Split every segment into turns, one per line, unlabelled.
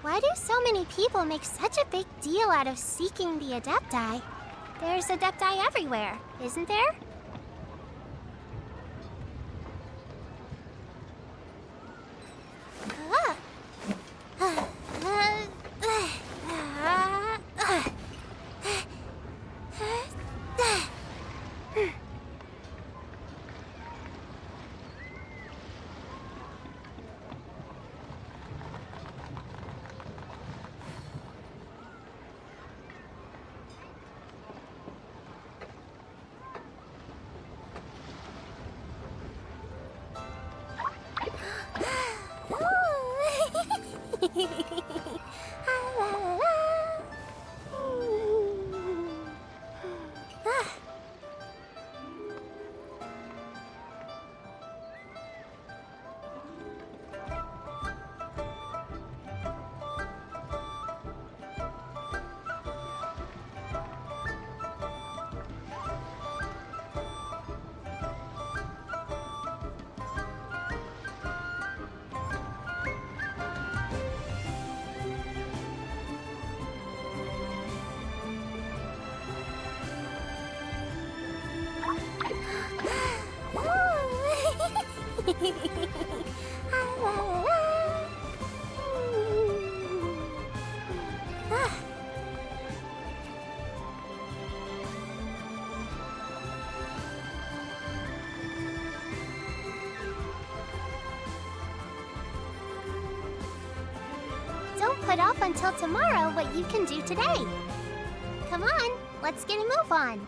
Why do so many people make such a big deal out of seeking the Adepti? There's Adepti everywhere, isn't there? Don't put off until tomorrow what you can do today. Come on, let's get a move on.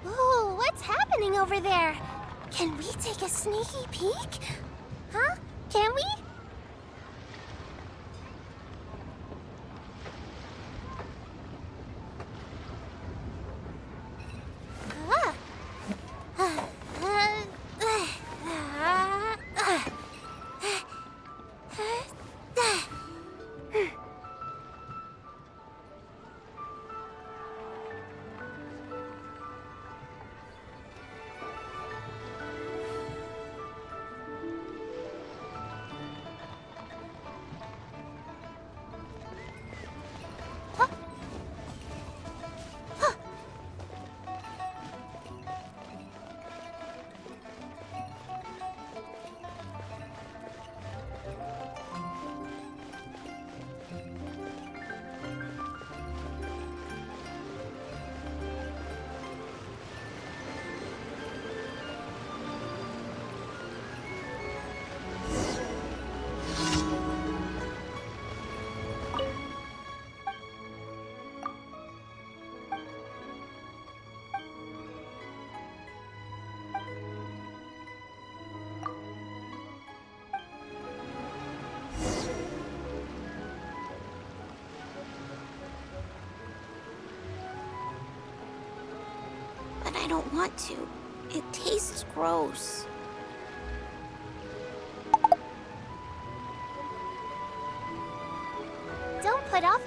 Ooh, what's happening over there? Can we take a sneaky peek? Huh? Can we? But I don't want to. It tastes gross.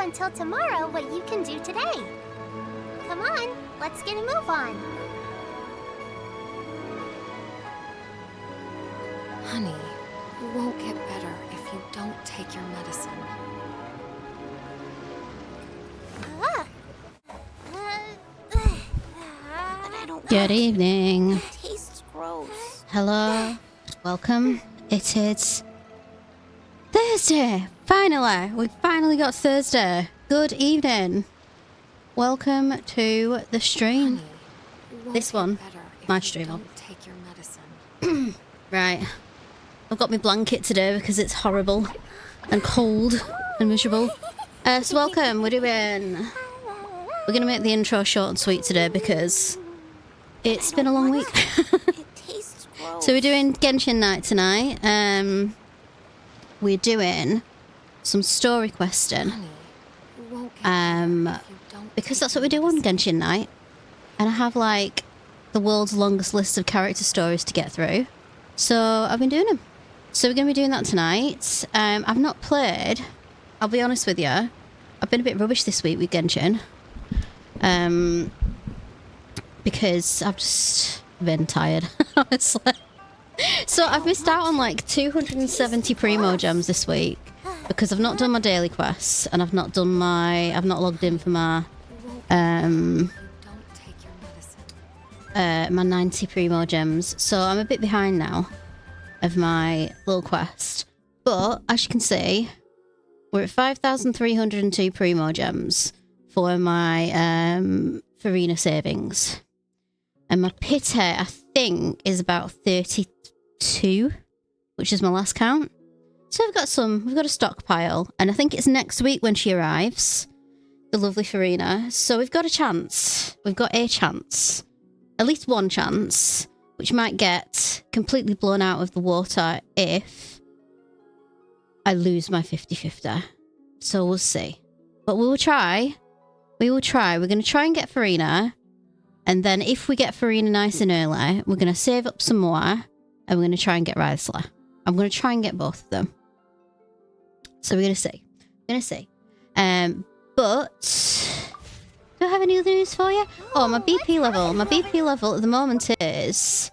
until tomorrow what you can do today. Come on, let's get a move on.
Honey, you won't get better if you don't take your medicine.
Good evening.
It tastes gross.
Hello. Welcome. It is Thursday. Finally. We finally got Thursday. Good evening. Welcome to the stream.
Honey, you won't
This
get
one.
better if
My
you
stream.
don't take your medicine.
Right. I've got my blanket today because it's horrible and cold and miserable. So welcome. We're going to make the intro short and sweet today because it's been a long week.
It tastes gross.
So we're doing Genshin Night tonight. We're doing some story questing.
Honey, you won't get better if you don't
Because
take
that's what
your
we do on
medicine.
Genshin Night. And I have like the world's longest list of character stories to get through. So I've been doing them. So we're going to be doing that tonight. I've not played. I'll be honest with you. I've been a bit rubbish this week with Genshin. Because I've just been tired, honestly. So I've missed out on like 270 primo gems this week because I've not done my daily quests and I've not logged in for my
You don't take your medicine.
my 90 primo gems. So I'm a bit behind now of my little quest. But as you can see, we're at 5,302 primo gems for my Farina savings. And my pity, I think, is about 32, which is my last count. So we've got a stockpile. And I think it's next week when she arrives, the lovely Farina. So we've got a chance. We've got a chance. At least one chance, which might get completely blown out of the water if I lose my 50-50. So we'll see. But we will try. We will try. We're going to try and get Farina. And then if we get Farina nice and early, we're going to save up some more. And we're going to try and get Rysla. I'm going to try and get both of them. So we're going to see. We're going to see. But do I have any other news for you? Oh, my BP level. My BP level at the moment is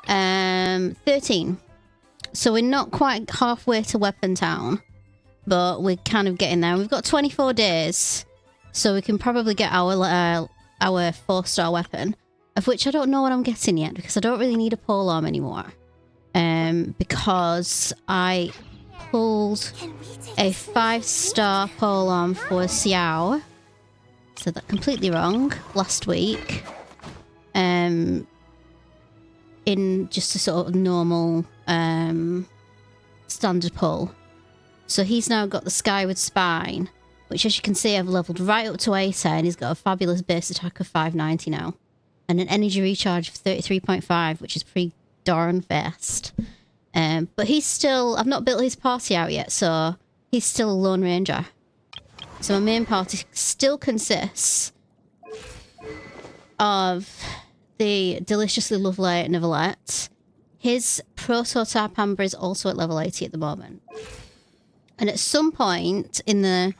13. So we're not quite halfway to Weapon Town. But we're kind of getting there. We've got 24 days. So we can probably get our 4-star weapon, of which I don't know what I'm getting yet because I don't really need a pole arm anymore. Because I pulled a 5-star pole arm for Xiao. Said that completely wrong last week. In just a sort of normal standard pull. So he's now got the Skyward Spine, which, as you can see, I've leveled right up to 80, and he's got a fabulous base attack of 590 now. And an energy recharge of 33.5, which is pretty darn fast. But he's still... I've not built his party out yet, so he's still a Lone Ranger. So my main party still consists of the deliciously lovely Neuvillette. His prototype Amber is also at level 80 at the moment. And at some point in the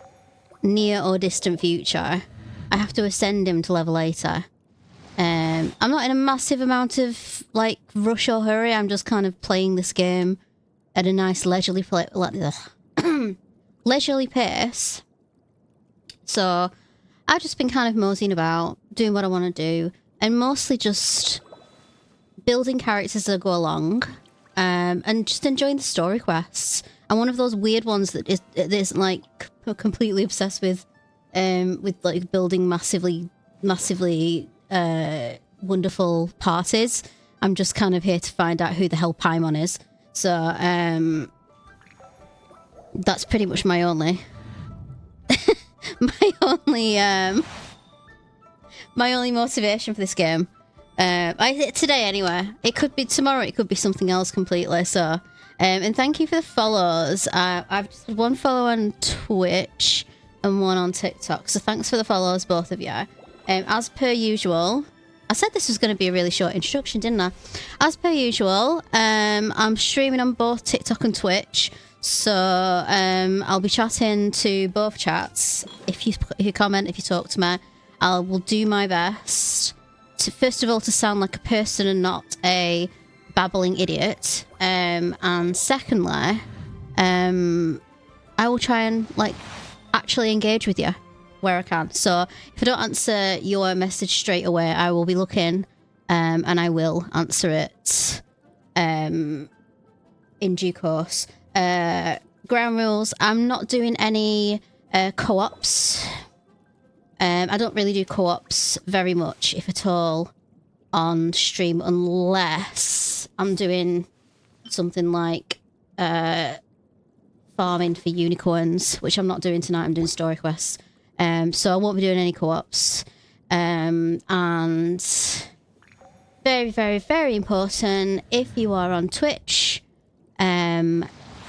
near or distant future, I have to ascend him to level 80. I'm not in a massive amount of like rush or hurry. I'm just kind of playing this game at a nice leisurely leisurely pace. So I've just been kind of moseying about, doing what I want to do, and mostly just building characters as I go along, and just enjoying the story quests. I'm one of those weird ones that isn't like completely obsessed with like building massively wonderful parties. I'm just kind of here to find out who the hell Paimon is. So that's pretty much my only my only motivation for this game. Today anyway. It could be tomorrow, it could be something else completely. So and thank you for the follows. I've just had one follow on Twitch and one on TikTok. So thanks for the follows, both of you. As per usual, I said this was going to be a really short introduction, didn't I? As per usual, I'm streaming on both TikTok and Twitch. So I'll be chatting to both chats. If you comment, if you talk to me, I will do my best to, first of all, to sound like a person and not a babbling idiot. And secondly, I will try and like actually engage with you where I can. So if I don't answer your message straight away, I will be looking and I will answer it in due course. Ground rules, I'm not doing any co-ops. I don't really do co-ops very much, if at all, on stream, unless I'm doing something like farming for unicorns, which I'm not doing tonight. I'm doing story quests. So I won't be doing any co-ops. And very, very, very important, if you are on Twitch,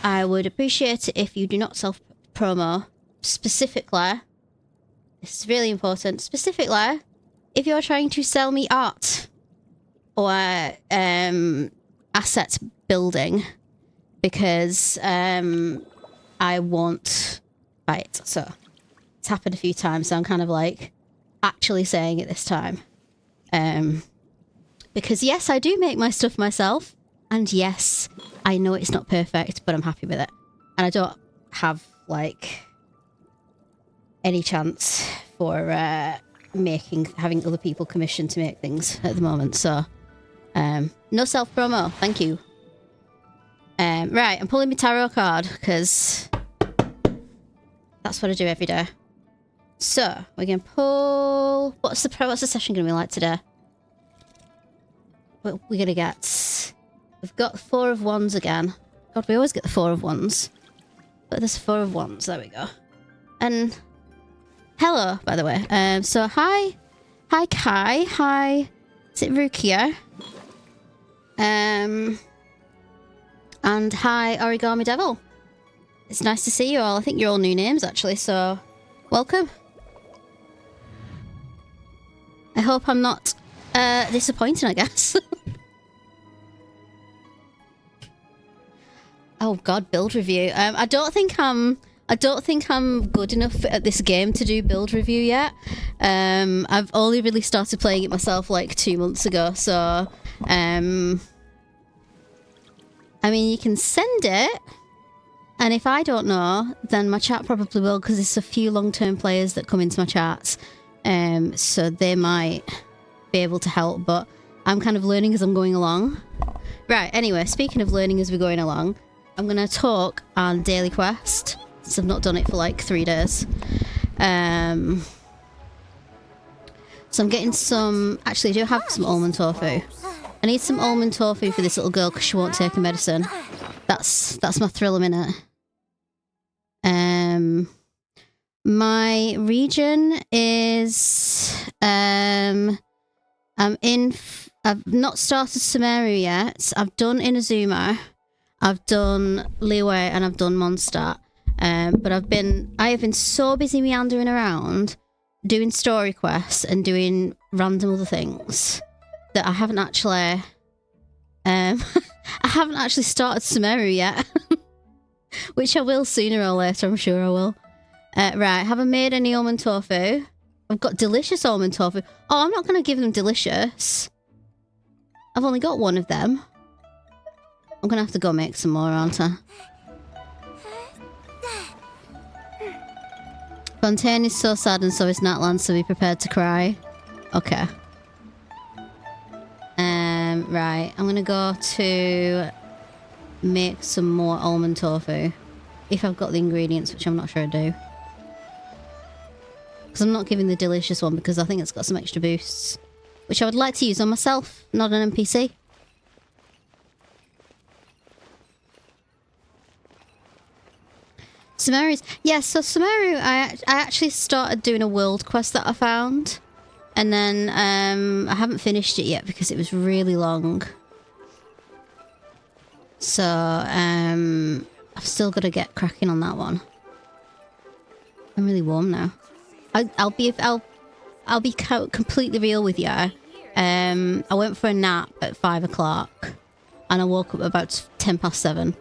I would appreciate it if you do not self-promo. Specifically, this is really important, specifically, if you're trying to sell me art or asset building, because I won't buy it. So it's happened a few times, so I'm kind of like actually saying it this time. Because yes, I do make my stuff myself, and yes, I know it's not perfect, but I'm happy with it. And I don't have like any chance for having other people commissioned to make things at the moment. So no self promo, thank you. Right, I'm pulling my tarot card because that's what I do every day. So we're gonna pull. What's the session gonna be like today? What we're gonna get? We've got 4 of Wands again. God, we always get the 4 of Wands. But there's 4 of Wands. There we go. And hello, by the way. So hi Kai. Hi, is it Rukia? And hi Origami Devil. It's nice to see you all. I think you're all new names actually. So welcome. I hope I'm not disappointing, I guess. Oh God, build review. I don't think I'm good enough at this game to do build review yet. I've only really started playing it myself like 2 months ago, so I mean, you can send it, and if I don't know, then my chat probably will, because there's a few long-term players that come into my chats, so they might be able to help, but I'm kind of learning as I'm going along. Right, anyway, speaking of learning as we're going along, I'm going to talk on Daily Quest, since I've not done it for like 3 days. So I'm getting some... Actually, I do have some almond tofu. I need some almond tofu for this little girl because she won't take her medicine. That's my thriller minute. My region is... I've not started Sumeru yet. I've done Inazuma. I've done Liyue and I've done Mondstadt. But I have been so busy meandering around doing story quests and doing random other things that I haven't actually started Sumeru yet. Which I will sooner or later, I'm sure I will. Right, haven't made any almond tofu. I've got delicious almond tofu. Oh, I'm not going to give them delicious. I've only got 1 of them. I'm going to have to go make some more, aren't I? Fontaine is so sad and so is Natlan, so be prepared to cry. Okay. Right, I'm going to go to make some more almond tofu. If I've got the ingredients, which I'm not sure I do. Because I'm not giving the delicious one because I think it's got some extra boosts. Which I would like to use on myself, not an NPC. Sumeru's... Yeah, so Sumeru, I actually started doing a world quest that I found. And then I haven't finished it yet because it was really long. So I've still got to get cracking on that one. I'm really warm now. I'll be completely real with you. I went for a nap at 5 o'clock and I woke up about 7:10.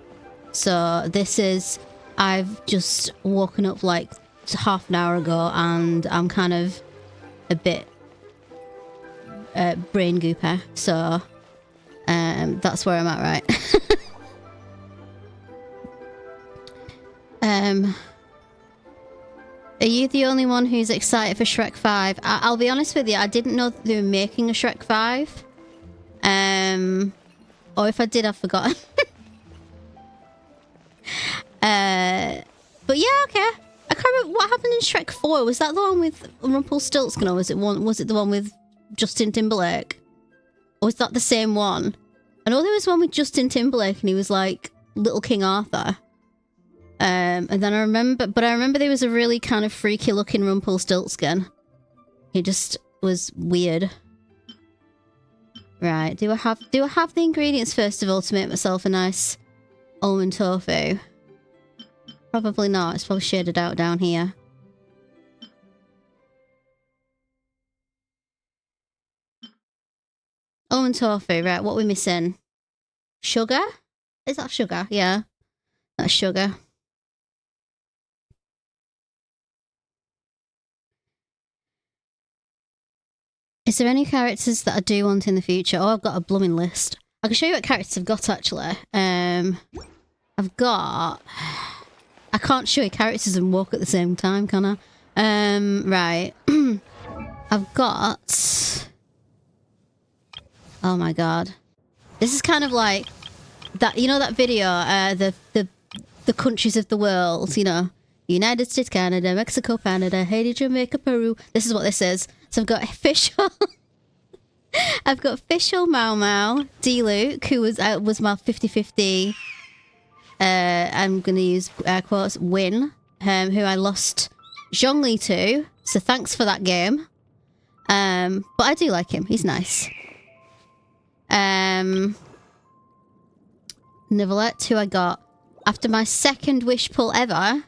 So this is, I've just woken up like half an hour ago and I'm kind of a bit brain gooper. So that's where I'm at, right? Are you the only one who's excited for Shrek 5? I'll be honest with you, I didn't know that they were making a Shrek 5. Or if I did, I've forgotten. But yeah, okay. I can't remember what happened in Shrek 4. Was that the one with Rumpelstiltskin, or was it the one with Justin Timberlake? Or was that the same one? I know there was one with Justin Timberlake and he was like Little King Arthur. And then I remember there was a really kind of freaky looking Rumpelstiltskin. He just was weird. Right, do I have the ingredients first of all to make myself a nice almond tofu? Probably not, it's probably shaded out down here. Almond tofu, right, what are we missing? Sugar? Is that sugar? Yeah, that's sugar. Is there any characters that I do want in the future? Oh, I've got a blooming list. I can show you what characters I've got, actually. I've got... I can't show you characters and walk at the same time, can I? Right. I've got... Oh my god. This is kind of like... that. You know that video? The countries of the world, you know? United States, Canada, Mexico, Canada, Haiti, Jamaica, Peru. This is what this is. So I've got official... I've got official Mau Mau, D-Luke, who was my 50-50... I'm going to use air quotes, win, who I lost Zhongli to. So thanks for that game. But I do like him. He's nice. Nicolette, who I got after my second wish pull ever.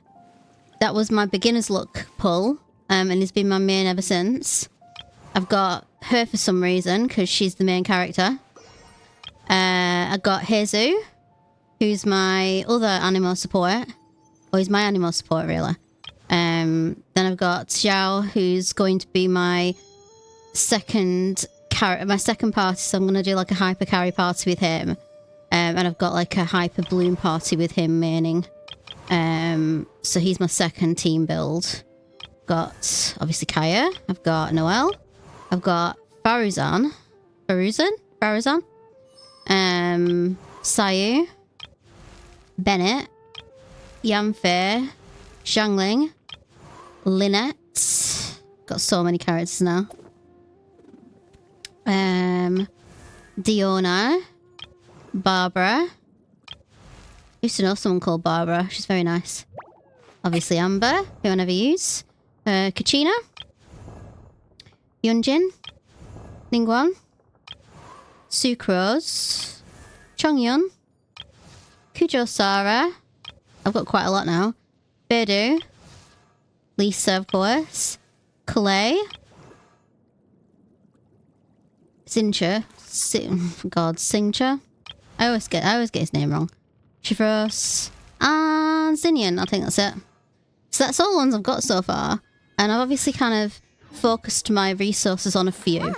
That was my beginner's luck pull. And he's been my main ever since. I've got her for some reason, because she's the main character. I got Jesus, who's my other animal support. Or he's my animal support, really. Then I've got Xiao, who's going to be my second party, so I'm going to do like a hyper carry party with him. And I've got like a hyper bloom party with him maining. So he's my second team build. Got, obviously, Kaya. I've got Noelle. I've got Faruzan. Sayu. Bennett. Yanfei. Xiangling. Lynette. Got so many characters now. Diona. Barbara. Used to know someone called Barbara. She's very nice. Obviously Amber, who I never use. Kachina. Yunjin. Ningguang. Sucrose. Chongyun. Kujo Sara. I've got quite a lot now. Beidou. Lisa, of course. Clay. Xingcha. Xingcha. I always get his name wrong. Chivros. And Xianyun, I think that's it. So that's all the ones I've got so far. And I've obviously kind of focused my resources on a few.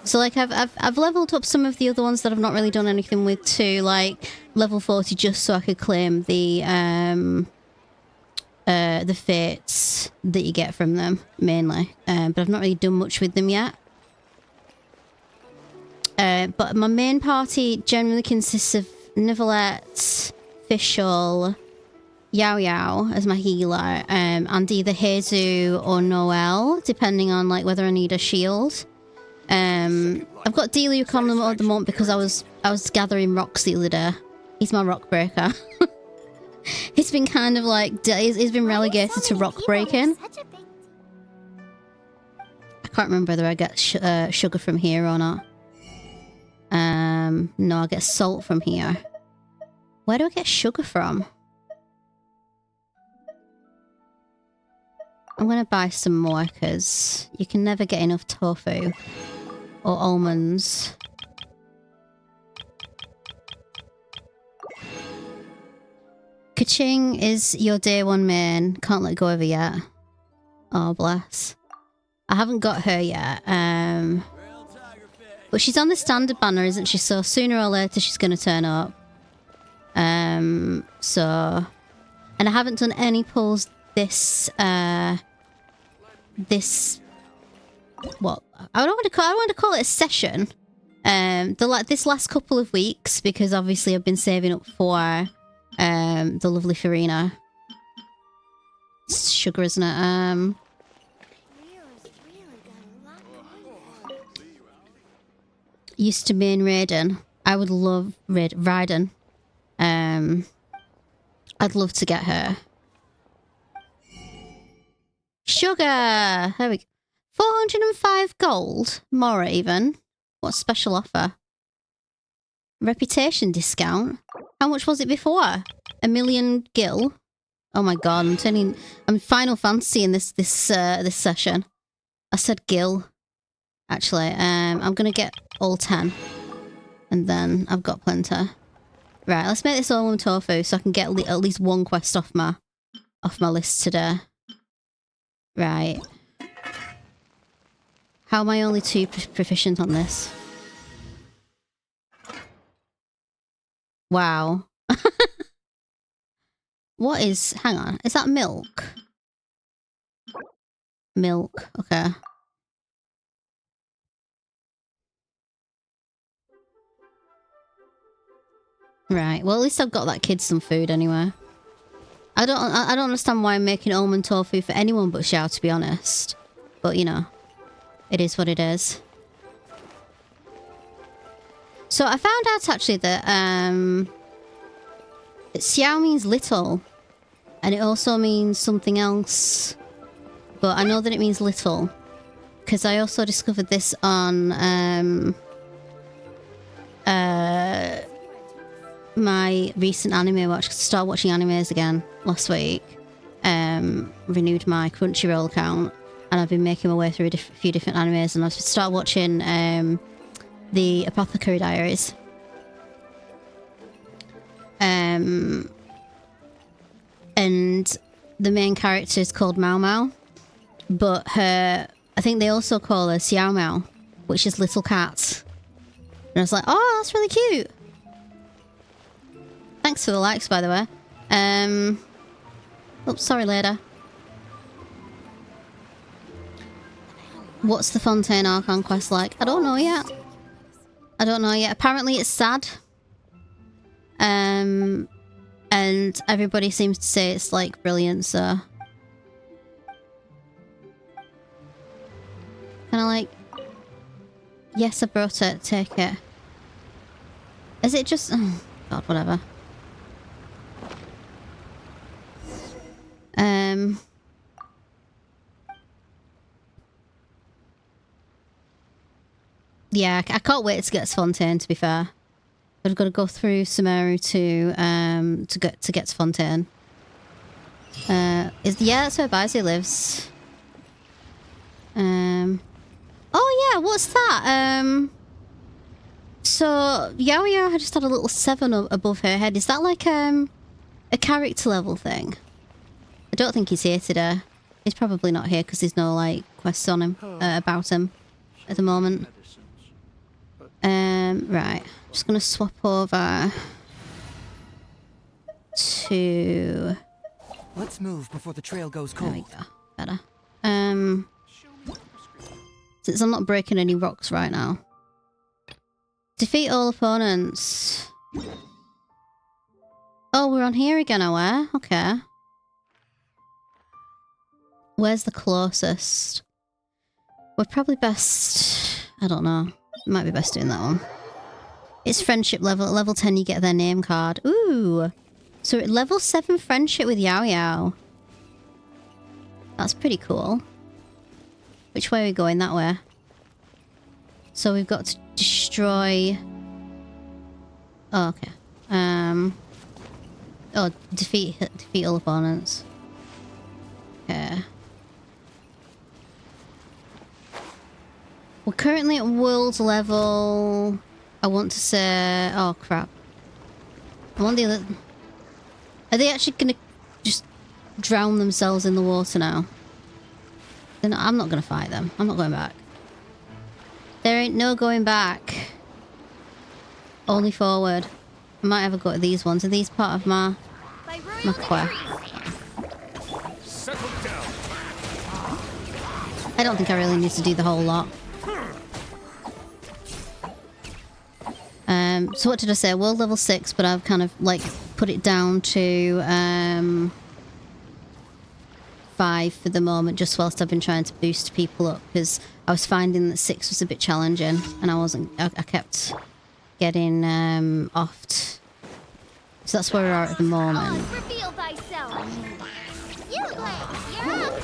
So like I've leveled up some of the other ones that I've not really done anything with to like level 40 just so I could claim the fates that you get from them mainly. But I've not really done much with them yet. But my main party generally consists of Nicolette, Fischl, Yao Yao as my healer, and either Jesus or Noelle, depending on like whether I need a shield. I've got D-Luke on them at the moment because I was gathering rocks the other day. He's my rock breaker. He's been kind of like he's been relegated to rock breaking. I can't remember whether I get sugar from here or not. No, I get salt from here. Where do I get sugar from? I'm gonna buy some more because you can never get enough tofu or almonds. Kaching is your day one main. Can't let go of her yet. Oh, bless. I haven't got her yet. But she's on the standard banner, isn't she? So sooner or later she's going to turn up. So... And I haven't done any pulls this... this... What? I don't want to call it a session. This last couple of weeks, because obviously I've been saving up for the lovely Farina. It's sugar, isn't it? Used to main Raiden. I would love Raiden. I'd love to get her. Sugar! There we go. 405 gold. More even. What special offer? Reputation discount. How much was it before? 1,000,000 gil. Oh my god, I'm Final Fantasy in this session. I said gil. Actually, I'm gonna get all 10. And then I've got plenty. Right, let's make this all tofu so I can get at least one quest off my list today. Right. How am I only 2 proficient on this? Wow. What is... Hang on. Is that milk? Milk. Okay. Right. Well, at least I've got that kid some food anyway. I don't understand why I'm making almond tofu for anyone but Xiao, to be honest. But, you know. It is what it is. So I found out actually that Xiao means little. And it also means something else. But I know that it means little. Because I also discovered this on my recent anime watch. Cause I started watching animes again last week. Renewed my Crunchyroll account. And I've been making my way through a few different animes. And I've started watching the Apothecary Diaries. And the main character is called Mao Mao. But I think they also call her Xiao Mao, which is little cat. And I was like, oh, that's really cute. Thanks for the likes, by the way. Oops, sorry, later. What's the Fontaine Archon quest like? I don't know yet. I don't know yet. Apparently it's sad. And everybody seems to say it's like brilliant, so... Kinda like... Yes, I brought it. Take it. Is it just... Oh, God, whatever. Yeah, I can't wait to get to Fontaine, to be fair. I've got to go through Sumeru to get to Fontaine. Yeah, that's where Baizia lives. Oh yeah, what's that? So Yao Yao had just had a little 7 above her head. Is that like a character level thing? I don't think he's here today. He's probably not here because there's no like quests on him about him at the moment. Right. Just gonna swap over to...
Let's move before the trail goes cold.
There we go. Better. Since I'm not breaking any rocks right now. Defeat all opponents. Oh, we're on here again, are we? Okay. Where's the closest? We're probably best... I don't know. Might be best doing that one. It's friendship level. At level 10 you get their name card. Ooh! So at level 7 friendship with Yao Yao. That's pretty cool. Which way are we going? That way. So we've got to destroy... Oh, okay. Oh, defeat all opponents. Okay. We're currently at world level... I want to say... Oh, crap. I want the other... Are they actually gonna just drown themselves in the water now? Then I'm not gonna fight them. I'm not going back. There ain't no going back. Only forward. I might have a go at these ones. Are these part of my quest?
Settle down.
I don't think I really need to do the whole lot. So what did I say? World level 6, but I've kind of like put it down to 5 for the moment, just whilst I've been trying to boost people up, because I was finding that 6 was a bit challenging, and I kept getting offed. So that's where we are at the moment.
Reveal thyself. You, Blake, you're up.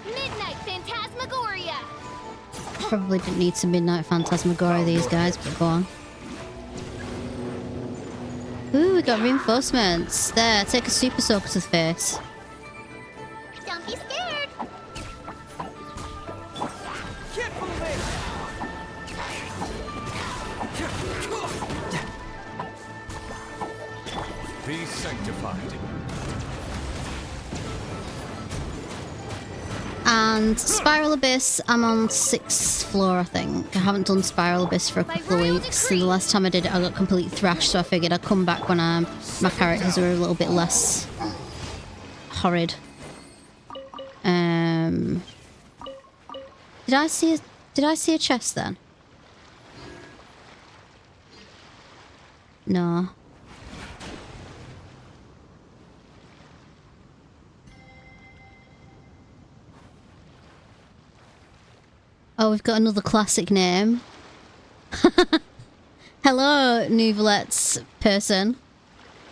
Midnight Phantasmagoria.
Probably didn't need to Midnight Phantasmagoria these guys, but go on. Ooh, we got reinforcements. There, take a super soaker to the face.
Don't be scared.
Be sanctified.
And Spiral Abyss, I'm on 6th floor, I think. I haven't done Spiral Abyss for a couple of weeks, and the last time I did it I got completely thrashed, so I figured I'd come back when my characters are a little bit less horrid. Did I see a chest then? No. Oh, we've got another classic name. Hello, Nouvelette's person.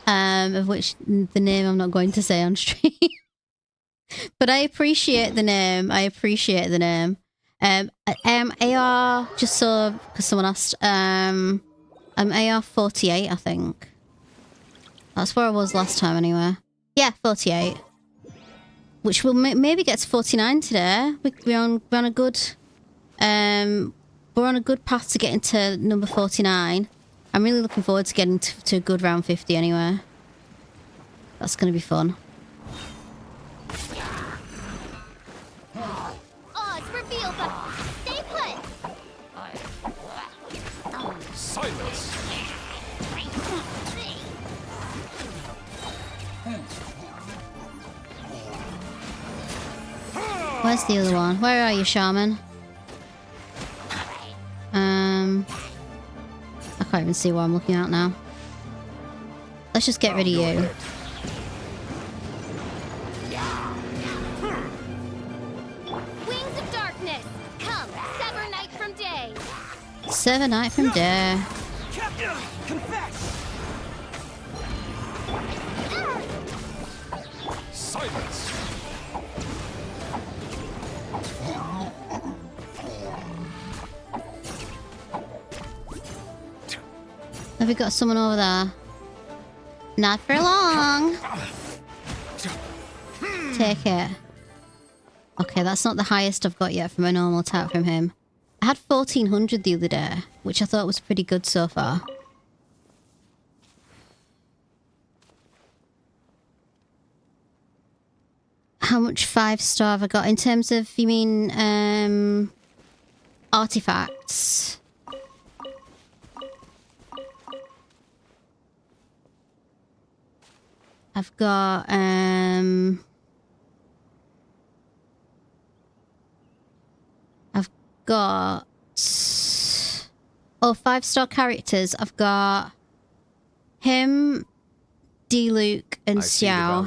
Of which the name I'm not going to say on stream. But I appreciate the name. AR, just so, because someone asked, I'm AR 48, I think. That's where I was last time anyway. Yeah, 48. Which will maybe get to 49 today. We're on a good... we're on a good path to getting to number 49. I'm really looking forward to getting to a good round 50 anyway. That's going to be fun.
Oz, reveal the... Stay put.
Silence.
Where's the other one? Where are you, Shaman? I can't even see what I'm looking at now. Let's just get rid of you.
Wings of darkness. Come, sever night from day.
Sever night from day.
Silence.
Have we got someone over there? Not for long. Take it. Okay, that's not the highest I've got yet from a normal attack from him. I had 1400 the other day, which I thought was pretty good so far. How much 5-star have I got in terms of, you mean, artifacts? I've got, oh, 5-star characters. I've got him, D-Luke, and Xiao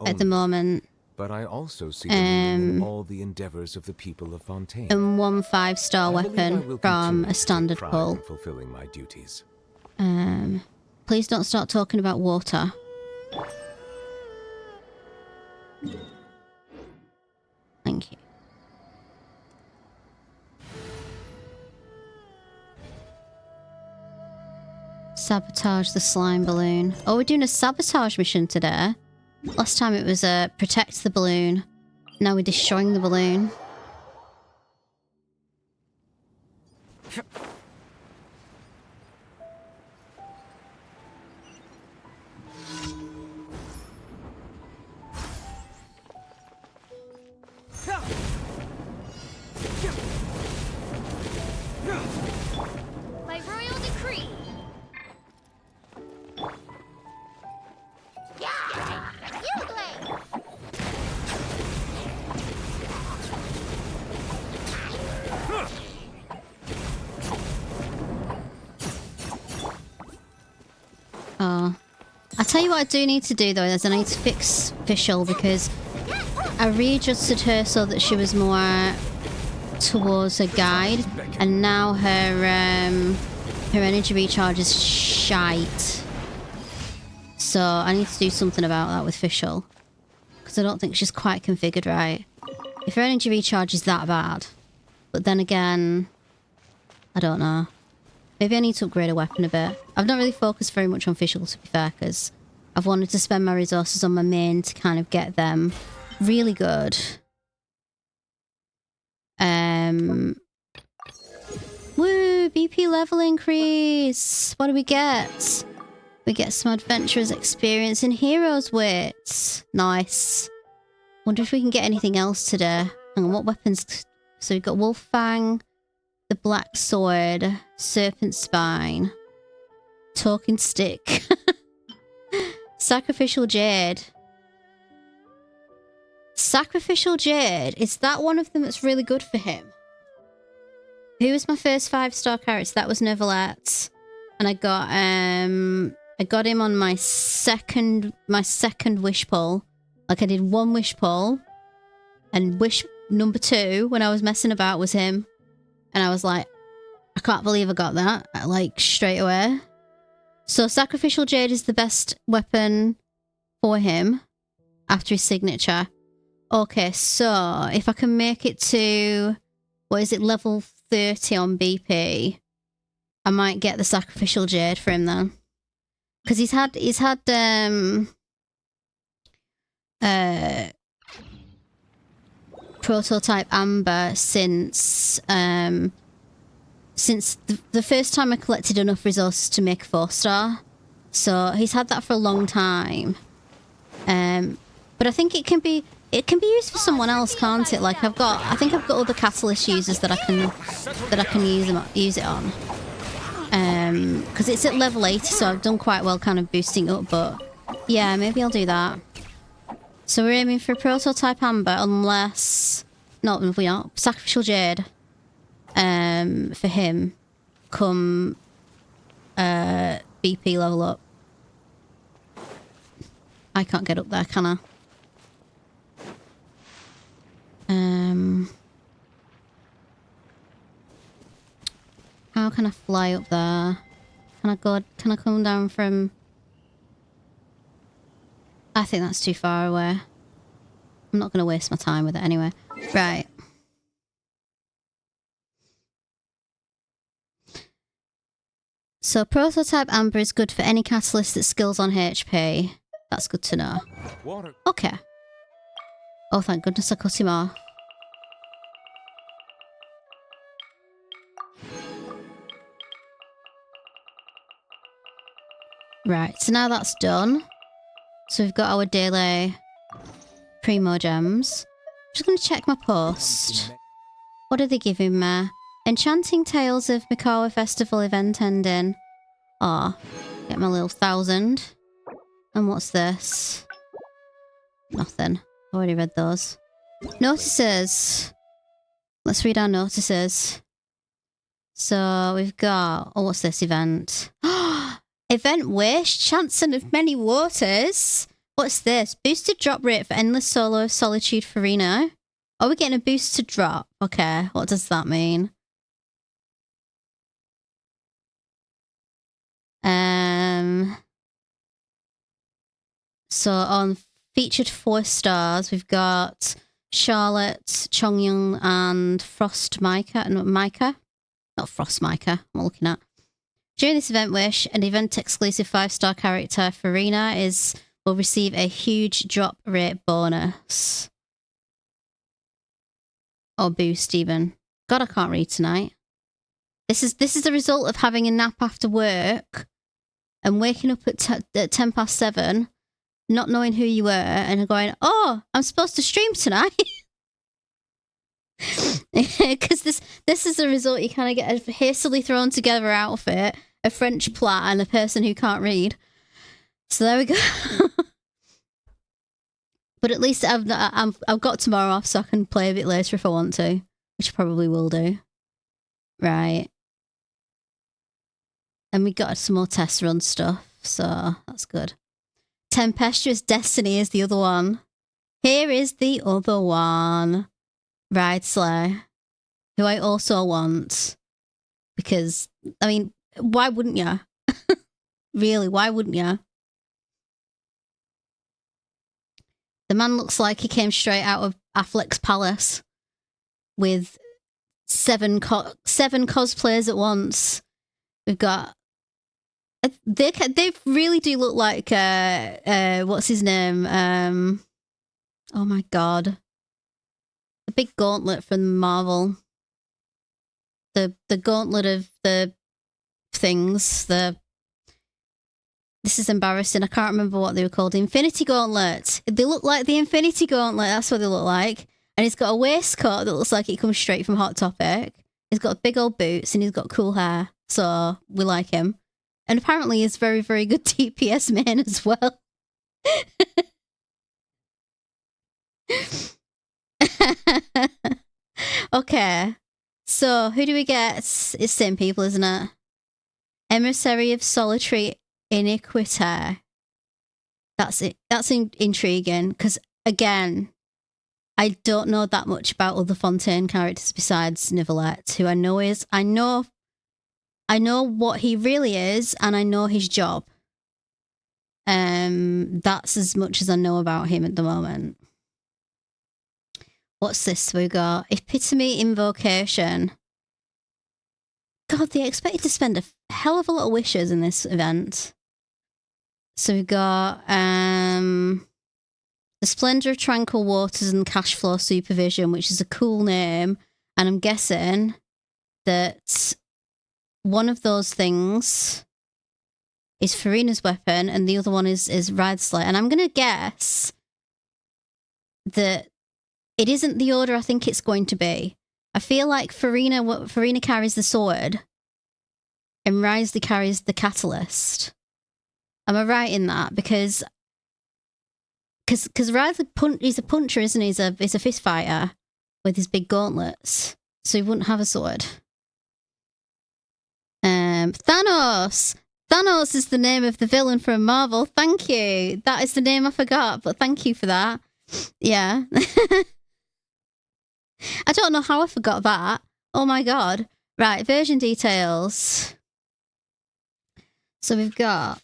at the moment.
But I also see the meaning in all the endeavors of the people of Fontaine.
And one 5-star weapon from a standard pull.
Fulfilling my duties.
Please don't start talking about water. Thank you. Sabotage the slime balloon. Oh, we're doing a sabotage mission today. Last time it was protect the balloon. Now we're destroying the balloon.
By royal decree. You blame.
Oh. I tell you what I do need to do though, is I need to fix Fischl because I readjusted her so that she was more towards a guide, and now her energy recharge is shite. So I need to do something about that with Fischl because I don't think she's quite configured right. If her energy recharge is that bad, but then again, I don't know. Maybe I need to upgrade a weapon a bit. I've not really focused very much on Fischl, to be fair, because I've wanted to spend my resources on my main to kind of get them really good. Woo! BP level increase! What do we get? We get some adventurers experience and heroes wits. Nice. Wonder if we can get anything else today. Hang on, what weapons? So we've got Wolffang, the Black Sword, Serpent Spine, Talking Stick, Sacrificial Jade. Sacrificial Jade, is that one of them that's really good for him? Who was my first 5-star character? That was Neuvillette. And I got him on my second wish pull. Like I did one wish pull, and wish number 2 when I was messing about was him. And I was like, I can't believe I got that, like, straight away. So Sacrificial Jade is the best weapon for him after his signature. Okay, so if I can make it to, what is it, level 30 on BP, I might get the Sacrificial Jade for him then. Because he's had Prototype Amber since the first time I collected enough resources to make 4-star. So he's had that for a long time. But I think it can be used for someone else, can't it? Like I think I've got other catalyst users that I can use it on. Because it's at level 80, so I've done quite well kind of boosting up, but yeah, maybe I'll do that. So we're aiming for Prototype Amber, unless... No, we aren't. Sacrificial Jade. For him. Come... BP level up. I can't get up there, can I? How can I fly up there? Can I come down from... I think that's too far away. I'm not going to waste my time with it anyway. Right. So Prototype Amber is good for any catalyst that skills on HP. That's good to know.
Water.
Okay. Oh, thank goodness I cut him off. Right, so now that's done. So we've got our daily Primo Gems. I'm just going to check my post. What are they giving me? Enchanting Tales of Mikawa Festival event ending. Oh, get my little 1,000. And what's this? Nothing. I already read those. Notices. Let's read our notices. So we've got... Oh, what's this event? Event Wish, Chanson of Many Waters. What's this? Boosted drop rate for Endless Solo Solitude Farina. Are we getting a boosted drop? Okay, what does that mean? So on featured 4 stars, we've got Charlotte, Chongyun, and Frost Micah. No, Micah? Not Frost Micah, I'm looking at. During this event wish, an event exclusive 5-star character, Farina, is will receive a huge drop rate bonus. Or boost even. God, I can't read tonight. This is the result of having a nap after work and waking up at 7:10, not knowing who you were, and going, oh, I'm supposed to stream tonight. Because this is the result. You kind of get a hastily thrown together outfit, a French plait, and a person who can't read. So there we go. But at least I've got tomorrow off, so I can play a bit later if I want to, which I probably will do. Right. And we got some more test run stuff, so that's good. Tempestuous Destiny is the other one. Here is the other one. Ride Slay, who I also want. Because, I mean, why wouldn't you? Really, why wouldn't you? The man looks like he came straight out of Affleck's palace with seven cosplayers at once. We've got... They really do look like... what's his name? Oh my god. The big gauntlet from Marvel. The gauntlet of the things. This is embarrassing. I can't remember what they were called. Infinity Gauntlet. They look like the Infinity Gauntlet. That's what they look like. And he's got a waistcoat that looks like it comes straight from Hot Topic. He's got big old boots and he's got cool hair. So we like him. And apparently he's very, very good DPS main as well. Okay. So who do we get? It's same people, isn't it? Emissary of Solitary Iniquity. That's it. That's intriguing because, again, I don't know that much about other Fontaine characters besides Nicolette, who I know what he really is, and I know his job. That's as much as I know about him at the moment. What's this we got? Epitome Invocation. God, they expected to spend a hell of a lot of wishes in this event. So we've got The Splendor of Tranquil Waters and Cash Flow Supervision, which is a cool name. And I'm guessing that one of those things is Farina's weapon and the other one is Ride Slay. And I'm going to guess that it isn't the order I think it's going to be. I feel like Farina carries the sword and Risley carries the catalyst. Am I right in that? Because Risley he's a puncher, isn't he? He's a fist fighter with his big gauntlets, so he wouldn't have a sword. Thanos. Thanos is the name of the villain from Marvel. Thank you. That is the name I forgot, but thank you for that. Yeah. I don't know how I forgot that. Oh my god. Right, version details. So we've got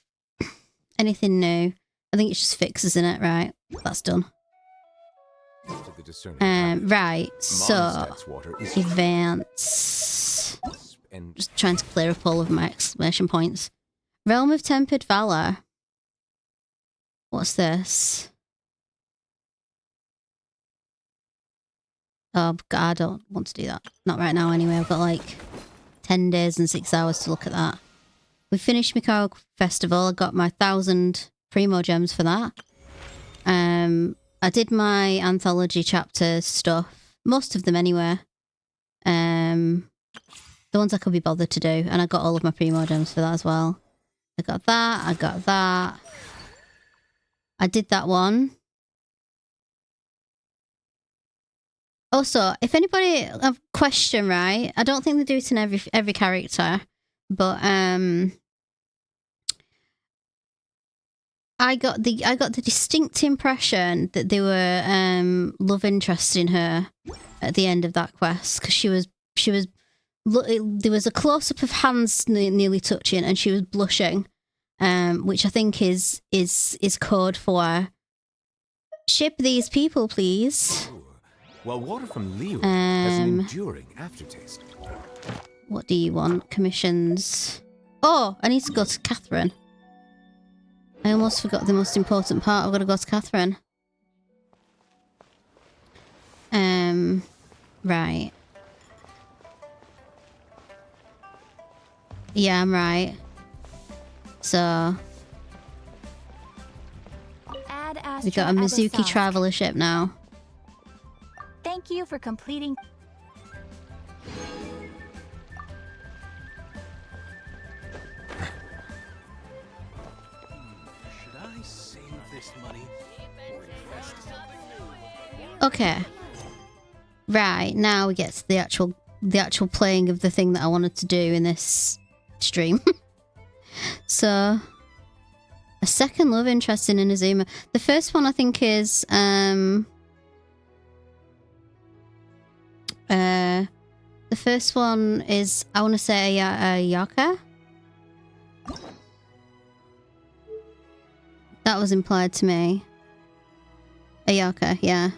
anything new. I think it's just fixes in it, right? That's done. Right, so events. Just trying to clear up all of my exclamation points. Realm of Tempered Valor. What's this? Oh, God, I don't want to do that. Not right now, anyway. I've got like 10 days and 6 hours to look at that. We finished Mikaro Festival. I got my 1,000 Primo Gems for that. I did my anthology chapter stuff. Most of them, anyway. The ones I could be bothered to do. And I got all of my Primo Gems for that as well. I got that. I got that. I did that one. Also, if anybody have a question, right? I don't think they do it in every character, but I got the distinct impression that they were love interest in her at the end of that quest because she was there was a close up of hands nearly touching and she was blushing, which I think is code for ship these people, please.
Well, water from Leo has an enduring aftertaste.
What do you want? Commissions. Oh, I need to go to Catherine. I almost forgot the most important part. I've got to go to Catherine. Right. Yeah, I'm right. So we got a Mizuki Traveler ship now.
Thank you for completing.
Should I save this money or invest it?
Okay. Right, now we get to the actual playing of the thing that I wanted to do in this stream. So, a second love interest in Inazuma. The first one I think is the first one is, I want to say Ayaka. That was implied to me. Ayaka, yeah.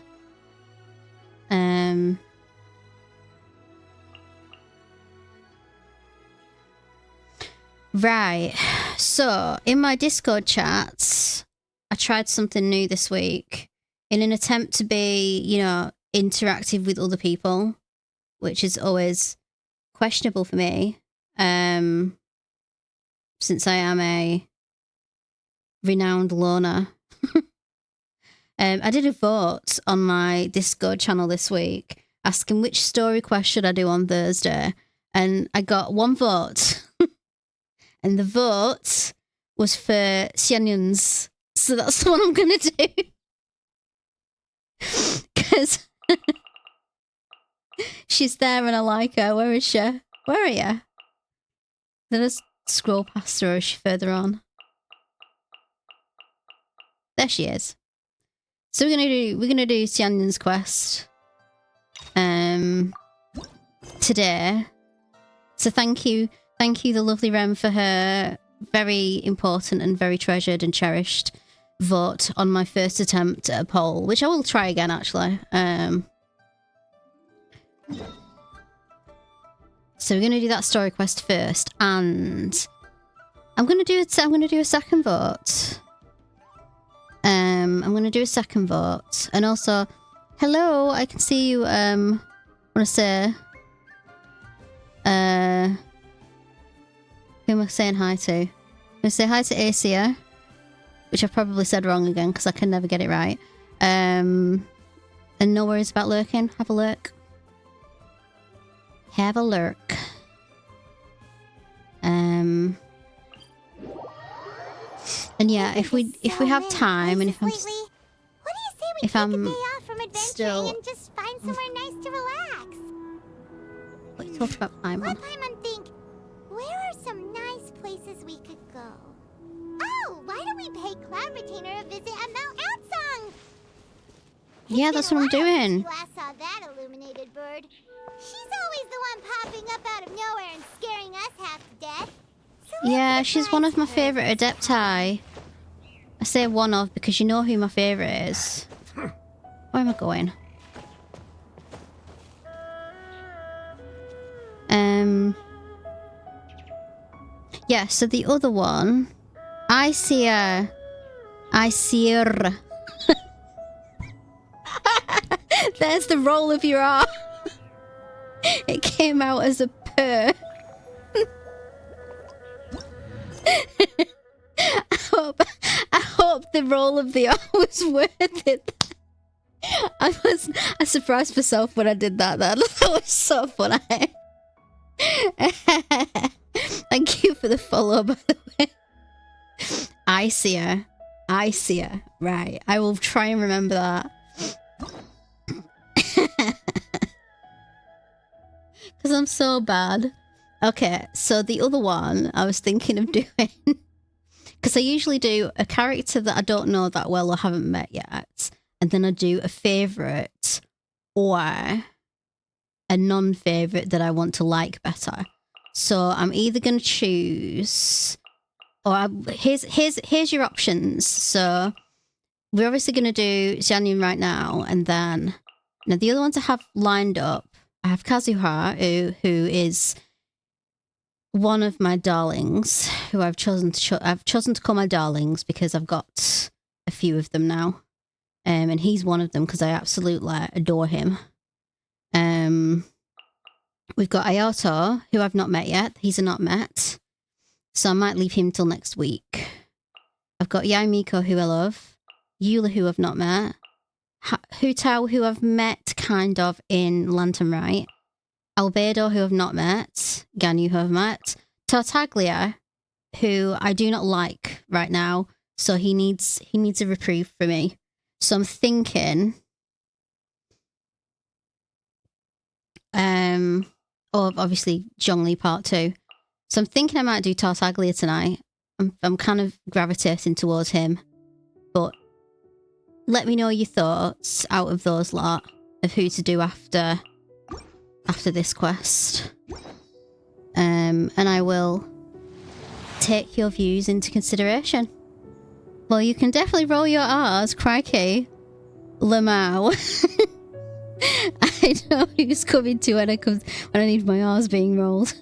Right. So, in my Discord chats, I tried something new this week in an attempt to be, you know, interactive with other people, which is always questionable for me, since I am a renowned loner. I did a vote on my Discord channel this week asking which story quest should I do on Thursday, and I got one vote. And the vote was for Xianyun's. So that's the one I'm going to do. Because she's there and I like her. Where is she? Where are you? Did I scroll past her or is she further on? There she is. So we're gonna do Xianyun's quest today. So thank you the lovely Rem for her very important and very treasured and cherished vote on my first attempt at a poll, which I will try again actually. So we're gonna do that story quest first, and I'm gonna do a second vote. I'm gonna do a second vote, and also, hello, I can see you. I want to say, who am I saying hi to? I'm gonna say hi to Asia, which I've probably said wrong again because I can never get it right. And no worries about lurking. Have a lurk. Have a lurk. And yeah, if we have time, and if I'm still,
and just find somewhere nice to relax.
let's talk about Paimon.
Let Paimon think. Where are some nice places we could go? Oh, why don't we pay Cloud Retainer a visit at Mount Outsong?
Yeah, that's what I'm doing.
Last saw that illuminated bird. She's always the one popping up out of nowhere and scaring us half to death. So
Yeah, she's one of my favourite Adepti. I say one of because you know who my favourite is. Where am I going? Yeah, so the other one, I see her. There's the roll of your R. It came out as a purr. I hope the roll of the R was worth it. I surprised myself when I did that. That was so funny. Thank you for the follow, by the way. I see her. Right. I will try and remember that. Because I'm so bad. Okay, so the other one I was thinking of doing, because I usually do a character that I don't know that well or haven't met yet, and then I do a favourite or a non-favourite that I want to like better. So I'm either going to choose, or here's your options. So we're obviously going to do Xianyun right now, and then now the other ones I have lined up, I have Kazuha, who is one of my darlings, who I've chosen to call my darlings because I've got a few of them now. And he's one of them because I absolutely adore him. We've got Ayato, who I've not met yet. He's a not met. So I might leave him till next week. I've got Yaimiko, who I love. Eula, who I've not met. Hutao, who I've met kind of in Lantern Right. Albedo, who I've not met. Ganyu, who I've met. Tartaglia, who I do not like right now. So he needs a reprieve from me. So I'm thinking of obviously Zhongli Part 2. So I'm thinking I might do Tartaglia tonight. I'm kind of gravitating towards him. But let me know your thoughts out of those lot of who to do after this quest. And I will take your views into consideration. Well, you can definitely roll your R's, crikey. Lamau. I know who's coming to when I need my R's being rolled.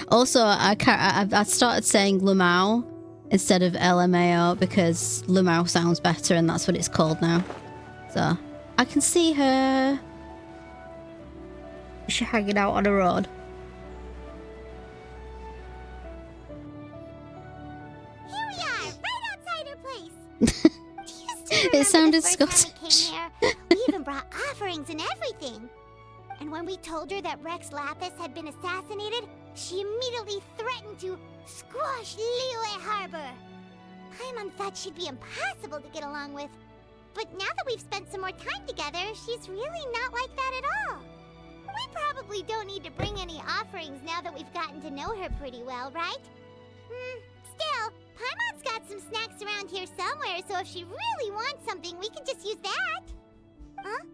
Also, I started saying Lamau instead of LMAO because Lamau sounds better and that's what it's called now. So, I can see her. She's hanging out on a road.
Here we are, right outside her place.
It sounded
the first
Scottish.
time we came here, we even brought offerings and everything. And when we told her that Rex Lapis had been assassinated, she immediately threatened to squash Liyue Harbor. Paimon thought she'd be impossible to get along with. But now that we've spent some more time together, she's really not like that at all. We probably don't need to bring any offerings now that we've gotten to know her pretty well, right? Still, Paimon's got some snacks around here somewhere, so if she really wants something, we can just use that. Huh?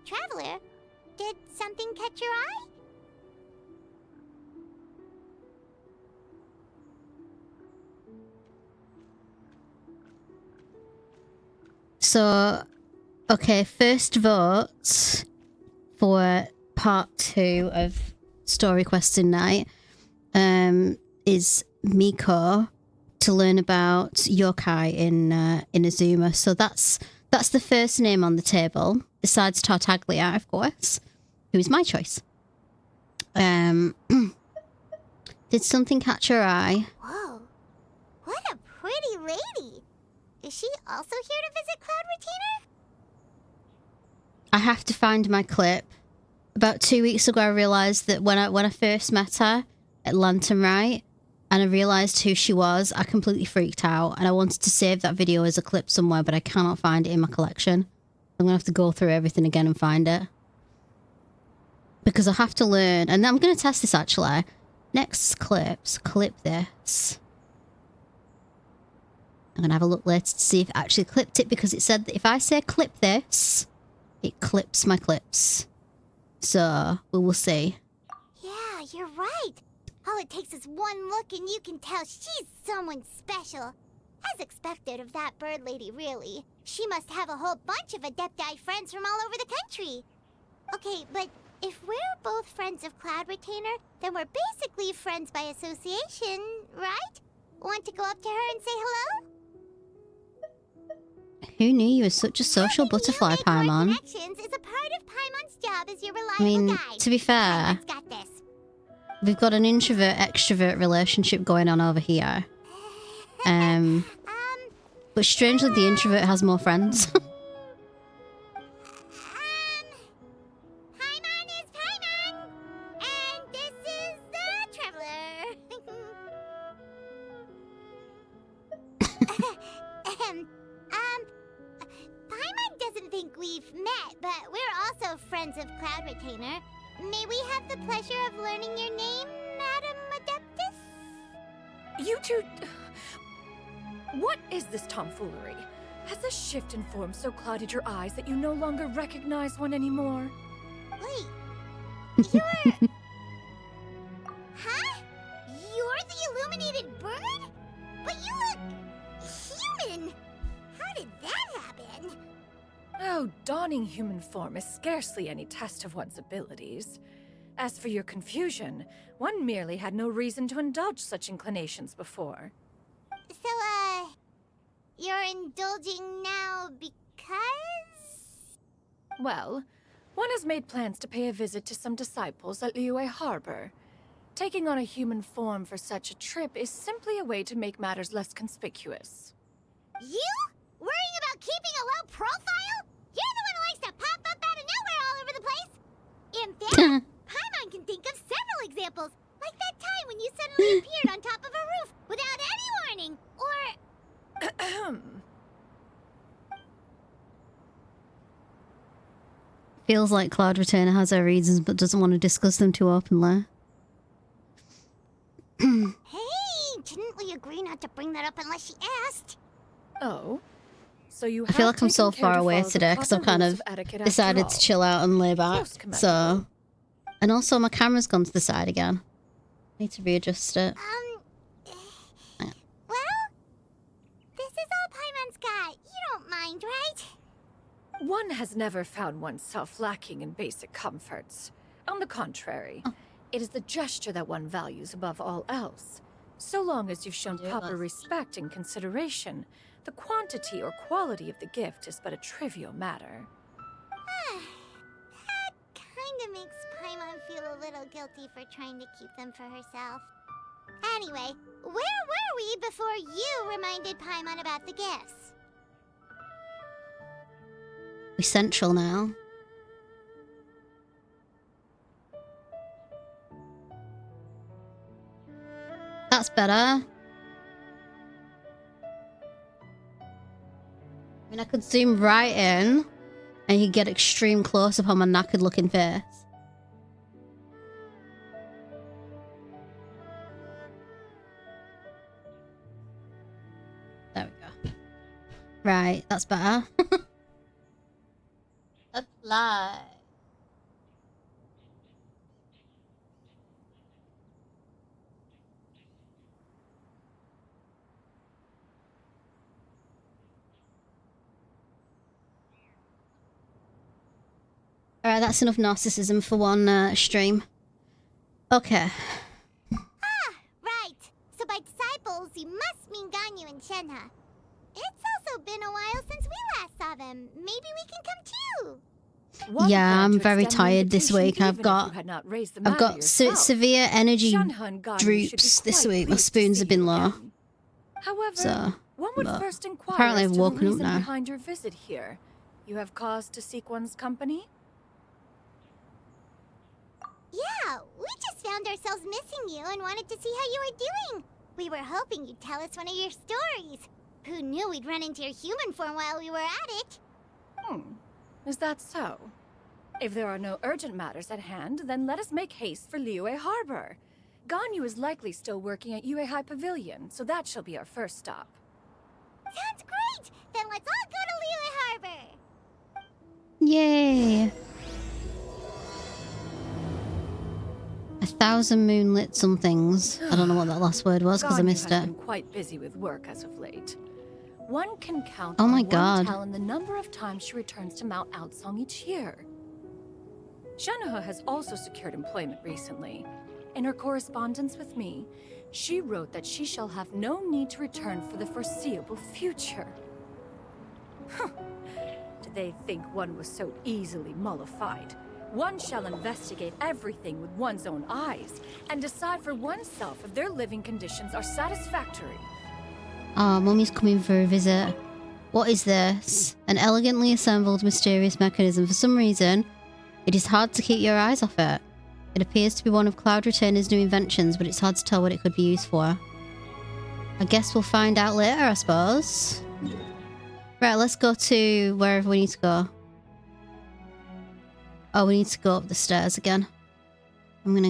Traveler, did something catch your eye?
So, okay, first vote for part 2 of Story Questing Night is Miko to learn about yokai in Azuma. So that's the first name on the table, besides Tartaglia, of course, who is my choice. Did something catch your eye?
Whoa, what a pretty lady. Is she also here to visit Cloud Retainer?
I have to find my clip. About 2 weeks ago, I realised that when I first met her at Lantern Right, and I realised who she was, I completely freaked out, and I wanted to save that video as a clip somewhere, but I cannot find it in my collection. I'm going to have to go through everything again and find it. Because I have to learn, and I'm going to test this actually. Next clips, clip this. I'm going to have a look later to see if it actually clipped it, because it said that if I say clip this, it clips my clips. So, we will see.
Yeah, you're right. All it takes is one look and you can tell she's someone special. As expected of that bird lady, really. She must have a whole bunch of Adepti friends from all over the country. Okay, but if we're both friends of Cloud Retainer, then we're basically friends by association, right? Want to go up to her and say hello?
Who knew you were such a social butterfly, Paimon?
Connections is a part of Paimon's job as your reliable
I mean,
guide.
to be fair,
Paimon's got this.
we've got an introvert-extrovert relationship going on over here. But strangely, the introvert has more friends.
Paimon is Paimon, and this is the Traveler. Paimon doesn't think we've met, but we're also friends of Cloud Retainer. May we have the pleasure of learning your name, Madam Adeptus?
You two... What is this tomfoolery? Has the shift in form so clouded your eyes that you no longer recognize one anymore?
Wait, you're... Huh? You're the illuminated bird? But you look... human! How did that happen?
Oh, donning human form is scarcely any test of one's abilities. As for your confusion, one merely had no reason to indulge such inclinations before.
So, you're indulging now because?
Well, one has made plans to pay a visit to some disciples at Liyue Harbor. Taking on a human form for such a trip is simply a way to make matters less conspicuous.
You? Worrying about keeping a low profile? You're the one who likes to pop up out of nowhere all over the place! In fact, Paimon can think of several examples, like that time when you suddenly appeared on top of a roof without any warning, or...
Feels like Cloud Retainer has her reasons but doesn't want to discuss them too openly.
Hey, didn't we agree not to bring that up unless she asked?
Oh? So you
I feel like I'm so far away today because I've kind of decided to chill out and lay back. So, and also my camera's gone to the side again. Need to readjust it.
Well, this is all Paimon's got. You don't mind, right?
One has never found oneself lacking in basic comforts. On the contrary, it is the gesture that one values above all else. So long as you've shown proper respect and consideration, the quantity or quality of the gift is but a trivial matter.
That kinda makes Paimon feel a little guilty for trying to keep them for herself. Anyway, where were we before you reminded Paimon about the gifts?
We're central now. That's better. I mean, I could zoom right in and you get extreme close up on my knackered looking face. There we go. Right, that's better. Apply. Alright, that's enough narcissism for one stream. Okay.
Right. So by disciples, you must mean Ganyu and Shenhe. It's also been a while since we last saw them. Maybe we can come too.
Yeah, I'm very tired this week. I've got severe energy droops this week. My spoons have been low.
However,
So,
one would first inquire
apparently
as
I've
to the
woken up
reason
now.
behind your visit here. You have cause to seek one's company?
Yeah, we just found ourselves missing you and wanted to see how you were doing. We were hoping you'd tell us one of your stories. Who knew we'd run into your human form while we were at it?
Is that so? If there are no urgent matters at hand, then let us make haste for Liyue Harbor. Ganyu is likely still working at Yuehai Pavilion, so that shall be our first stop.
Sounds great! Then let's all go to Liyue Harbor!
Yay! 1,000 moonlit somethings. I don't know what that last word was because I missed
has
it.
been quite busy with work as of late. One can count
Oh
on
my
one
God.
talent the number of times she returns to Mount Outsong each year. Shenhe has also secured employment recently. In her correspondence with me, she wrote that she shall have no need to return for the foreseeable future. Did they think one was so easily mollified? One shall investigate everything with one's own eyes and decide for oneself if their living conditions are satisfactory.
Oh, Mummy's coming for a visit. What is this? An elegantly assembled mysterious mechanism. For some reason, it is hard to keep your eyes off it. It appears to be one of Cloud Retainer's new inventions, but it's hard to tell what it could be used for. I guess we'll find out later, I suppose. Right, let's go to wherever we need to go. Oh, we need to go up the stairs again. I'm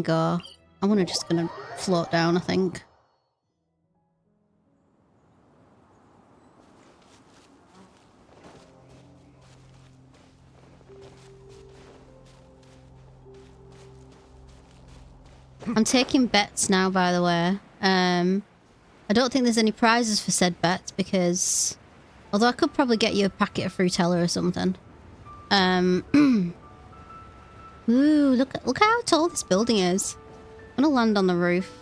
just gonna float down, I think. I'm taking bets now, by the way. I don't think there's any prizes for said bets because... Although I could probably get you a packet of Frutella or something. Ooh, look how tall this building is. I'm gonna land on the roof.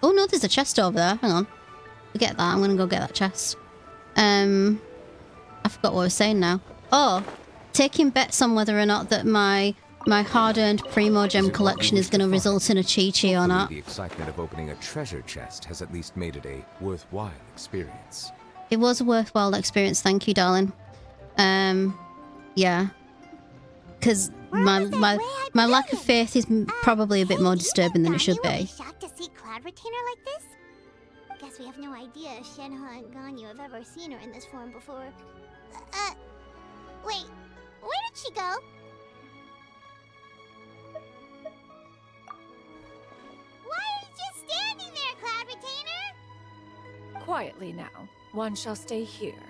Oh no, there's a chest over there. Hang on. Forget that. I'm gonna go get that chest. I forgot what I was saying now. Oh, taking bets on whether or not that my hard-earned Primo Gem collection is gonna result in a Chi-Chi or not.
The excitement of opening a treasure chest has at least made it a worthwhile experience.
It was a worthwhile experience, thank you, darling. Yeah. Because my lack of faith is probably a bit more disturbing than it should be.
Were you shocked to see Cloud Retainer like this? Guess we have no idea Shenhe and Ganyu have ever seen her in this form before. Wait, where did she go? Why are you just standing there, Cloud Retainer?
Quietly now. One shall stay here.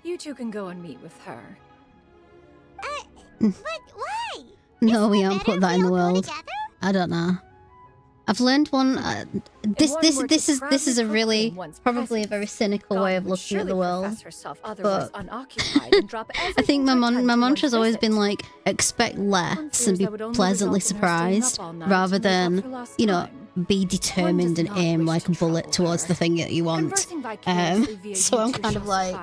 You two can go and meet with her.
But why?
No, we
Isn't it
haven't
better
put
if
that
we
in the
all go
world.
together?
I don't know. I've learned one. This is a really probably a very cynical way of looking at the world. But I think my mantra's always been like, expect less and be pleasantly surprised, rather than, you know, be determined and aim like a bullet towards the thing that you want. So I'm kind of like,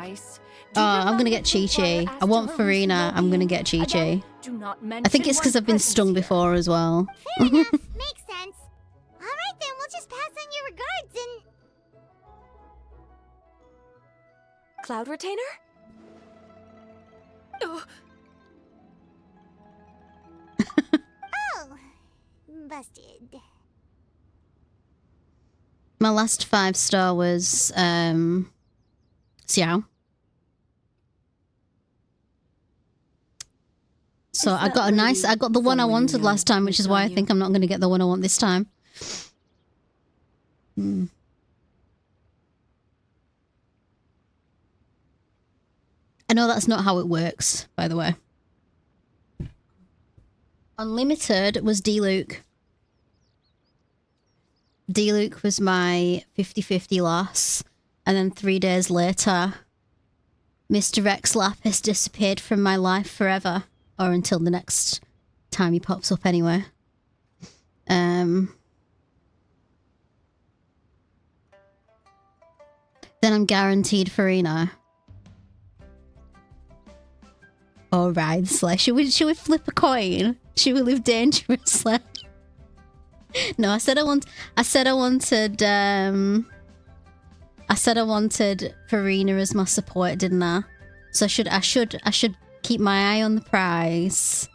oh, I'm gonna get Chi-Chi. I want Farina. I'm gonna get Chi-Chi. I think it's because I've been stung before as well.
Fair enough. Makes sense. Alright then, we'll just pass on your regards and...
Cloud Retainer?
Oh, busted.
My last 5-star was Xiao. So I got I got the one I wanted last time, which is why I think I'm not going to get the one I want this time. I know that's not how it works, by the way. Unlimited was D-Luke. D-Luke was my 50-50 loss. And then 3 days later, Mr. Rex Lapis disappeared from my life forever. Or until the next time he pops up anyway. Then I'm guaranteed Farina. Or Wraithsley. Should we flip a coin? Should we live dangerously? No, I said I wanted Farina as my support, didn't I? So I should keep my eye on the prize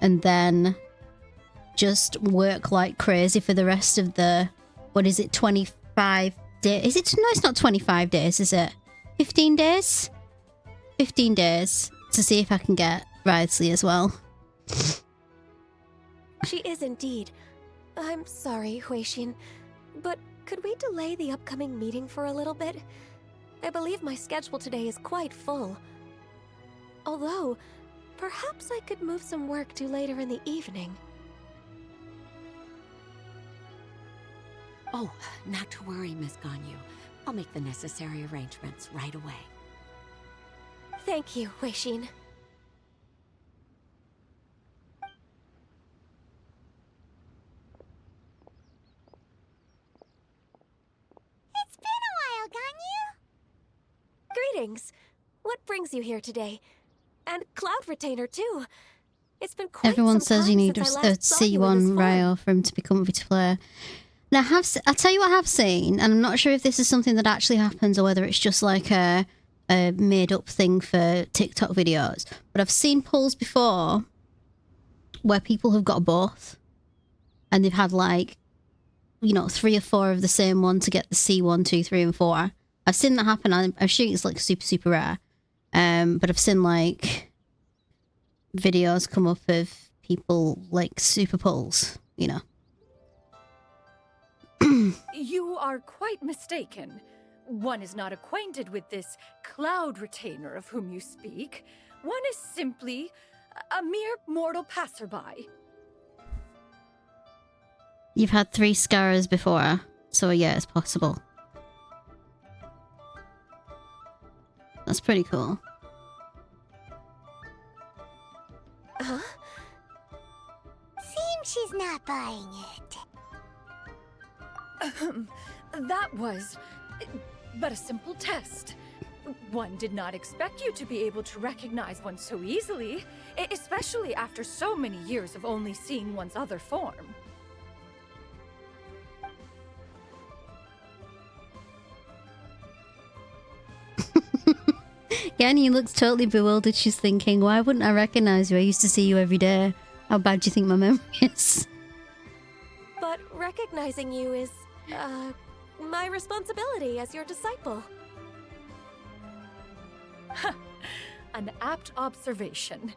and then just work like crazy for the rest of the, what is it, 25 days? Is it? No, it's not 25 days, is it? 15 days? 15 days to see if I can get Wraithsley as well.
She is indeed. I'm sorry, Huixin, but could we delay the upcoming meeting for a little bit? I believe my schedule today is quite full. Although, perhaps I could move some work to later in the evening.
Oh, not to worry, Miss Ganyu. I'll make the necessary arrangements right away.
Thank you, Huixin.
It's been a while, Ganyu.
Greetings. What brings you here today? And Cloud Retainer, too. It's been quite
Everyone
some
says you
time
need a
since I last saw you in this
C1
form.
rail for him to be comfy to play. Now, I'll tell you what I have seen, and I'm not sure if this is something that actually happens or whether it's just like a made-up thing for TikTok videos. But I've seen polls before where people have got both, and they've had like, you know, 3 or 4 of the same one to get the C1, 2, 3, and 4. I've seen that happen. I'm assuming it's like super, super rare. But I've seen like videos come up of people like super pulls, you know.
You are quite mistaken. One is not acquainted with this Cloud Retainer of whom you speak. One is simply a mere mortal passerby.
You've had 3 scars before, so yeah, it's possible. That's pretty cool.
Huh?
she's not buying it?
That was but a simple test. One did not expect you to be able to recognize one so easily, especially after so many years of only seeing one's other form.
Yanni looks totally bewildered. She's thinking, why wouldn't I recognize you? I used to see you every day. How bad do you think my memory is?
But recognizing you is, my responsibility as your disciple.
An apt observation.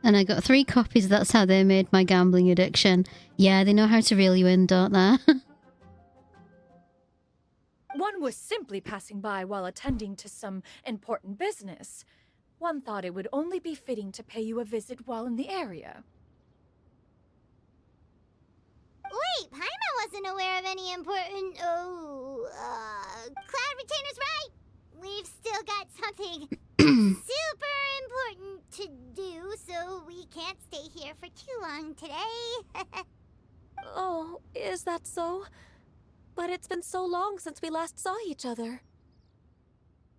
And I got 3 copies. That's how they made my gambling addiction. Yeah, they know how to reel you in, don't they?
One was simply passing by while attending to some important business. One thought it would only be fitting to pay you a visit while in the area.
Wait, Paimon wasn't aware of any important... Cloud Retainer's right! We've still got something super important to do, so we can't stay here for too long today.
Oh, is that so? But it's been so long since we last saw each other.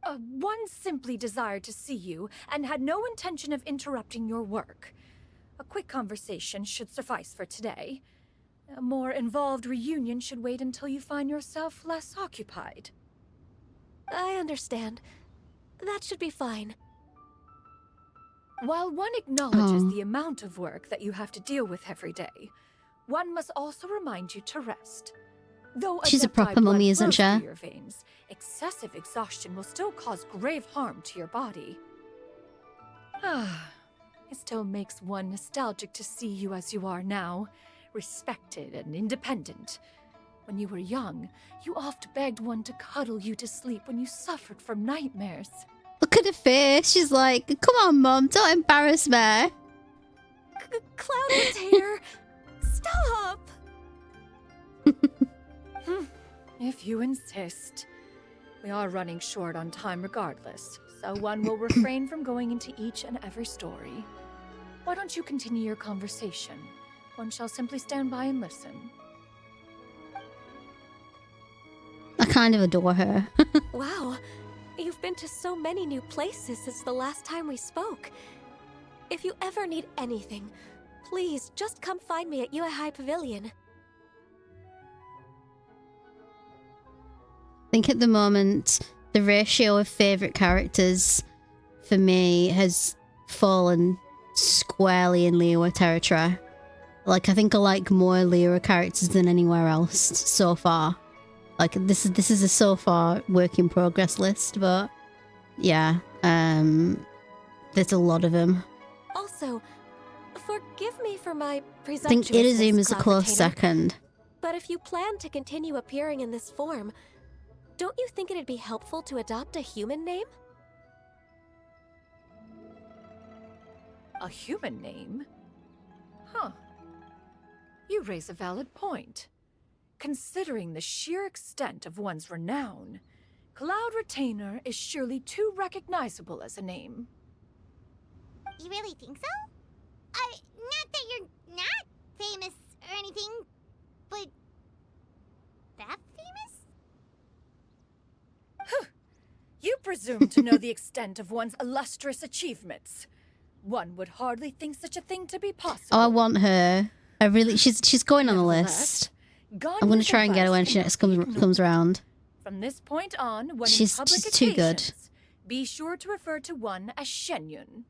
One simply desired to see you and had no intention of interrupting your work. A quick conversation should suffice for today. A more involved reunion should wait until you find yourself less occupied.
I understand. That should be fine.
While one acknowledges the amount of work that you have to deal with every day, one must also remind you to rest. Though
She's a
adepti
proper
blood
mummy, isn't
flows
she?
through your veins, excessive exhaustion will still cause grave harm to your body. It still makes one nostalgic to see you as you are now, respected and independent. When you were young, you oft begged one to cuddle you to sleep when you suffered from nightmares.
Look at her face. She's like, come on, Mum, don't embarrass me.
Cloud Retainer, stop!
If you insist. We are running short on time regardless, so one will refrain from going into each and every story. Why don't you continue your conversation? One shall simply stand by and listen.
I kind of adore her.
Wow, you've been to so many new places since the last time we spoke. If you ever need anything, please just come find me at Uehai Pavilion.
I think at the moment, the ratio of favourite characters for me has fallen squarely in Liyue territory. Like, I think I like more Liyue characters than anywhere else so far. Like, this is a so far work in progress list, but yeah, there's a lot of them.
Also, forgive me for my
I think
presumptuousness,
Irizuma's a
Cloud
close
Retainer,
second.
but if you plan to continue appearing in this form, don't you think it'd be helpful to adopt a human name?
A human name? Huh. You raise a valid point. Considering the sheer extent of one's renown, Cloud Retainer is surely too recognizable as a name.
You really think so? Not that you're not famous or anything, but that famous?
You presume to know the extent of one's illustrious achievements. One would hardly think such a thing to be possible.
Oh, I want her. I really, she's going on the list. I'm going to try and get her when she next comes around.
From this point on, when
She's
in public
just too good.
occasions, be sure to refer to one as Xianyun.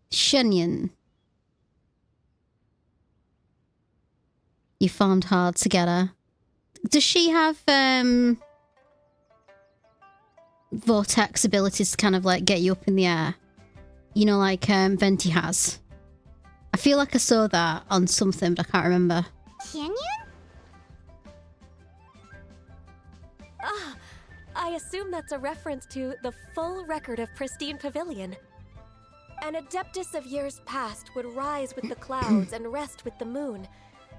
Xianyun. You farmed hard to get her. Does she have vortex abilities to kind of like get you up in the air? You know, like Venti has. I feel like I saw that on something, but I can't remember.
Xianyun?
Ah, I assume that's a reference to the full record of Pristine Pavilion. An adeptus of years past would rise with the clouds and rest with the moon.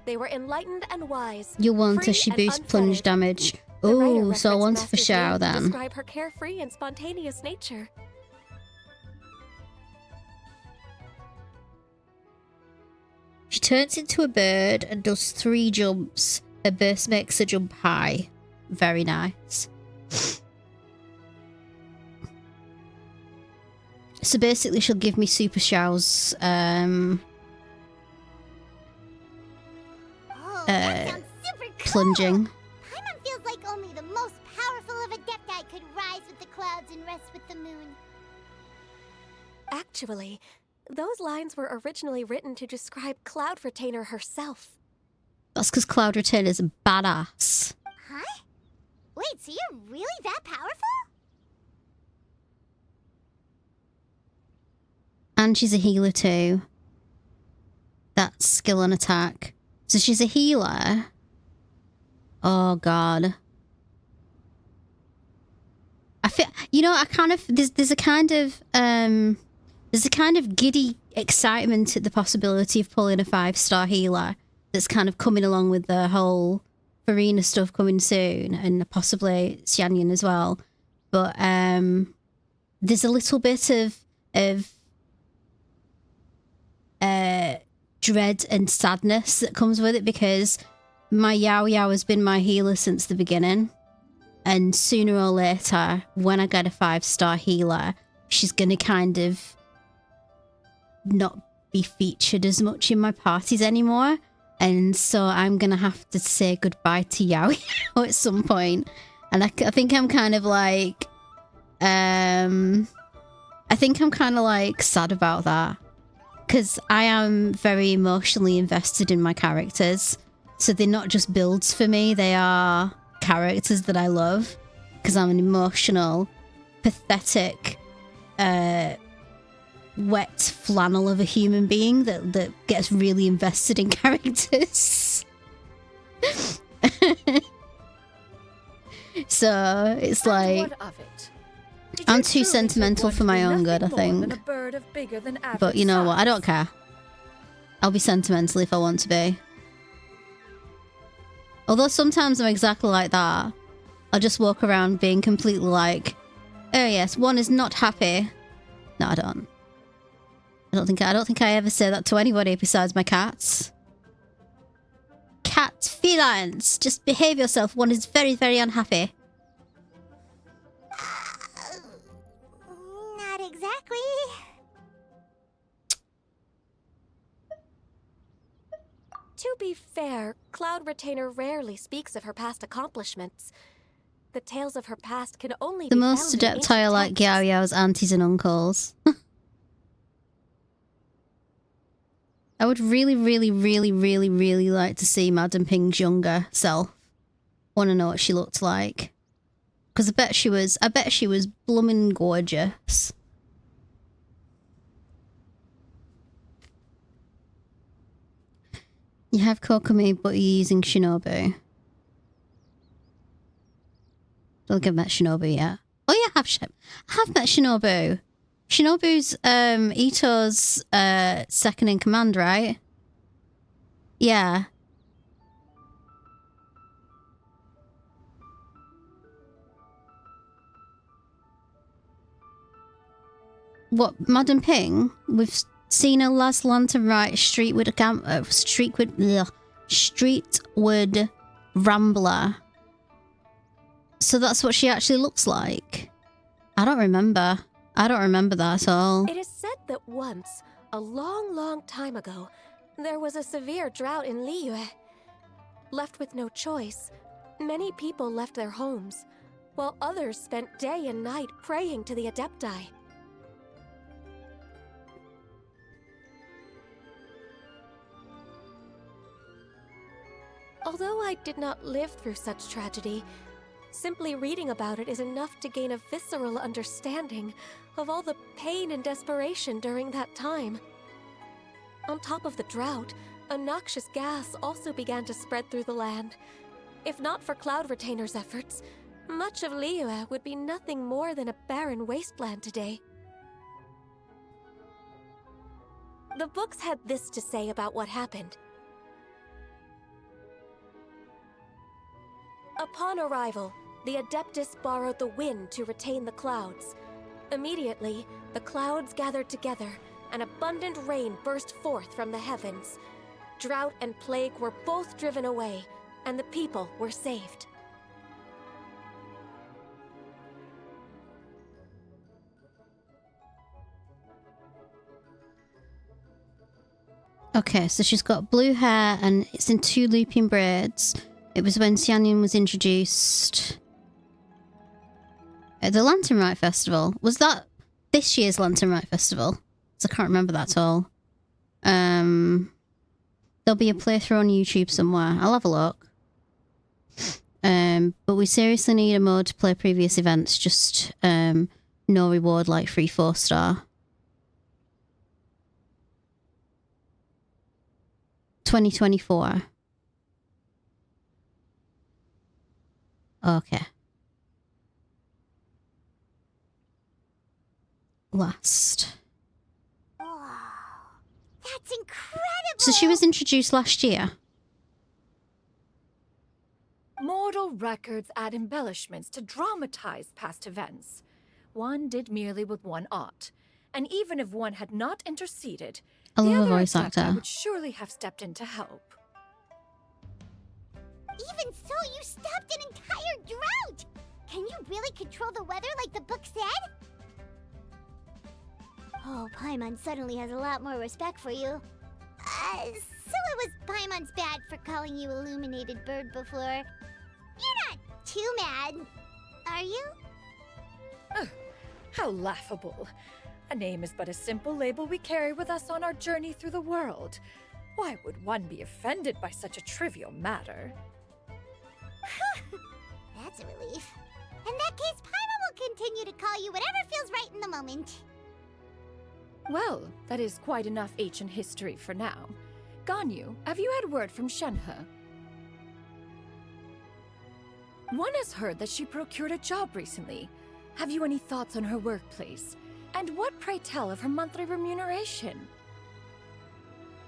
They were enlightened and wise.
You'll want
free
a she
and
boost plunge
unfettered.
damage
The writer
Oh, so I
referenced
want for
Master's
Xiao
name to
then.
describe her carefree and spontaneous nature.
She turns into a bird and does 3 jumps. Her burst makes her jump high. Very nice. So basically she'll give me Super Xiao's
Oh, that sounds super cool.
plunging.
Paimon feels like only the most powerful of Adepti could rise with the clouds and rest with the moon.
Actually, those lines were originally written to describe Cloud Retainer herself.
That's because Cloud Retainer's a badass.
Huh? Wait, so you're really that powerful?
And she's a healer too. That's skill and attack. So she's a healer. Oh god. I feel, you know, I kind of there's a kind of giddy excitement at the possibility of pulling a 5-star healer that's kind of coming along with the whole Farina stuff coming soon, and possibly Xianyun as well. But there's a little bit of dread and sadness that comes with it, because my Yao Yao has been my healer since the beginning, and sooner or later when I get a 5-star healer, she's gonna kind of not be featured as much in my parties anymore, and so I'm gonna have to say goodbye to Yao Yao at some point. And I think I'm kind of like I think I'm kind of like sad about that, because I am very emotionally invested in my characters. So they're not just builds for me, they are characters that I love, because I'm an emotional, pathetic, wet flannel of a human being that gets really invested in characters. So it's like,
What of it? Did
I'm
you
too
truly
sentimental
want
for
to
my
be
own
nothing
good, I
more than
think.
a bird of bigger than
But you
average
know what? I don't
size?
care. I'll be sentimental if I want to be. Although sometimes I'm exactly like that. I'll just walk around being completely like, oh yes, one is not happy. No, I don't. I don't think I ever say that to anybody besides my cats. Cats, felines, just behave yourself. One is very, very unhappy.
Not exactly.
To be fair, Cloud Retainer rarely speaks of her past accomplishments. The tales of her past can only
The
be
most
found in
adept are
ancient
like
texts.
Yao Yao's aunties and uncles. I would really, really, really, really, really like to see Madam Ping's younger self. Want to know what she looked like. Because I bet she was blooming gorgeous. You have Kokomi, but you're using Shinobu. Don't think I've met Shinobu yet. Oh yeah, I have met Shinobu. Shinobu's Ito's second in command, right? Yeah. What, Madam Ping? We've seen her last lantern right Streetwood Rambler. So that's what she actually looks like. I don't remember that at all.
It is said that once, a long, long time ago, there was a severe drought in Liyue. Left with no choice, many people left their homes, while others spent day and night praying to the Adepti. Although I did not live through such tragedy, simply reading about it is enough to gain a visceral understanding of all the pain and desperation during that time. On top of the drought, a noxious gas also began to spread through the land. If not for Cloud Retainer's efforts, much of Liyue would be nothing more than a barren wasteland today. The books had this to say about what happened. Upon arrival, the Adeptus borrowed the wind to retain the clouds. Immediately, the clouds gathered together, and abundant rain burst forth from the heavens. Drought and plague were both driven away, and the people were saved.
Okay, so she's got blue hair and it's in 2 looping braids. It was when Xianyun was introduced at the Lantern Rite Festival. Was that this year's Lantern Rite Festival? 'Cause I can't remember that at all. There'll be a playthrough on YouTube somewhere. I'll have a look. But we seriously need a mode to play previous events. Just no reward like 3-4 star. 2024. Okay. Last.
Wow, that's incredible!
So she was introduced last year.
Mortal records add embellishments to dramatize past events. One did merely with one art, and even if one had not interceded,
I
the
love a
other
voice
adepta
actor.
would surely have stepped in to help.
Even so, you stopped an entire drought! Can you really control the weather like the book said? Oh, Paimon suddenly has a lot more respect for you. So it was Paimon's bad for calling you Illuminated Bird before. You're not too mad, are you?
How laughable. A name is but a simple label we carry with us on our journey through the world. Why would one be offended by such a trivial matter?
That's a relief. In that case, Paimon will continue to call you whatever feels right in the moment.
Well, that is quite enough ancient history for now. Ganyu, have you had word from Shenhe? One has heard that she procured a job recently. Have you any thoughts on her workplace? And what, pray tell, of her monthly remuneration?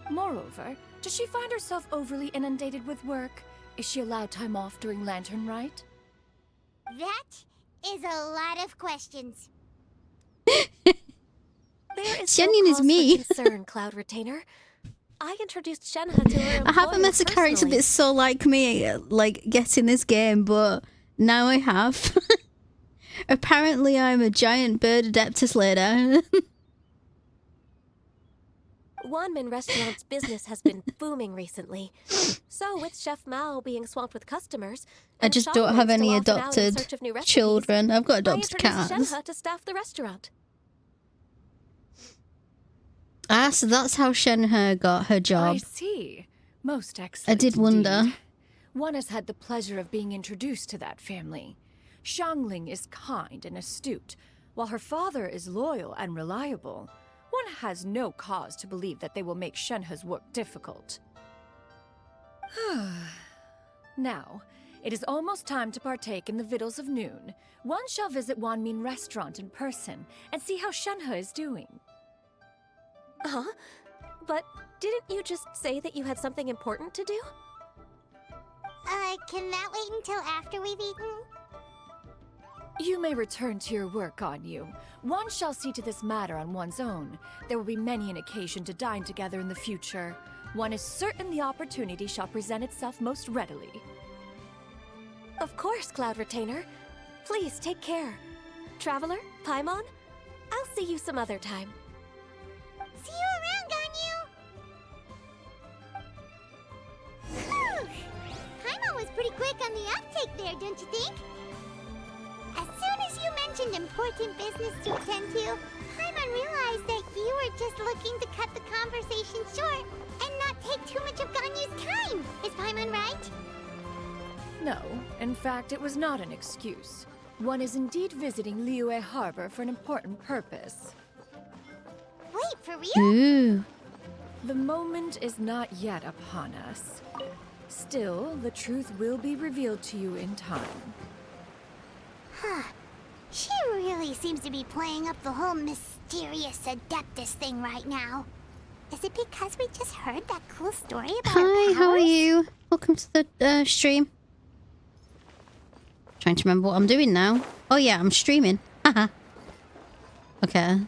Moreover, does she find herself overly inundated with work? Is she allowed time off during Lantern Rite?
That is a lot of questions.
There is
Xianyun
no
is
cause
me.
for concern, Cloud Retainer. I introduced Shenhe to her
I haven't
employer
met a character
personally.
that's so like me, like, getting this game, but now I have. Apparently I'm a giant bird adeptus later.
Wanmin Restaurant's business has been booming recently. So, with Chef Mao being swamped with customers,
I
and
just don't
Xianyun
have any
still off and out in
adopted
search of new recipes,
children. I've got
I
adopted
introduced
cats.
Shenhe to staff the restaurant.
Ah, so that's how Shenhe got her job.
I see. Most excellent.
I did wonder.
indeed. One has had the pleasure of being introduced to that family. Xiangling is kind and astute, while her father is loyal and reliable. One has no cause to believe that they will make Shenhe's work difficult. Now, it is almost time to partake in the victuals of noon. One shall visit Wanmin Restaurant in person and see how Shenhe is doing.
Huh? But didn't you just say that you had something important to do?
Can that wait until after we've eaten?
You may return to your work, Ganyu. One shall see to this matter on one's own. There will be many an occasion to dine together in the future. One is certain the opportunity shall present itself most readily.
Of course, Cloud Retainer. Please take care. Traveler, Paimon, I'll see you some other time.
See you around, Ganyu! Whew. Paimon was pretty quick on the uptake there, don't you think? As soon as you mentioned important business to attend to, Paimon realized that you were just looking to cut the conversation short and not take too much of Ganyu's time. Is Paimon right?
No, in fact, it was not an excuse. One is indeed visiting Liyue Harbor for an important purpose.
Wait, for real?
Ooh.
The moment is not yet upon us. Still, the truth will be revealed to you in time.
Huh. She really seems to be playing up the whole mysterious Adeptus thing right now. Is it because we just heard that cool story about her
Hi, how are
powers?
you? Welcome to the stream. Trying to remember what I'm doing now. Oh yeah, I'm streaming. Haha. Okay.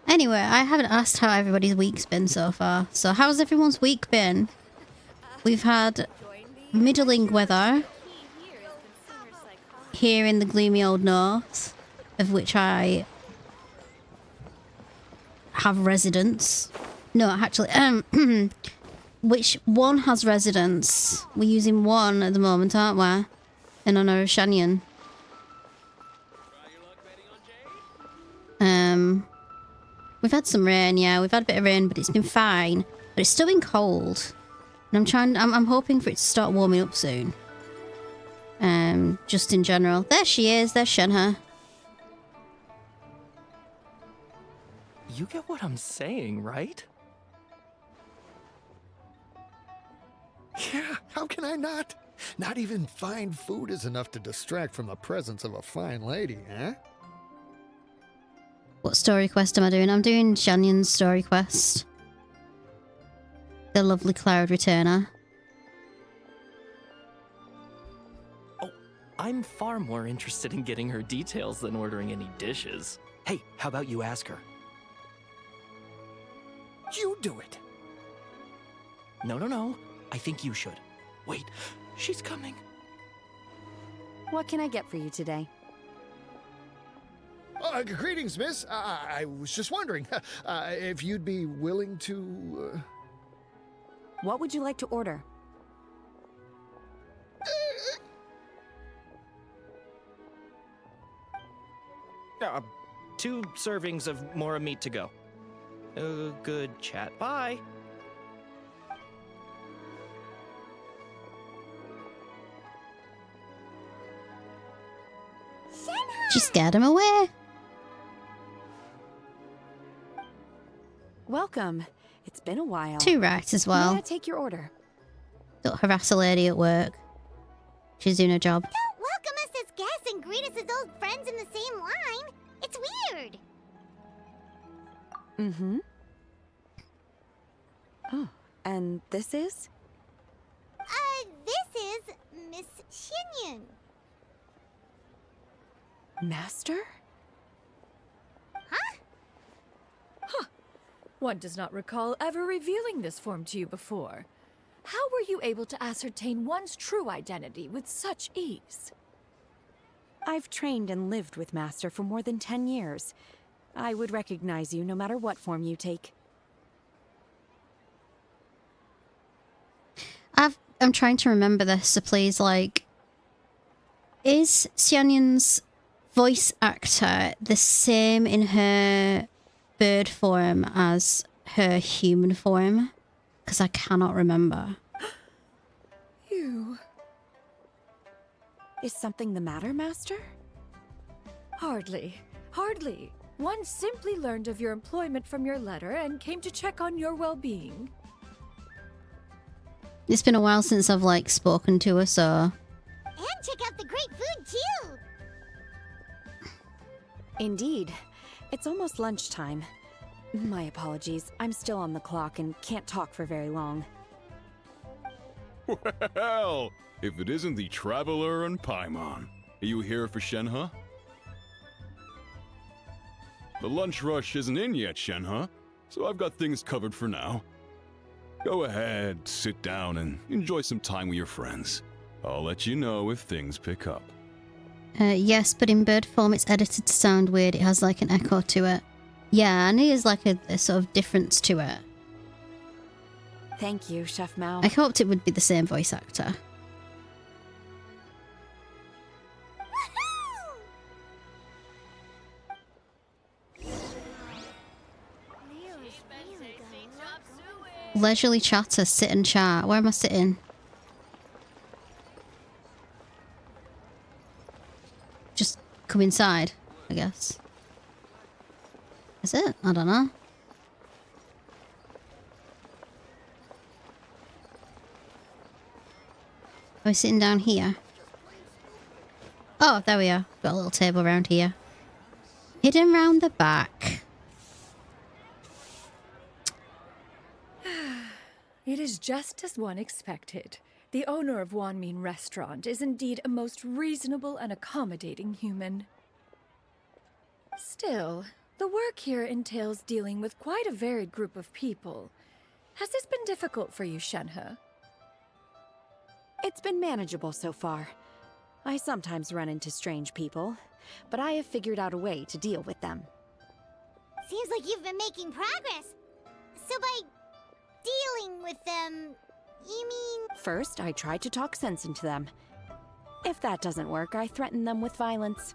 Anyway, I haven't asked how everybody's week's been so far. So how's everyone's week been? We've had middling weather here in the gloomy old north, of which I have residence. No, actually, which one has residence? We're using one at the moment, aren't we? In honor of Xianyun. We've had some rain, yeah. We've had a bit of rain, but it's been fine. But it's still been cold. And I'm hoping for it to start warming up soon. Just in general. There she is. There's Shenhe.
You get what I'm saying, right?
Yeah, how can I not? Not even fine food is enough to distract from the presence of a fine lady, eh?
What story quest am I doing? I'm doing Xianyun's story quest. The lovely Cloud Returner.
Oh, I'm far more interested in getting her details than ordering any dishes. Hey, how about you ask her?
You do it.
No. I think you should. Wait, she's coming.
What can I get for you today?
Greetings, miss. I was just wondering if you'd be willing to...
What would you like to order?
Two servings of more meat to go. Good chat. Bye.
She scared him away.
Welcome. It's been a while.
Too right as well.
May I take your order?
Don't harass a lady at work. She's doing her job.
Don't welcome us as guests and greet us as old friends in the same line. It's weird.
Mm-hmm. Oh, and this is?
This is Miss Xianyun.
Master?
One does not recall ever revealing this form to you before. How were you able to ascertain one's true identity with such ease?
I've trained and lived with Master for more than 10 years. I would recognize you no matter what form you take.
I'm trying to remember this, so please, like... Is Xianyun's voice actor the same in her bird form as her human form? Because I cannot remember.
You...
Is something the matter, Master?
Hardly. One simply learned of your employment from your letter and came to check on your well-being.
It's been a while since I've, like, spoken to her, so...
And check out the great food, too.
Indeed. It's almost lunchtime. My apologies. I'm still on the clock and can't talk for very long.
Well, if it isn't the Traveler and Paimon. Are you here for Shenhe? The lunch rush isn't in yet, Shenhe, so I've got things covered for now. Go ahead, sit down, and enjoy some time with your friends. I'll let you know if things pick up.
Yes, but in bird form it's edited to sound weird. It has, like, an echo to it. Yeah, and there's, like, a sort of difference to it.
Thank you, Chef Mao.
I hoped it would be the same voice actor. Leisurely chatter, sit and chat. Where am I sitting? Just come inside, I guess. Is it? I don't know. Are we sitting down here? Oh, there we are. Got a little table around here. Hidden round the back.
It is just as one expected. The owner of Wanmin Restaurant is indeed a most reasonable and accommodating human. Still, the work here entails dealing with quite a varied group of people. Has this been difficult for you, Shenhe?
It's been manageable so far. I sometimes run into strange people, but I have figured out a way to deal with them.
Seems like you've been making progress. So by dealing with them, you mean...
First, I try to talk sense into them. If that doesn't work, I threaten them with violence.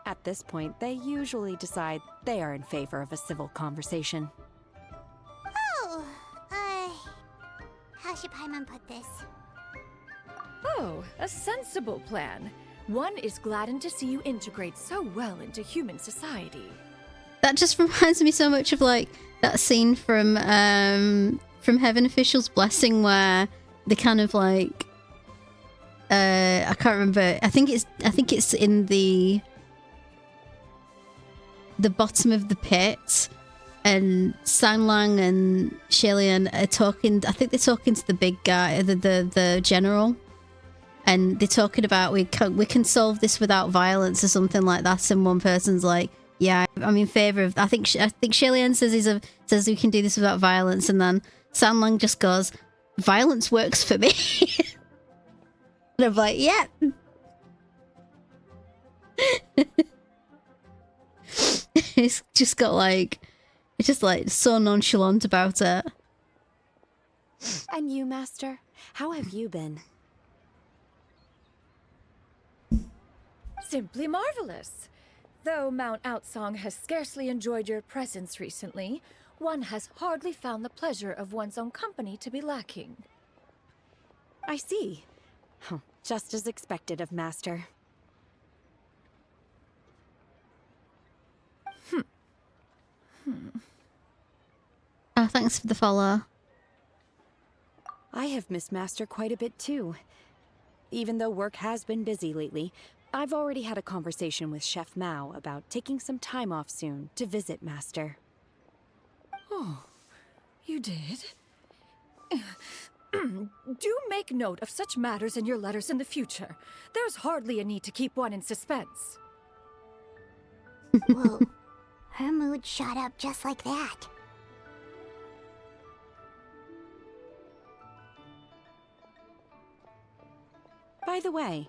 At this point, they usually decide they are in favor of a civil conversation.
Oh, how should Paimon put this?
Oh, a sensible plan. One is gladdened to see you integrate so well into human society.
That just reminds me so much of like that scene from Heaven Official's Blessing where they kind of like I can't remember. I think it's in the bottom of the pit, and Sanglang and Xianyun are talking. I think they're talking to the big guy, the general, and they're talking about we can solve this without violence or something like that. And one person's like, "Yeah, I'm in favor of." I think Xianyun says we can do this without violence, and then Sanglang just goes, "Violence works for me." And I'm like, "Yeah." It's just got like, it's just like so nonchalant about it.
And you, Master? How have you been?
Simply marvelous. Though Mount Outsong has scarcely enjoyed your presence recently, one has hardly found the pleasure of one's own company to be lacking.
I see. Just as expected of Master.
Oh, thanks for the follow.
I have missed Master quite a bit too. Even though work has been busy lately, I've already had a conversation with Chef Mao about taking some time off soon to visit Master.
Oh, you did? Do make note of such matters in your letters in the future. There's hardly a need to keep one in suspense.
Whoa, her mood shot up just like that.
By the way,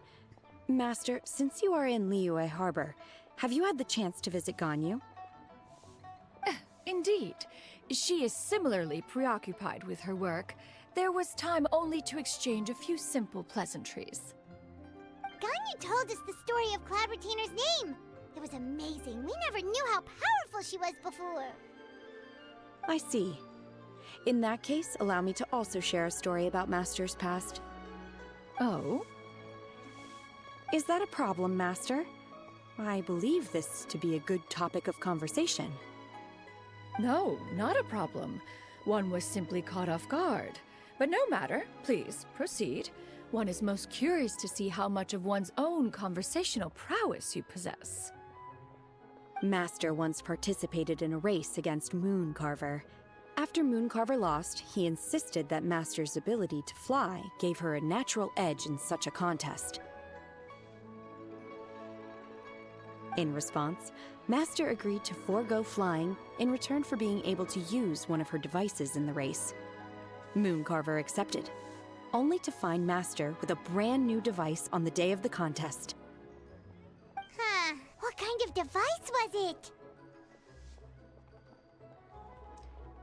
Master, since you are in Liyue Harbor, have you had the chance to visit Ganyu?
Indeed. She is similarly preoccupied with her work. There was time only to exchange a few simple pleasantries.
Ganyu told us the story of Cloud Retainer's name. It was amazing. We never knew how powerful she was before.
I see. In that case, allow me to also share a story about Master's past.
Oh?
Is that a problem, Master? I believe this to be a good topic of conversation.
No, not a problem. One was simply caught off guard. But no matter, please, proceed. One is most curious to see how much of one's own conversational prowess you possess.
Master once participated in a race against Mooncarver. After Mooncarver lost, he insisted that Master's ability to fly gave her a natural edge in such a contest. In response, Master agreed to forego flying in return for being able to use one of her devices in the race. Mooncarver accepted, only to find Master with a brand new device on the day of the contest.
Huh, what kind of device was it?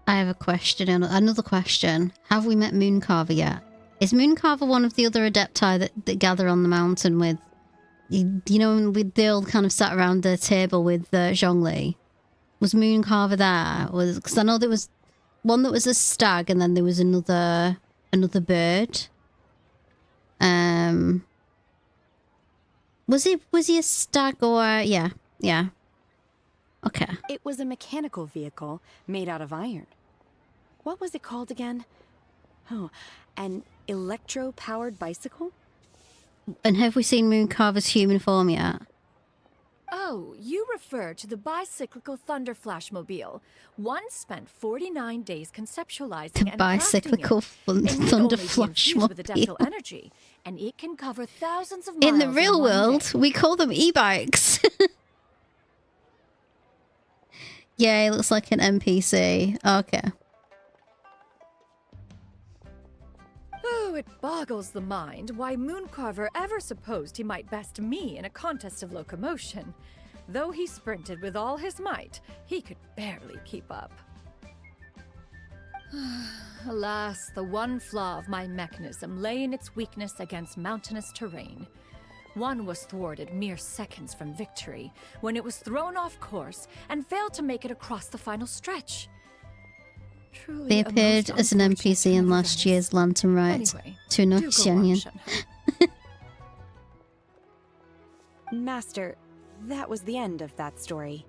I have a question, another question. Have we met Mooncarver yet? Is Mooncarver one of the other Adepti that gather on the mountain with, you know, they all kind of sat around the table with Zhongli? Was Mooncarver there? Because I know there was one that was a stag, and then there was another bird. Was he a stag or yeah? Okay.
It was a mechanical vehicle made out of iron. What was it called again? Oh, an electro-powered bicycle?
And have we seen Mooncarver's human form yet?
So, you refer to the bicyclical Thunder Flashmobile. One spent 49 days conceptualizing
The
and
bicyclical
crafting it. It need
Thunder
only be infused with adaptable
Flashmobile.
energy, and it can cover thousands of miles
In the real
one
world,
day.
we call them e-bikes. Yeah, it looks like an NPC. Okay.
Oh, it boggles the mind why Mooncarver ever supposed he might best me in a contest of locomotion. Though he sprinted with all his might, he could barely keep up. Alas, the one flaw of my mechanism lay in its weakness against mountainous terrain. One was thwarted mere seconds from victory, when it was thrown off course and failed to make it across the final stretch. Truly
They
a
appeared
most
as an
unfortunate
NPC in
turn of
last
events.
year's Lantern Rite
Anyway,
to no
do go on,
Xianyun.
Shenhe.
Master, that was the end of that story.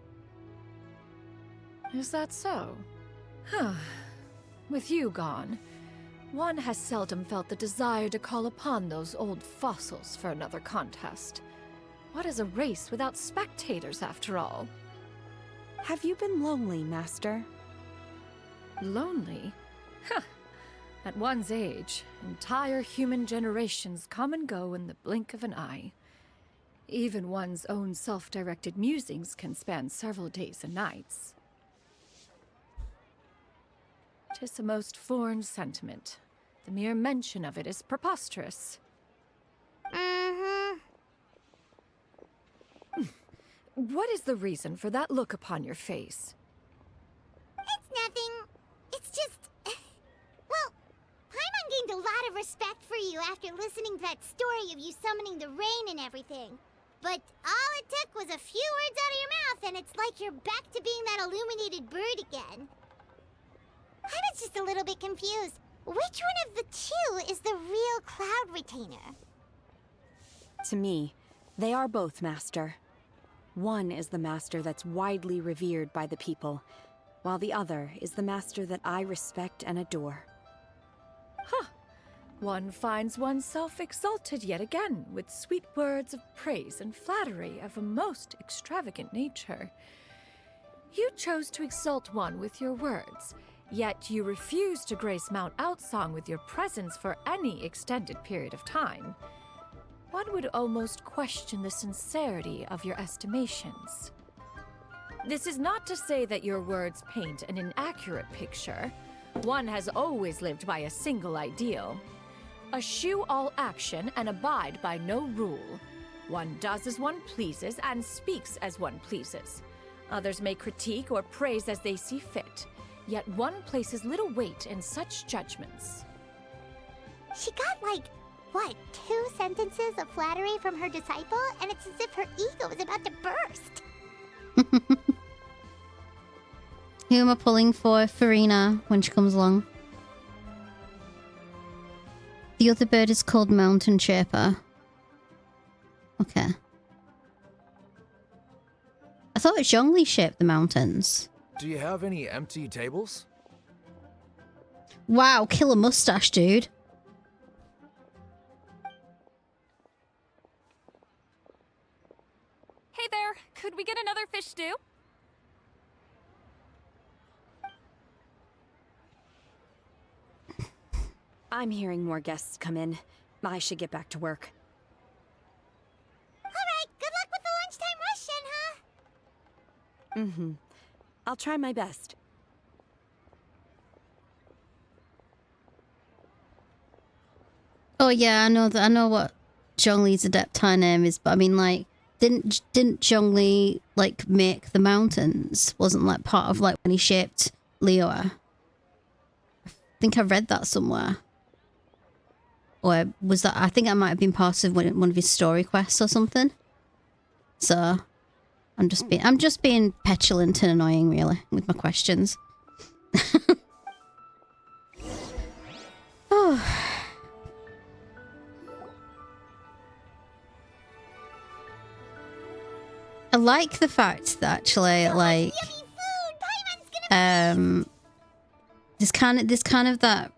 Is that so? Huh. With you gone, one has seldom felt the desire to call upon those old fossils for another contest. What is a race without spectators, after all?
Have you been lonely, Master?
Lonely? Huh. At one's age, entire human generations come and go in the blink of an eye. Even one's own self-directed musings can span several days and nights. 'Tis a most foreign sentiment. The mere mention of it is preposterous. What is the reason for that look upon your face?
It's nothing. It's just... Well, Paimon gained a lot of respect for you after listening to that story of you summoning the rain and everything. But all it took was a few words out of your mouth and it's like you're back to being that illuminated bird again. I was just a little bit confused. Which one of the two is the real Cloud Retainer?
To me, they are both, Master. One is the master that's widely revered by the people, while the other is the master that I respect and adore.
Huh. One finds oneself exalted yet again with sweet words of praise and flattery of a most extravagant nature. You chose to exalt one with your words, yet you refuse to grace Mount Outsong with your presence for any extended period of time. One would almost question the sincerity of your estimations. This is not to say that your words paint an inaccurate picture. One has always lived by a single ideal. Eschew all action and abide by no rule. One does as one pleases and speaks as one pleases. Others may critique or praise as they see fit, yet one places little weight in such judgments.
She got like, what, 2 sentences of flattery from her disciple? And it's as if her ego is about to burst.
Who am I pulling for Farina when she comes along? The other bird is called Mountain Shaper. Okay. I thought Zhongli shaped the mountains.
Do you have any empty tables?
Wow, killer mustache, dude.
Hey there, could we get another fish stew?
I'm hearing more guests come in. I should get back to work.
Alright, good luck with the lunchtime rush, Shenhe.
I'll try my best.
Oh yeah, I know that. I know what Zhongli's Adepti name is, but I mean, like, didn't Zhongli like make the mountains? Wasn't like part of like when he shaped Liyue? I think I read that somewhere. Or was that? I think that might have been part of one of his story quests or something. So, I'm just being petulant and annoying, really, with my questions. Oh. I like the fact that actually, like, there's kind of that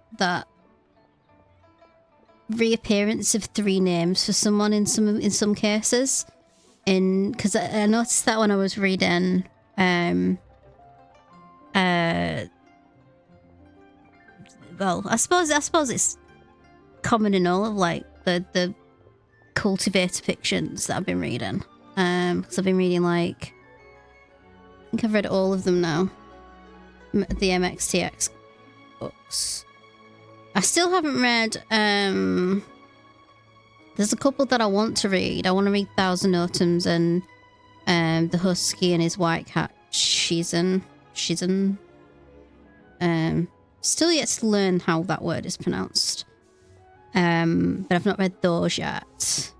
reappearance of 3 names for someone in some cases. because I noticed that when I was reading well, I suppose it's common in all of like the cultivator fictions that I've been reading. Because I've been reading like, I think I've read all of them now. The MXTX books. I still haven't read. There's a couple that I want to read. I want to read Thousand Autumns and The Husky and His White Cat. Xianyun. Still yet to learn how that word is pronounced. But I've not read those yet.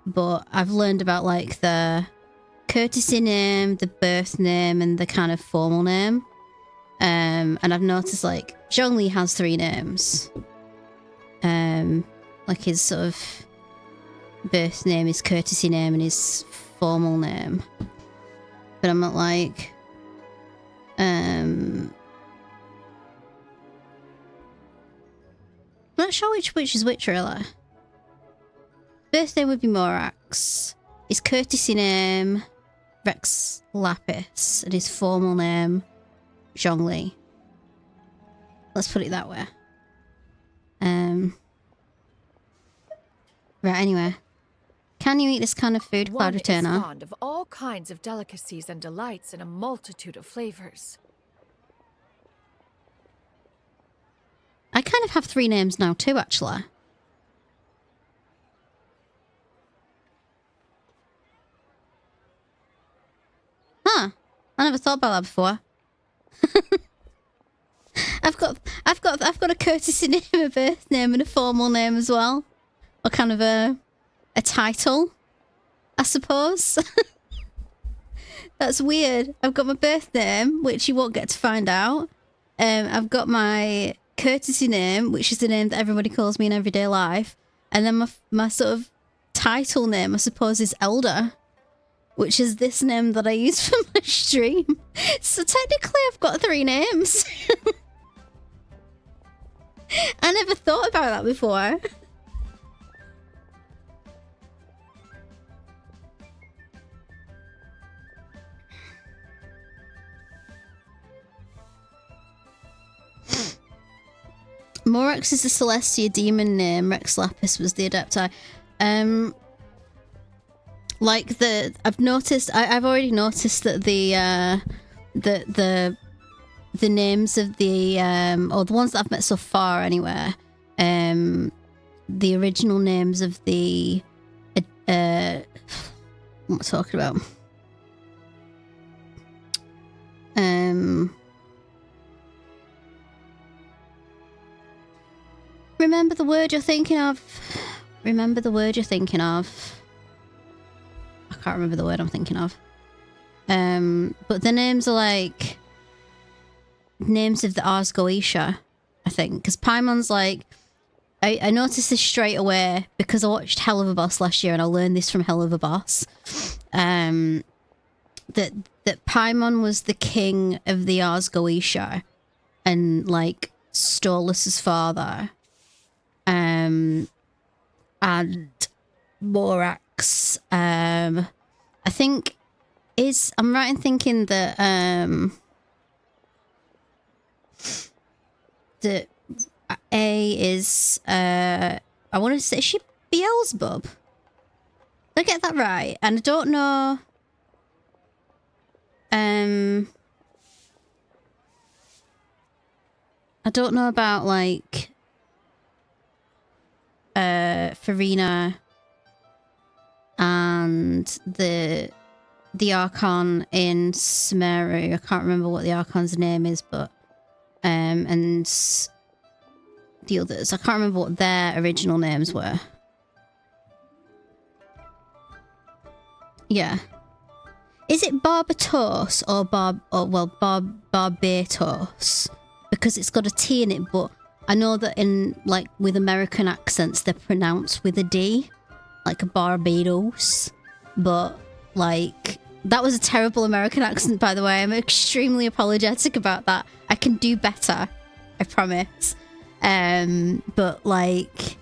But I've learned about like the courtesy name, the birth name, and the kind of formal name. And I've noticed like Zhongli has 3 names. Like his sort of birth name, his courtesy name, and his formal name. But I'm not like I'm not sure which is which really. Birth name would be Morax. His courtesy name, Rex Lapis, and his formal name, Zhongli. Let's put it that way. Right, anyway. Can you eat this kind of food, Cloud
One is
Returner?
fond of all kinds of delicacies and delights in a multitude of flavors.
I kind of have 3 names now too, actually. Huh. I never thought about that before. I've got a courtesy name, a birth name, and a formal name as well. Or kind of a title, I suppose. That's weird. I've got my birth name, which you won't get to find out. I've got my courtesy name, which is the name that everybody calls me in everyday life. And then my sort of title name, I suppose, is Elder, which is this name that I use for my stream. So technically I've got 3 names. I never thought about that before. Morax is the Celestia demon name. Rex Lapis was the Adepti. Like I've already noticed that the names of the or the ones that I've met so far anyway, the original names of the what am I talking about? Remember the word you're thinking of. Remember the word you're thinking of. I can't remember the word I'm thinking of. But the names are like names of the Ars Goetia, I think. Because Paimon's like, I noticed this straight away because I watched Hell of a Boss last year and I learned this from Hell of a Boss. That Paimon was the king of the Ars Goetia and like Stolas's father. And Morax, I think I'm right in thinking that that A is I want to say, is she Beelzebub? Did I get that right? And I don't know. I don't know about like Farina and the Archon in Sumeru. I can't remember what the Archon's name is, but and the others. I can't remember what their original names were. Yeah. Is it Barbatos or Barbatos? Because it's got a T in it, but I know that in, like, with American accents, they're pronounced with a D. Like a Barbados. But, like, that was a terrible American accent, by the way. I'm extremely apologetic about that. I can do better. I promise. But, like,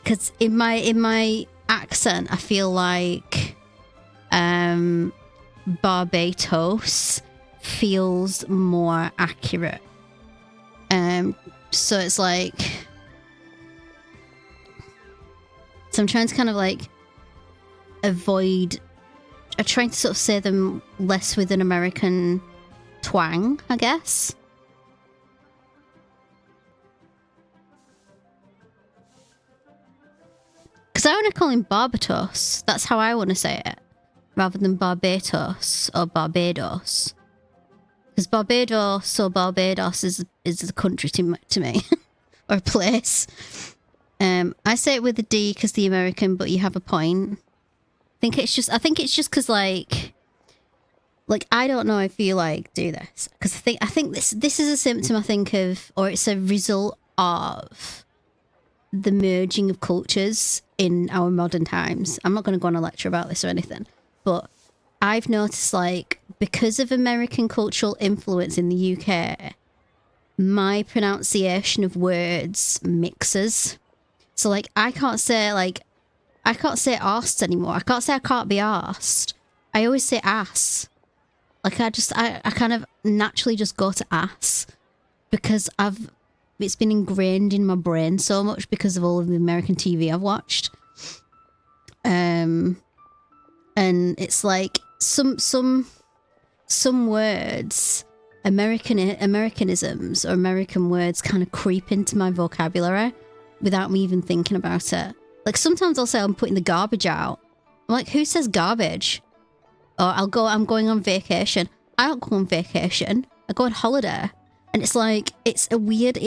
because in my accent, I feel like Barbados feels more accurate. So it's like, so I'm trying to kind of like avoid, I'm trying to sort of say them less with an American twang, I guess. Because I want to call him Barbados. That's how I want to say it, rather than Barbados or Barbados. Because Barbados or Barbados is a country to me, or a place. I say it with a D because the American, but you have a point. I think it's just because like I don't know if you like do this, because I think this is a symptom, I think, of, or it's a result of the merging of cultures in our modern times. I'm not going to go on a lecture about this or anything, but I've noticed, like, because of American cultural influence in the UK, my pronunciation of words mixes. So, like, I can't say arsed anymore. I can't say I can't be arsed. I always say ass. Like, I kind of naturally just go to ass because it's been ingrained in my brain so much because of all of the American TV I've watched. And it's like some words, Americanisms or American words kind of creep into my vocabulary without me even thinking about it. Like, sometimes I'll say I'm putting the garbage out. I'm like, who says garbage? Or I'm going on vacation. I don't go on vacation. I go on holiday. And it's like, it's a weird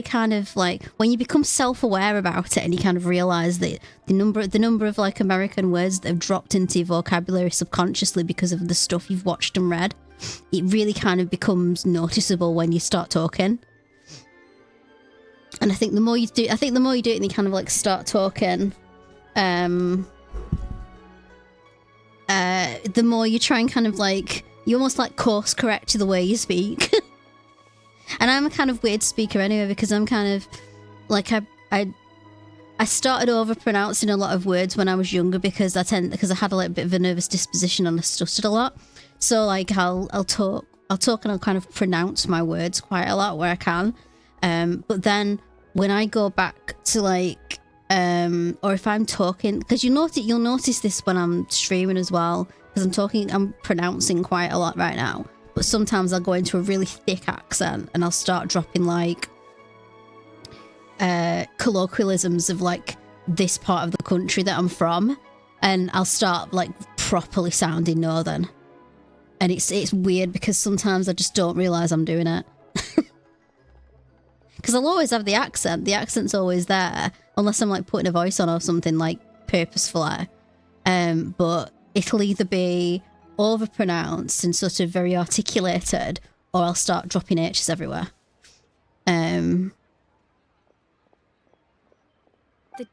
kind of, like, when you become self-aware about it and you kind of realize that the number of like American words that have dropped into your vocabulary subconsciously because of the stuff you've watched and read, it really kind of becomes noticeable when you start talking. And I think the more you do it and you kind of like start talking, the more you try and kind of like, you almost like course correct to the way you speak. And I'm a kind of weird speaker anyway, because I'm kind of like, I started over pronouncing a lot of words when I was younger because I had a little bit of a nervous disposition and I stuttered a lot. So like I'll talk and I'll kind of pronounce my words quite a lot where I can. But then when I go back to like, or if I'm talking, because you'll notice this when I'm streaming as well, because I'm pronouncing quite a lot right now. But sometimes I'll go into a really thick accent and I'll start dropping like colloquialisms of like this part of the country that I'm from, and I'll start like properly sounding northern. And it's weird because sometimes I just don't realise I'm doing it. Because I'll always have the accent. The accent's always there, unless I'm like putting a voice on or something like purposefully. But it'll either be overpronounced and sort of very articulated, or I'll start dropping H's everywhere.
The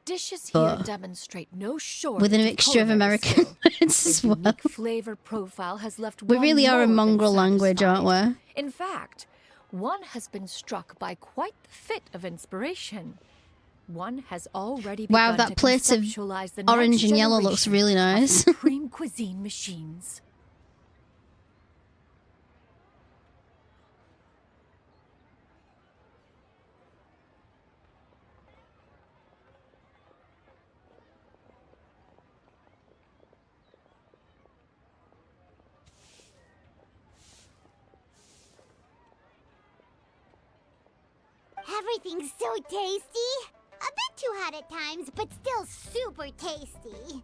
dishes here demonstrate no shortage
with a mixture of American words as well.
Flavor profile has left
we really are a mongrel language, aren't we?
In fact, one has been struck by quite the fit of inspiration. One has already
wow,
begun
that
to
plate of
conceptualize the
orange
next
and yellow looks really nice.
Supreme cuisine machines.
Everything's so tasty. A bit too hot at times, but still super tasty.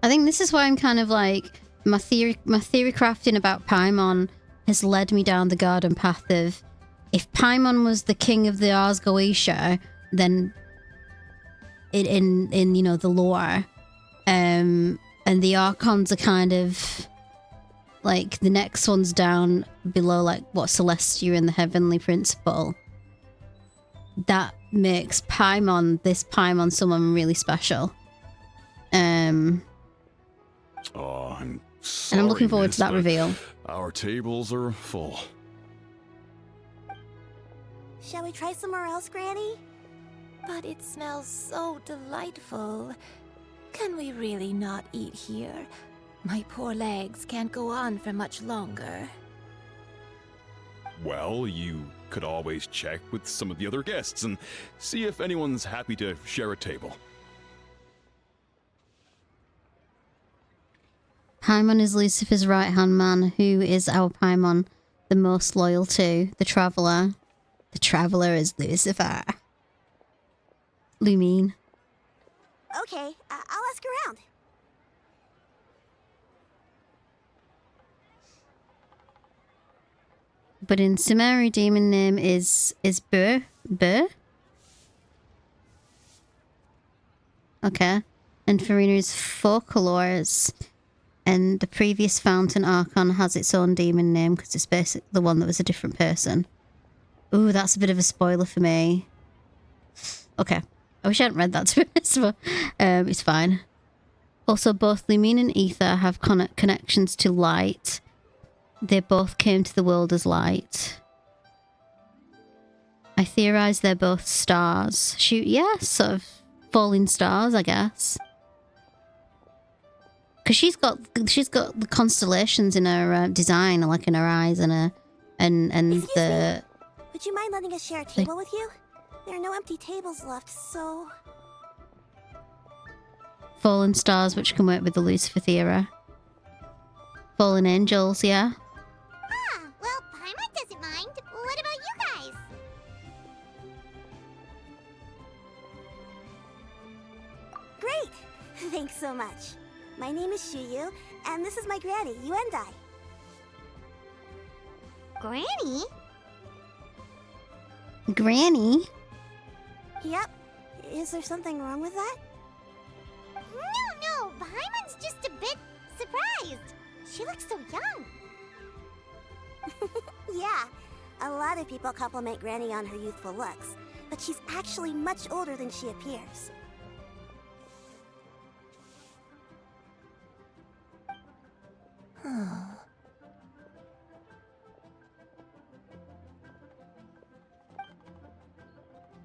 I think this is why I'm kind of like, my theory crafting about Paimon has led me down the garden path of, if Paimon was the king of the Ars Goetia, then in you know, the lore, and the Archons are kind of like the next one's down below, like what Celestia and the Heavenly Principle. That makes this Paimon someone really special.
Oh, I'm sorry,
and I'm looking forward
miss,
to that
but
reveal.
Our tables are full.
Shall we try somewhere else, Granny? But it smells so delightful. Can we really not eat here? My poor legs can't go on for much longer.
Well, you could always check with some of the other guests and see if anyone's happy to share a table.
Paimon is Lucifer's right-hand man. Who is our Paimon the most loyal to? The Traveler. The Traveler is Lucifer. Lumine.
Okay, I'll ask around.
But in Sumeri, demon name is Bur. Bur? Okay. And Farina is Folklores. And the previous Fountain Archon has its own demon name because it's basically the one that was a different person. Ooh, that's a bit of a spoiler for me. Okay. I wish I hadn't read that, to be honest, but it's fine. Also, both Lumine and Aether have connections to light. They both came to the world as light. I theorize they're both stars. Yeah, sort of falling stars, I guess. Because she's got the constellations in her design, like in her eyes and her and
Excuse
the.
Me. Would you mind letting us share a table with you? There are no empty tables left, so.
Fallen stars, which can work with the Lucifer theory. Fallen angels, yeah.
Ah, well, Paimon doesn't mind. What about you guys? Great! Thanks so much. My name is Xianyun, and this is my granny, Yuendai. Granny?
Granny?
Yep. Is there something wrong with that? No, Paimon's just a bit surprised. She looks so young. Yeah, a lot of people compliment Granny on her youthful looks, but she's actually much older than she appears.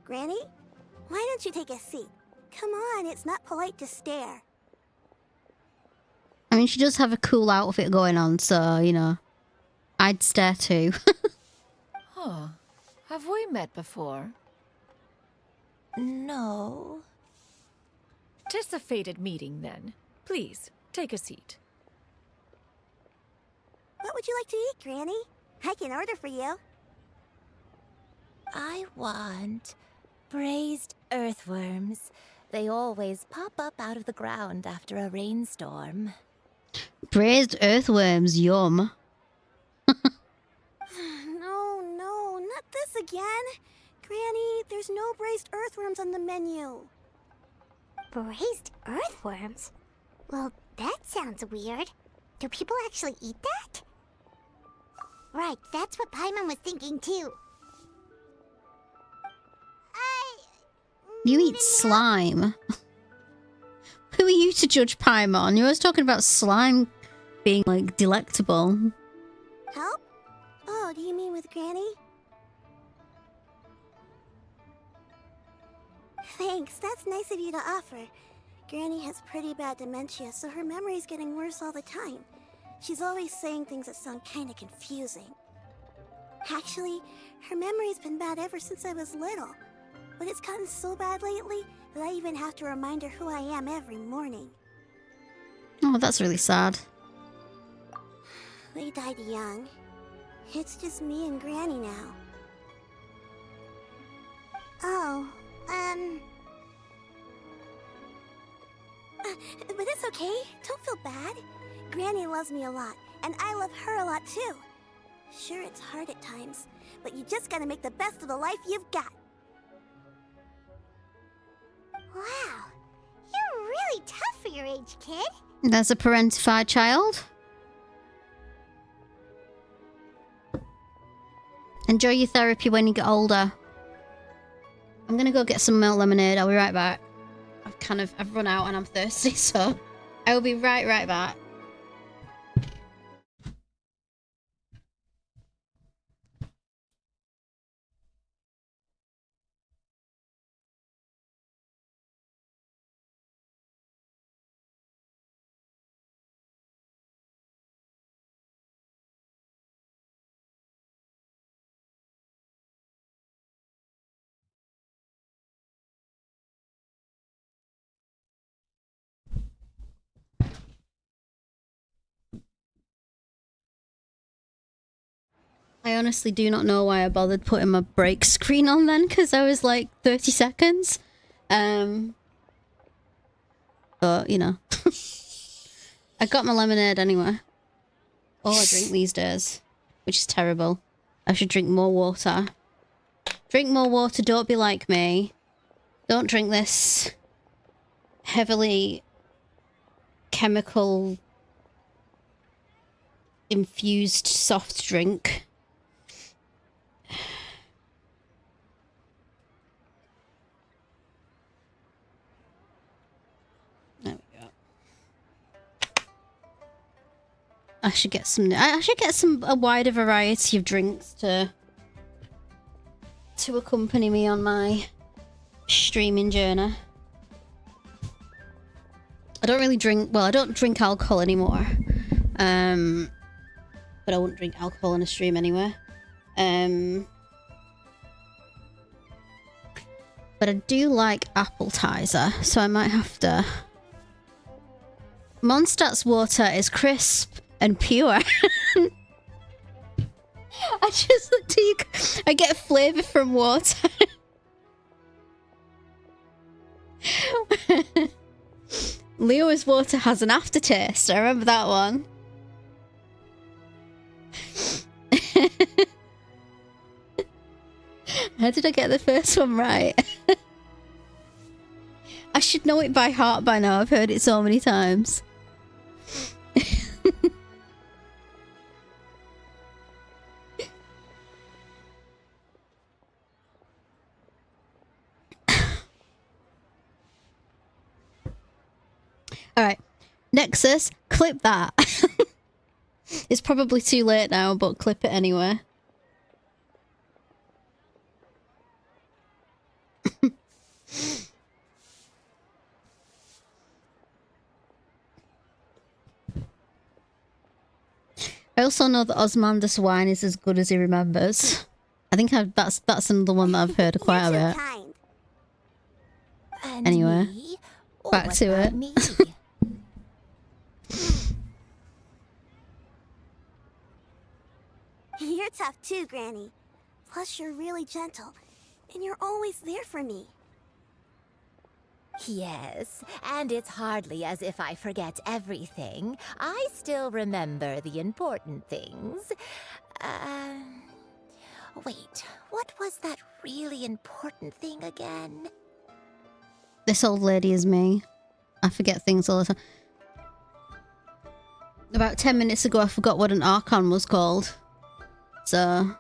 Granny? Why don't you take a seat? Come on, it's not polite to stare.
I mean, she does have a cool outfit going on, so, you know, I'd stare too.
Huh. Have we met before?
No.
'Tis a fated meeting, then. Please, take a seat.
What would you like to eat, Granny? I can order for you.
I want braised earthworms. They always pop up out of the ground after a rainstorm.
Braised earthworms, yum.
No, not this again. Granny, there's no braised earthworms on the menu. Braised earthworms? Well, that sounds weird. Do people actually eat that? Right, that's what Paimon was thinking too.
You eat slime. Who are you to judge Paimon? You're always talking about slime being, like, delectable.
Help? Oh, do you mean with Granny? Thanks, that's nice of you to offer. Granny has pretty bad dementia, so her memory's getting worse all the time. She's always saying things that sound kinda confusing. Actually, her memory's been bad ever since I was little. But it's gotten so bad lately that I even have to remind her who I am every morning.
Oh, that's really sad.
They died young. It's just me and Granny now. Oh, but it's okay. Don't feel bad. Granny loves me a lot, and I love her a lot too. Sure, it's hard at times, but you just gotta make the best of the life you've got. Wow, you're really tough for your age, kid.
There's a parentified child. Enjoy your therapy when you get older. I'm gonna go get some milk lemonade. I'll be right back. I've run out and I'm thirsty, so I will be right back. I honestly do not know why I bothered putting my break screen on then, because I was like 30 seconds. But, you know. I got my lemonade anyway. All I drink these days, which is terrible. I should drink more water. Drink more water, don't be like me. Don't drink this heavily chemical infused soft drink. There we go. I should get a wider variety of drinks to accompany me on my streaming journey. I don't really drink, well, I don't drink alcohol anymore. But I wouldn't drink alcohol on a stream anyway. But I do like appetizer, so I might have to... Mondstadt's water is crisp and pure. I just looked at you. I get a flavour from water. Leo's water has an aftertaste. I remember that one. How did I get the first one right? I should know it by heart by now. I've heard it so many times. Alright. Nexus, clip that. It's probably too late now, but clip it anyway. I also know that Osmander's wine is as good as he remembers. I think that's another one that I've heard quite a bit. Anyway, back to it.
You're tough too, Granny. Plus, you're really gentle, and you're always there for me.
Yes, and it's hardly as if I forget everything. I still remember the important things. Wait, what was that really important thing again?
This old lady is me. I forget things all the time. About 10 minutes ago, I forgot what an Archon was called. So...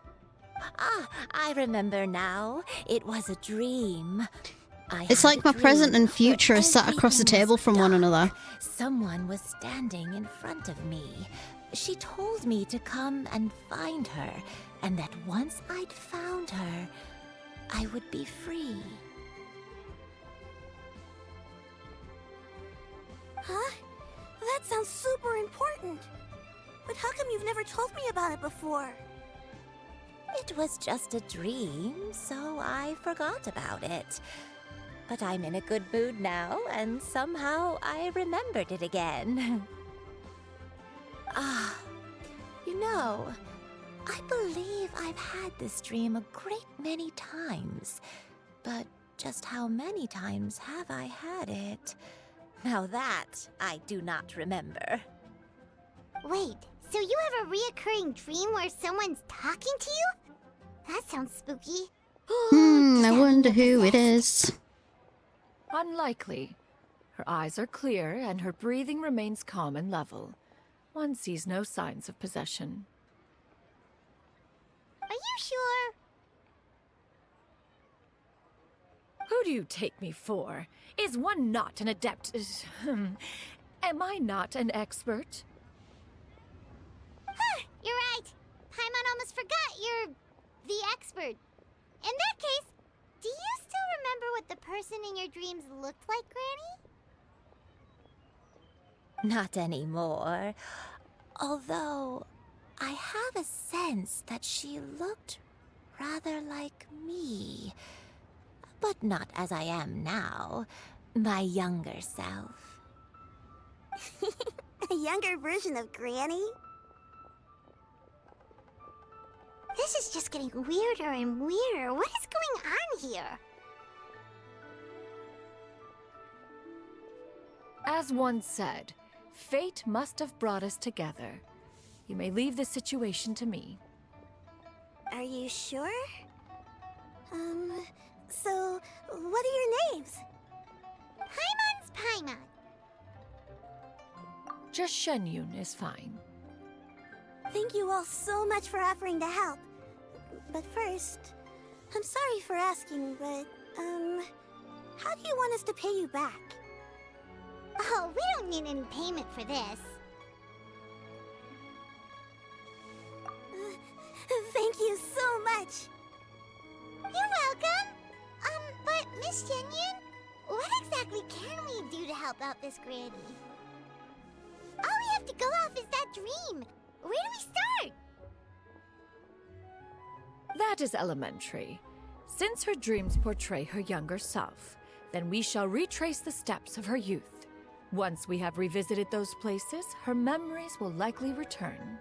Ah, I remember now. It was a dream.
It's like my present and future are sat across the table from one another.
Someone was standing in front of me. She told me to come and find her, and that once I'd found her, I would be free.
Huh? That sounds super important. But how come you've never told me about it before?
It was just a dream, so I forgot about it. But I'm in a good mood now, and somehow I remembered it again. You know, I believe I've had this dream a great many times. But just how many times have I had it? Now that I do not remember.
Wait, so you have a reoccurring dream where someone's talking to you? That sounds spooky.
I wonder who it is.
Unlikely. Her eyes are clear and her breathing remains calm and level. One sees no signs of possession.
Are you sure?
Who do you take me for? Is one not an adept? Am I not an expert?
Huh, you're right. Paimon almost forgot you're the expert. In that case, do you still remember what the person in your dreams looked like, Granny?
Not anymore. Although, I have a sense that she looked rather like me. But not as I am now. My younger self.
A younger version of Granny? This is just getting weirder and weirder. What is going on here?
As one said, fate must have brought us together. You may leave this situation to me.
Are you sure? So, what are your names? Paimon's Paimon.
Just Xianyun is fine.
Thank you all so much for offering to help. But first, I'm sorry for asking, but, how do you want us to pay you back? Oh, we don't need any payment for this. Thank you so much. You're welcome. But Miss Xianyun, what exactly can we do to help out this granny? All we have to go off is that dream. Where do we start?
That is elementary. Since her dreams portray her younger self, then we shall retrace the steps of her youth. Once we have revisited those places, her memories will likely return.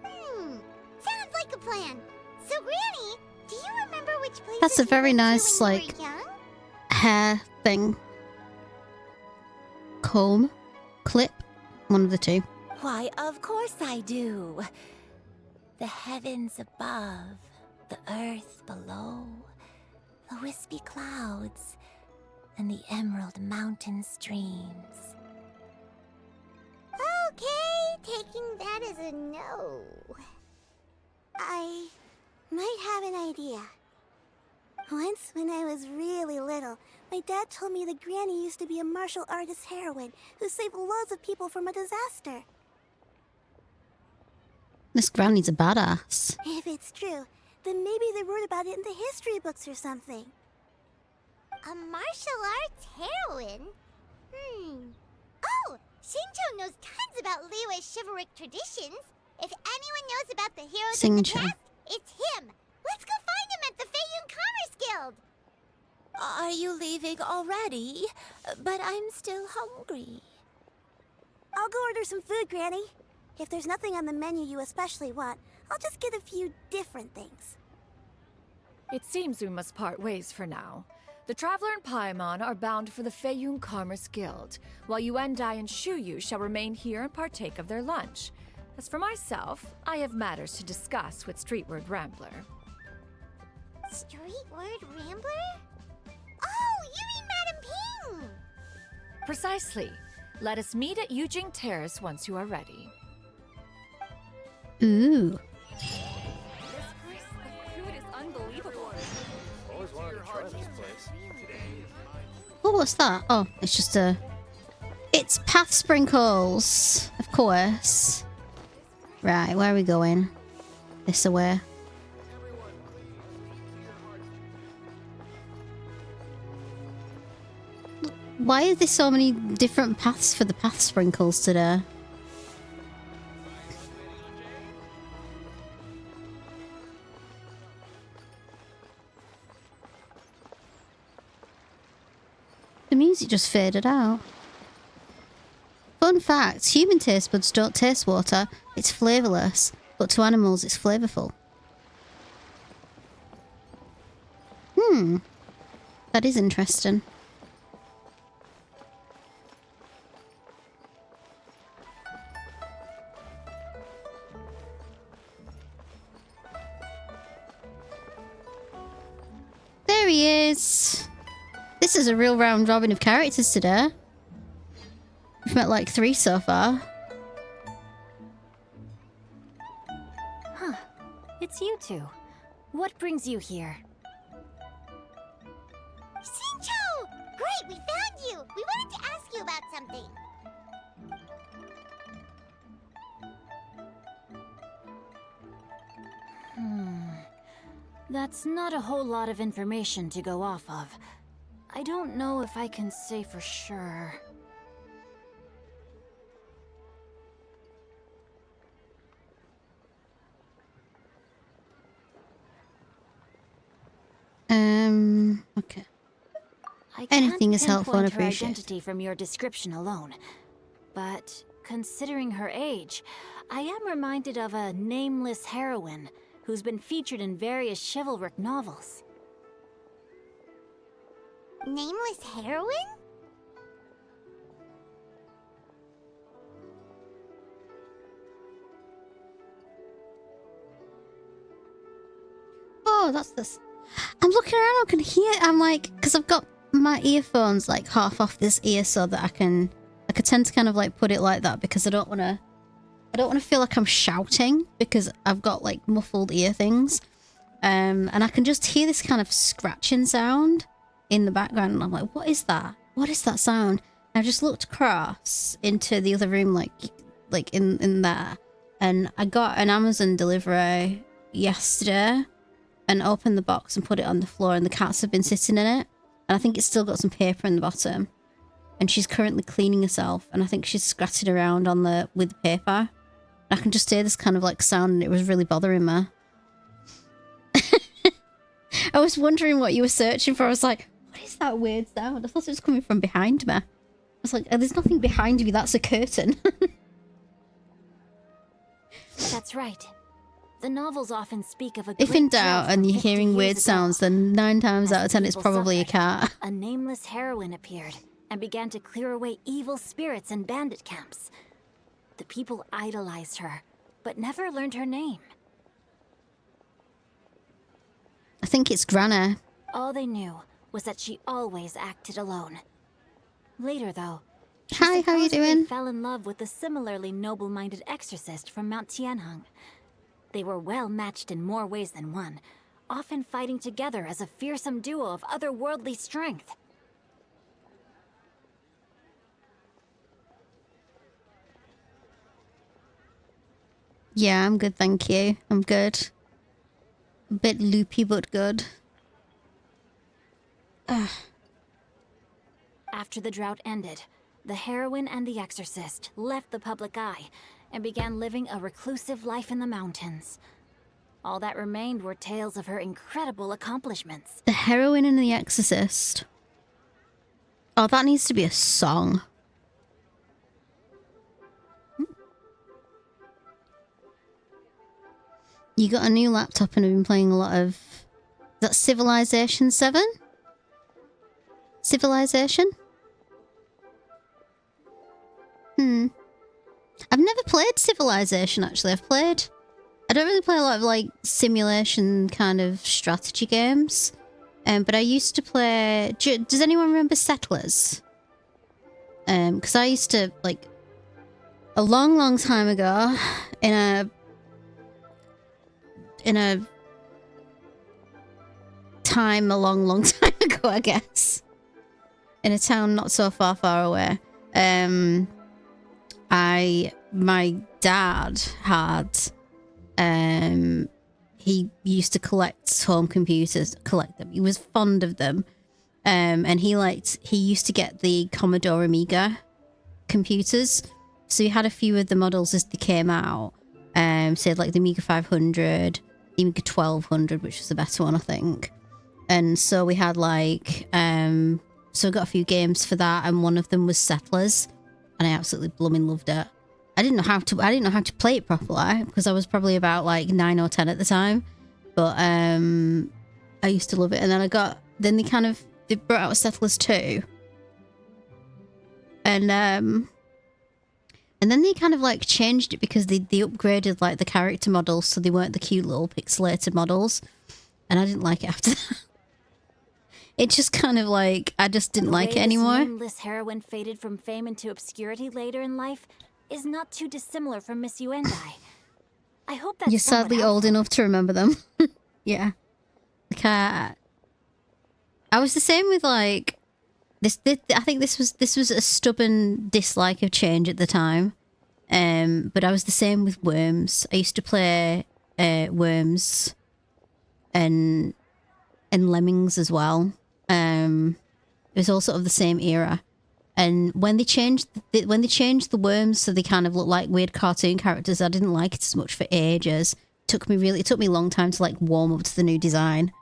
Sounds like a plan. So, Granny, do you remember which places
That's a
you
very
went to
nice,
when you
like,
were young?
hair thing. Comb. Clip. One of the two.
Why, of course I do. The heavens above, the earth below, the wispy clouds, and the emerald mountain streams.
Okay, taking that as a no. I might have an idea. Once, when I was really little, my dad told me that Granny used to be a martial artist heroine who saved loads of people from a disaster.
This granny's a badass.
If it's true, then maybe they wrote about it in the history books or something. A martial arts heroine? Oh, Shinjo knows tons about Liyue's chivalric traditions. If anyone knows about the heroes of the
Shinjo.
past, it's him. Let's go find him at the Feiyun Commerce Guild.
Are you leaving already? But I'm still hungry.
I'll go order some food, Granny. If there's nothing on the menu you especially want, I'll just get a few different things.
It seems we must part ways for now. The Traveler and Paimon are bound for the Feiyun Commerce Guild, while Yuendai and Shuyu shall remain here and partake of their lunch. As for myself, I have matters to discuss with Streetward Rambler.
Streetward Rambler? Oh, you mean Madame Ping!
Precisely. Let us meet at Yujing Terrace once you are ready.
Ooh.
This place, the food is unbelievable.
Always wanted to try this place.
Oh, what's that? Oh, it's just a... It's path sprinkles. Of course. Right, where are we going? This away. Why are there so many different paths for the path sprinkles today? The music just faded out. Fun fact, human taste buds don't taste water, it's flavourless, but to animals it's flavourful. That is interesting. There he is! This is a real round robin of characters today. We've met like 3 so far.
Huh. It's you two. What brings you here?
Shinjo! Great, we found you! We wanted to ask you about something.
That's not a whole lot of information to go off of. I don't know if I can say for sure.
Okay.
I
Anything
can't
is helpful and
pinpoint her
appreciated.
identity from your description alone. But considering her age, I am reminded of a nameless heroine who's been featured in various chivalric novels.
Nameless heroine?
Oh, that's this. I'm looking around, I can hear. I'm like, because I've got my earphones like half off this ear so that I could tend to kind of like put it like that because I don't want to feel like I'm shouting because I've got like muffled ear things. And I can just hear this kind of scratching sound in the background and I'm like, what is that? What is that sound? And I just looked across into the other room like in there, and I got an Amazon delivery yesterday and opened the box and put it on the floor, and the cats have been sitting in it, and I think it's still got some paper in the bottom, and she's currently cleaning herself, and I think she's scratching around on with the paper. I can just hear this kind of like sound, and it was really bothering me. I was wondering what you were searching for. I was like, what is that weird sound? I thought it was coming from behind me. I was like, oh, there's nothing behind me, that's a curtain.
That's right. The novels often speak of a
If
great
in
drought
doubt
from
and you're
50
hearing
years
weird
ago.
sounds, then 9 times out of 10 it's
people
probably a
suffered,
cat.
A nameless heroine appeared and began to clear away evil spirits in bandit camps. The people idolized her, but never learned her name.
I think it's Granny.
All they knew was that she always acted alone. Later, though, she
Hi, how you
supposedly
doing?
fell in love with a similarly noble-minded exorcist from Mount Tianheng. They were well matched in more ways than one, often fighting together as a fearsome duo of otherworldly strength.
Yeah, I'm good, thank you. I'm good. A bit loopy, but good. Ugh.
After the drought ended, the heroine and the exorcist left the public eye and began living a reclusive life in the mountains. All that remained were tales of her incredible accomplishments.
The heroine and the exorcist. Oh, that needs to be a song. You got a new laptop and have been playing a lot of... Is that Civilization 7? Civilization? I've never played Civilization, actually. I don't really play a lot of, like, simulation kind of strategy games. But I used to play... Does anyone remember Settlers? Because I used to, like... A long, long time ago, in a time, a long, long time ago, I guess. In a town not so far, far away. My dad had, he used to collect home computers, collect them. He was fond of them. And he used to get the Commodore Amiga computers. So he had a few of the models as they came out. So like the Amiga 500, the Amiga 1200, which was the better one, I think. And so we had like, so I got a few games for that, and one of them was Settlers, and I absolutely blooming loved it. I didn't know how to play it properly because I was probably about like 9 or 10 at the time, but I used to love it. And then they brought out Settlers 2, and then they kind of like changed it because they upgraded like the character models so they weren't the cute little pixelated models, and I didn't like it after that. It just kind of like, I just didn't like it anymore.
The nameless heroine faded from fame into obscurity later in life is not too dissimilar from Miss Yuendai. I hope that's
You're sadly old enough to remember them. Yeah. Like, I was the same with like this. I think this was a stubborn dislike of change at the time. But I was the same with Worms. I used to play Worms and Lemmings as well. It was all sort of the same era. And when they changed the Worms so they kind of look like weird cartoon characters, I didn't like it as much for ages. It took me a long time to like warm up to the new design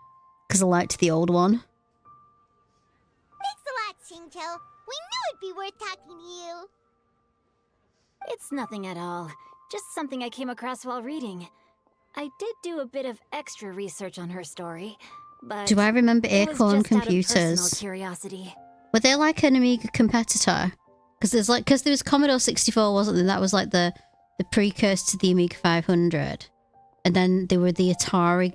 because I liked the old one.
Thanks a lot, Xingqiu. We knew it'd be worth talking to you.
It's nothing at all. Just something I came across while reading. I did do a bit of extra research on her story, but
Do I remember
it was
Acorn
just out of personal
computers?
curiosity.
Were they like an Amiga competitor? Because there was Commodore 64, wasn't there? That was like the precursor to the Amiga 500, and then there were the Atari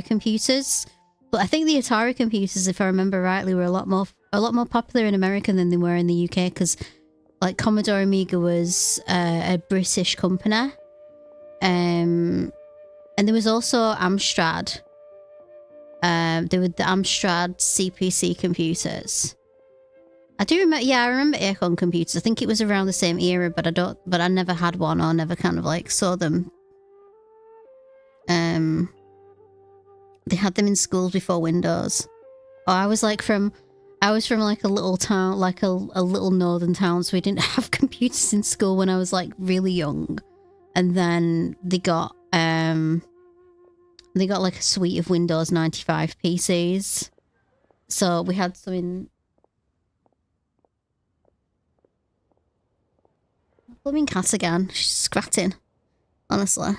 computers. But I think the Atari computers, if I remember rightly, were a lot more popular in America than they were in the UK. Because like Commodore Amiga was a British company, and there was also Amstrad. There were the Amstrad CPC computers. I do remember. Yeah, I remember Acorn computers. I think it was around the same era, but I never had one or never kind of like saw them. They had them in schools before Windows. Oh, I was from like a little town, like a little northern town, so we didn't have computers in school when I was like really young. And then they got like a suite of Windows 95 PCs. So we had some in... Blooming cat again. She's scratching. Honestly.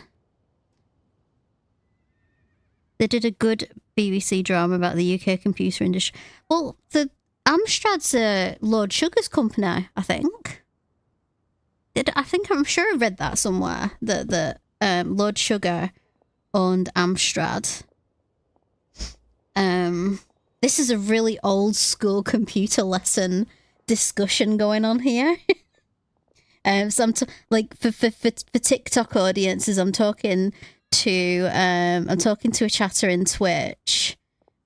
They did a good BBC drama about the UK computer industry. Well, the Amstrad's Lord Sugar's company, I think. I'm sure I read that somewhere. That Lord Sugar owned Amstrad. This is a really old school computer lesson discussion going on here. So I'm for TikTok audiences, I'm talking to a chatter in Twitch,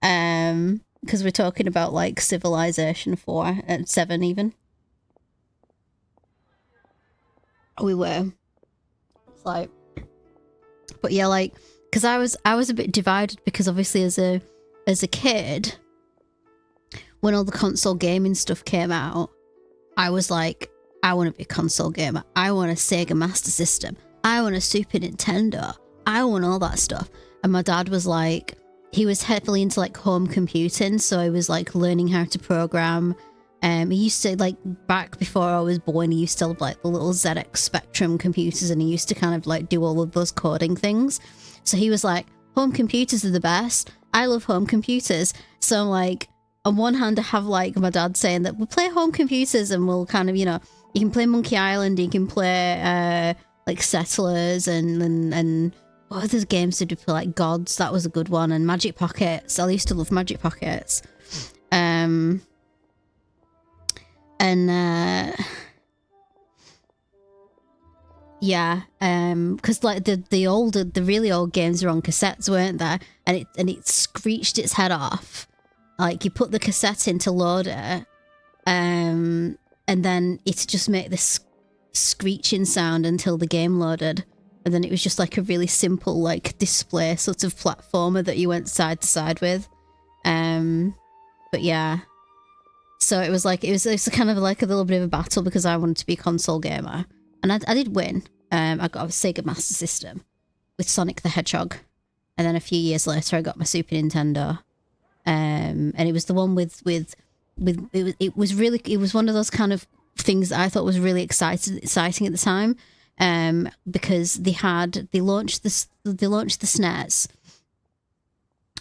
because we're talking about like Civilization 4 and 7 even. We were. It's like, but yeah, like, because I was a bit divided because obviously as a kid, when all the console gaming stuff came out, I was like, I want to be a console gamer. I want a Sega Master System. I want a Super Nintendo. I want all that stuff. And my dad was like, he was heavily into like home computing, so I was like learning how to program. He used to, like, back before I was born, he used to have like the little ZX Spectrum computers, and he used to kind of like do all of those coding things. So he was like, home computers are the best. I love home computers. So I'm like, on one hand, I have like my dad saying that we'll play home computers and we'll kind of, you know, you can play Monkey Island, you can play like Settlers and what other games did we play? Like Gods, that was a good one, and Magic Pockets. I used to love Magic Pockets. Yeah, because like the really old games were on cassettes, weren't there? And it screeched its head off. Like you put the cassette in to load it, and then it just made this screeching sound until the game loaded, and then it was just like a really simple like display sort of platformer that you went side to side with. But yeah, so it was kind of like a little bit of a battle because I wanted to be a console gamer, and I did win. I got a Sega Master System with Sonic the Hedgehog, and then a few years later I got my Super Nintendo, and it was the one with it was one of those kind of things that I thought was really exciting at the time, because they launched the SNES,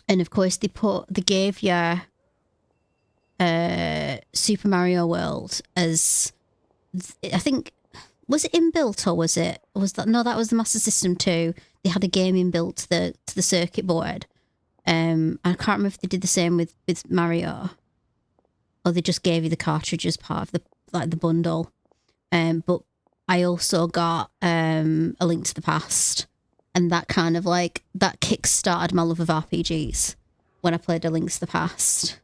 and of course they gave you Super Mario World as, I think, was it inbuilt or was that was the Master System 2. They had a game inbuilt to the circuit board. I can't remember if they did the same with Mario, or they just gave you the cartridge as part of the bundle. But I also got A Link to the Past, and that kind of like that kick-started my love of RPGs when I played A Link to the Past.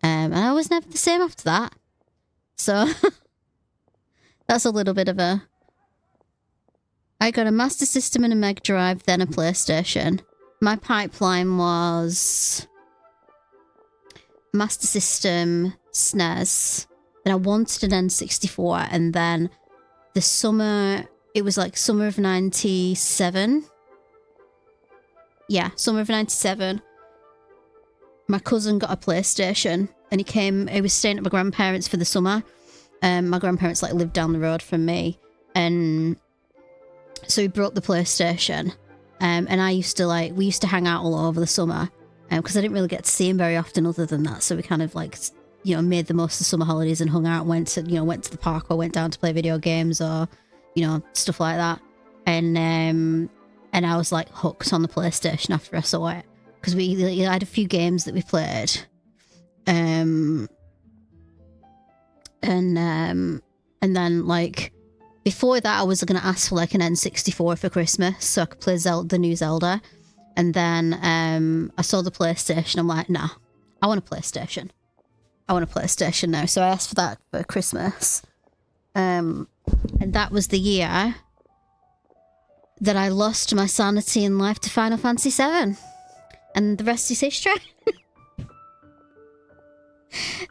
And I was never the same after that. So that's a little bit of a... I got a Master System and a Mega Drive, then a PlayStation. My pipeline was Master System, SNES, then I wanted an N64, and then it was like summer of 97. Yeah, summer of 97. My cousin got a PlayStation, and he was staying at my grandparents for the summer. My grandparents like lived down the road from me, and so he brought the PlayStation, And I used to we used to hang out all over the summer because I didn't really get to see him very often other than that. So we kind of made the most of the summer holidays and hung out, went to the park or went down to play video games or, stuff like that. And I was like hooked on the PlayStation after I saw it because we had a few games that we played. And then like before that I was going to ask for like an N64 for Christmas so I could play the new Zelda. And then I saw the PlayStation. I'm like, nah, I want a PlayStation. I want a PlayStation now. So I asked for that for Christmas. And that was the year that I lost my sanity in life to Final Fantasy VII. And the rest is history.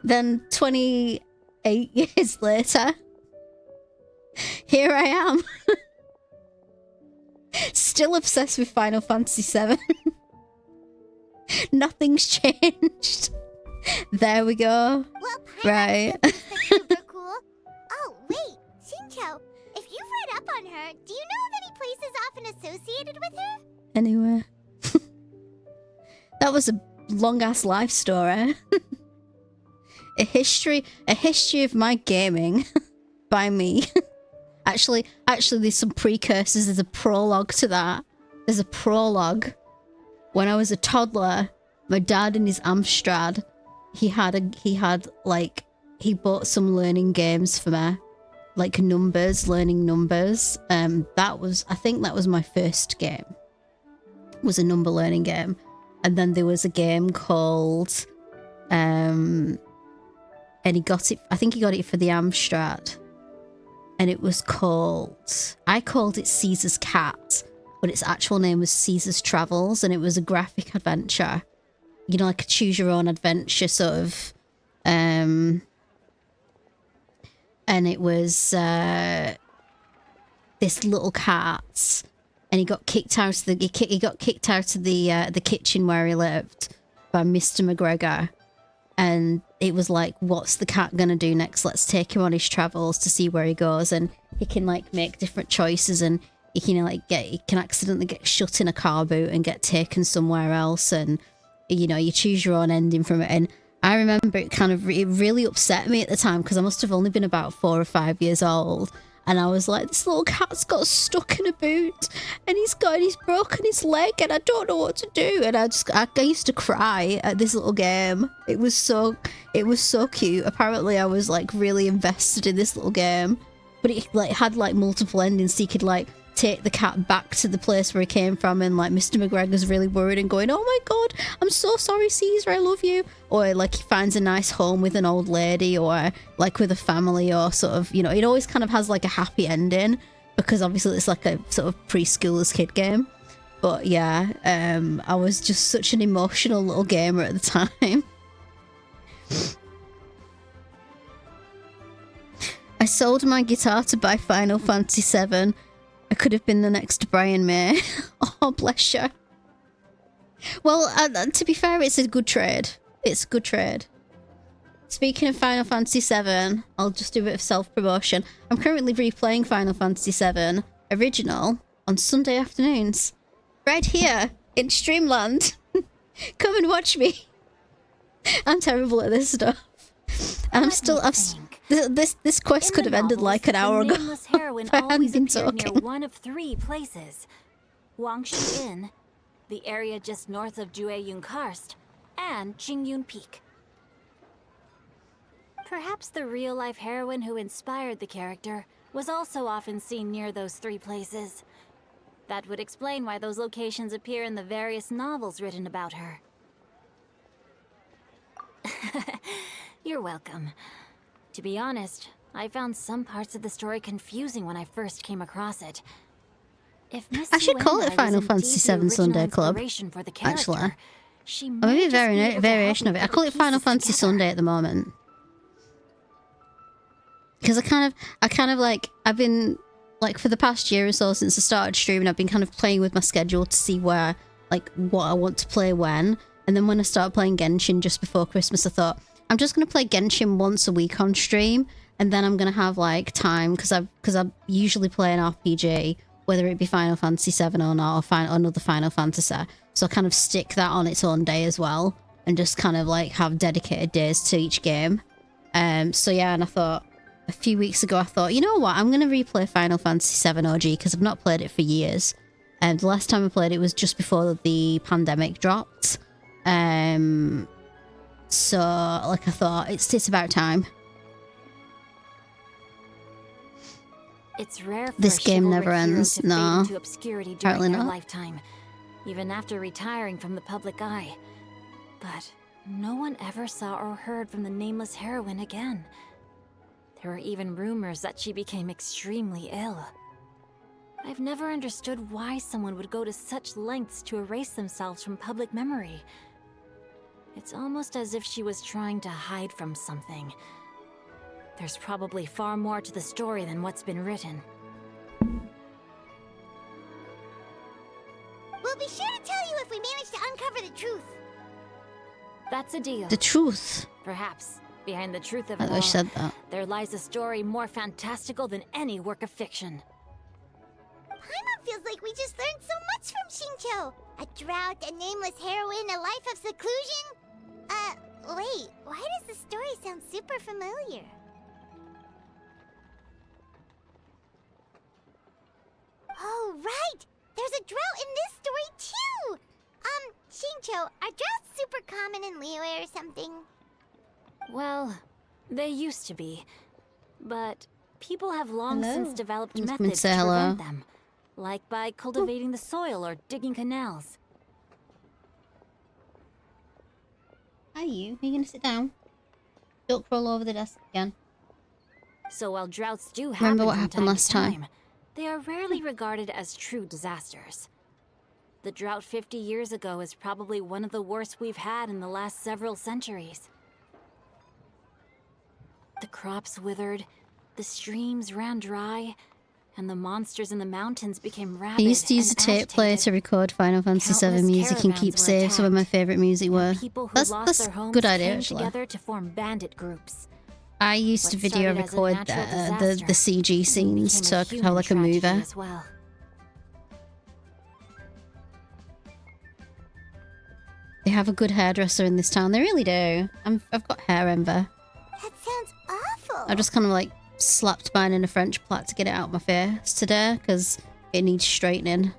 Then 28 years later, here I am. Still obsessed with Final Fantasy VII. Nothing's changed. There we go.
Well,
right.
super cool. Oh, wait, Shincho, if you've read up on her, do you know of any places often associated with her?
Anywhere. That was a long-ass life story. A history of my gaming by me. Actually, there's some precursors. There's a prologue to that. There's a prologue. When I was a toddler, my dad in his Amstrad, he bought some learning games for me, like learning numbers. I think that was my first game. Was a number learning game, and then there was a game called, and he got it. I think he got it for the Amstrad. And it was I called it Caesar's Cat, but its actual name was Caesar's Travels, and it was a graphic adventure. Like a choose your own adventure sort of. And it was this little cat, and he got kicked out of the kitchen where he lived by Mr. McGregor. And it was like, what's the cat gonna do next? Let's take him on his travels to see where he goes. And he can make different choices, and he can he can accidentally get shut in a car boot and get taken somewhere else. And you choose your own ending from it. And I remember it really upset me at the time because I must have only been about 4 or 5 years old. And I was like, this little cat's got stuck in a boot and he's broken his leg and I don't know what to do. And I used to cry at this little game. It was so cute. Apparently I was really invested in this little game, but it had multiple endings, so you could take the cat back to the place where he came from, and Mr. McGregor's really worried and going, oh my god, I'm so sorry Caesar, I love you. Or he finds a nice home with an old lady, or with a family, or sort of, it always kind of has a happy ending, because obviously it's a sort of preschooler's kid game. But yeah, I was just such an emotional little gamer at the time. I sold my guitar to buy Final Fantasy VII. I could have been the next Brian May. Oh, bless you. Well, to be fair, it's a good trade. It's a good trade. Speaking of Final Fantasy VII, I'll just do a bit of self-promotion. I'm currently replaying Final Fantasy VII Original on Sunday afternoons. Right here in Streamland. Come and watch me. I'm terrible at this stuff. And this quest could have ended an hour ago.
Nameless heroine always appeared near one of 3 places: Wangshi Inn, the area just north of Xianyun Karst, and Xianyun Peak. Perhaps the real-life heroine who inspired the character was also often seen near those 3 places. That would explain why those locations appear in the various novels written about her. You're welcome. To be honest, I found some parts of the story confusing when I first came across it. If Miss
I should call it
Yuenai
Final
was
Fantasy
indeed
VII
the
Sunday
original
Club,
inspiration for the
actually.
character, she
Or
may
maybe
just be able to help
variation
me
of it. I
put
call
the
it Final
pieces
Fantasy
together.
Sunday at the moment. Because I've been, for the past year or so since I started streaming, I've been kind of playing with my schedule to see where, what I want to play when. And then when I started playing Genshin just before Christmas, I thought, I'm just going to play Genshin once a week on stream. And then I'm going to have, time, because I usually play an RPG whether it be Final Fantasy 7 or not, or another Final Fantasy. So I kind of stick that on its own day as well, and just kind of like have dedicated days to each game. So yeah, and I thought a few weeks ago, I thought, you know what, I'm going to replay Final Fantasy 7 OG because I've not played it for years. The last time I played it was just before the pandemic dropped. So like I thought, it's about time.
It's rare for
This
a
game
chivalric
never
hero
ends.
to fade
No,
into obscurity
apparently
during their
not.
lifetime, even after retiring from the public eye. But no one ever saw or heard from the nameless heroine again. There were even rumors that she became extremely ill. I've never understood why someone would go to such lengths to erase themselves from public memory. It's almost as if she was trying to hide from something. There's probably far more to the story than what's been written.
We'll be sure to tell you if we manage to uncover the truth.
That's a deal.
The truth.
Perhaps, behind the truth of
I
it
wish
all,
said that.
there lies a story more fantastical than any work of fiction.
Paimon feels like we just learned so much from Xingqiu. A drought, a nameless heroine, a life of seclusion. Wait, why does the story sound super familiar? Oh, right! There's a drought in this story, too! Xingqiu, are droughts super common in Liyue or something?
Well, they used to be. But people have long
Hello.
since developed
Just
methods to
say hello.
prevent them. Like by cultivating the soil or digging canals.
Are you gonna sit down? Don't crawl over the desk again.
So while droughts do happen
Remember what
from
happened
time
last
to
time?
they are rarely regarded as true disasters. The drought 50 years ago is probably one of the worst we've had in the last several centuries. The crops withered, the streams ran dry, and the monsters in the mountains became
I
rabid
used to use a
and
tape player to record Final Fantasy 7 music and keep saves of where my favourite music were.
people who
That's
lost their
a
homes
good idea,
came
actually.
together to form bandit groups.
I used to
What
video
started as a
record
natural
the CG scenes so I could have like a movie.
as well.
They have a good hairdresser in this town. They really do. I've got hair envy.
That sounds awful.
I just kind of like slapped mine in a French plait to get it out of my face today because it needs straightening.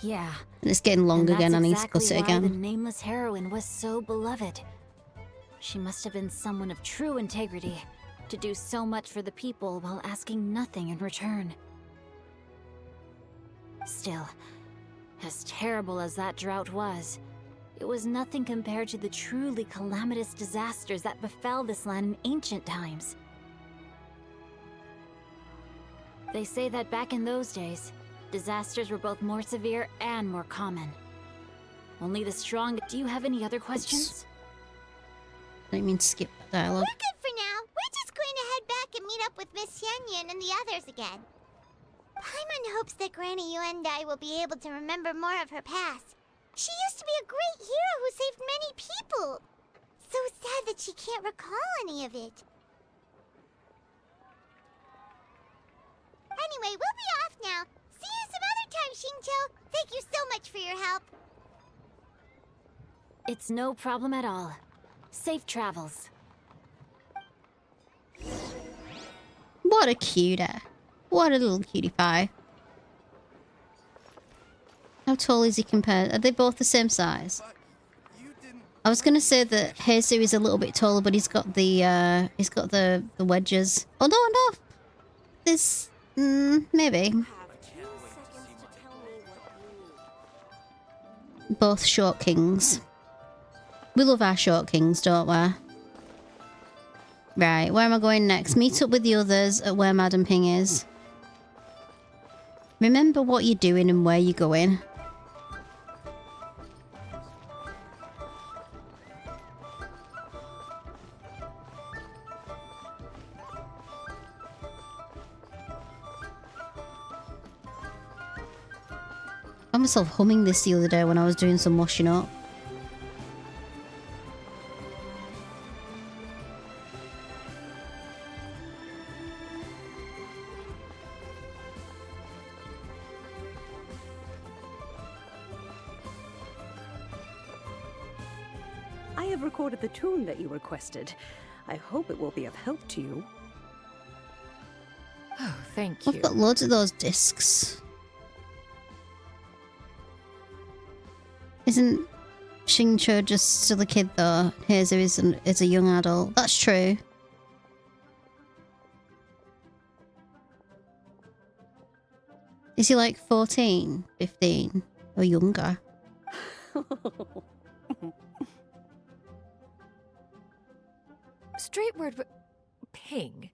Yeah.
And it's getting long
And
again. I
that's
need to cut
exactly
it
why
again.
the nameless heroine was so beloved. She must have been someone of true integrity, to do so much for the people while asking nothing in return. Still, as terrible as that drought was, it was nothing compared to the truly calamitous disasters that befell this land in ancient times. They say that back in those days, disasters were both more severe and more common. Only the strong. Do you have any other questions?
I didn't mean to skip that dialogue.
We're good for now. We're just going to head back and meet up with Miss Xianyun and the others again. Paimon hopes that Granny Yuendai will be able to remember more of her past. She used to be a great hero who saved many people. So sad that she can't recall any of it. Anyway, we'll be off now. See you some other time, Xingqiu. Thank you so much for your help.
It's no problem at all. Safe travels.
What a cutie. What a little cutie pie. How tall is he compared? Are they both the same size? I was gonna say that Jesus is a little bit taller, but he's got the wedges. Oh no, no. This maybe. Both short kings. We love our short kings, don't we? Right, where am I going next? Meet up with the others at where Madam Ping is. Remember what you're doing and where you're going. I found myself humming this the other day when I was doing some washing up.
recorded the tune that you requested. I hope it will be of help to you.
Oh, thank you.
I've got loads of those discs. Isn't Xingqiu just still a kid though? Hazer is a young adult. That's true. Is he like 14, 15 or younger?
Straightward, Ping,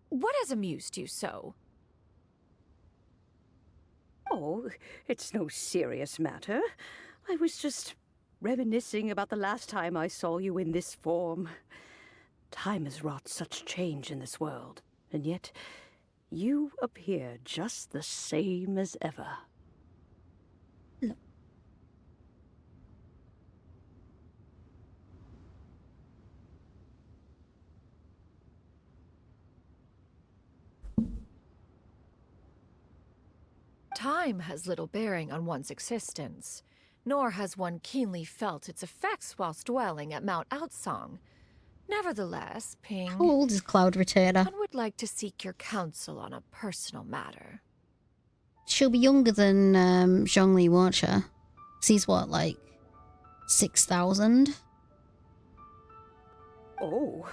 what has amused you so?
Oh, it's no serious matter. I was just reminiscing about the last time I saw you in this form. Time has wrought such change in this world, and yet you appear just the same as ever.
Time has little bearing on one's existence, nor has one keenly felt its effects whilst dwelling at Mount Outsong. Nevertheless, Ping...
How old is Cloud Retainer?
One would like to seek your counsel on a personal matter.
She'll be younger than Zhongli, won't she? 'Cause he's what, like 6,000?
Oh,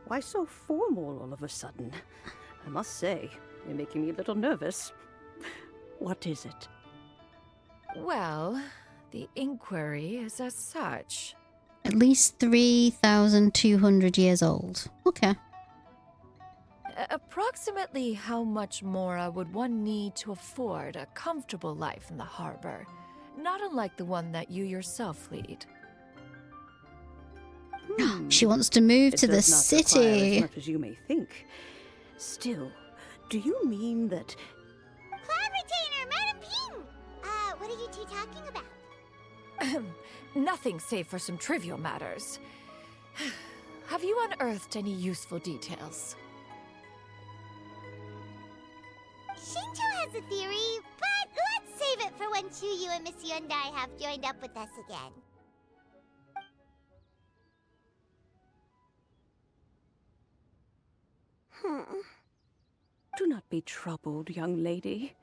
why so formal all of a sudden? I must say, you're making me a little nervous. What is it?
Well, the inquiry is as such.
At least 3,200 years old. Okay.
Approximately how much more would one need to afford a comfortable life in the harbor, not unlike the one that you yourself lead?
She wants to move to the
does not require
city.
as much as you may think. Still, do you mean that...
Cloud Retainer, Madam Ping! What are you two talking about?
Nothing save for some trivial matters. Have you unearthed any useful details?
Xingqiu has a theory, but let's save it for when Chuyu and Miss Yundai have joined up with us again.
Do not be troubled, young lady.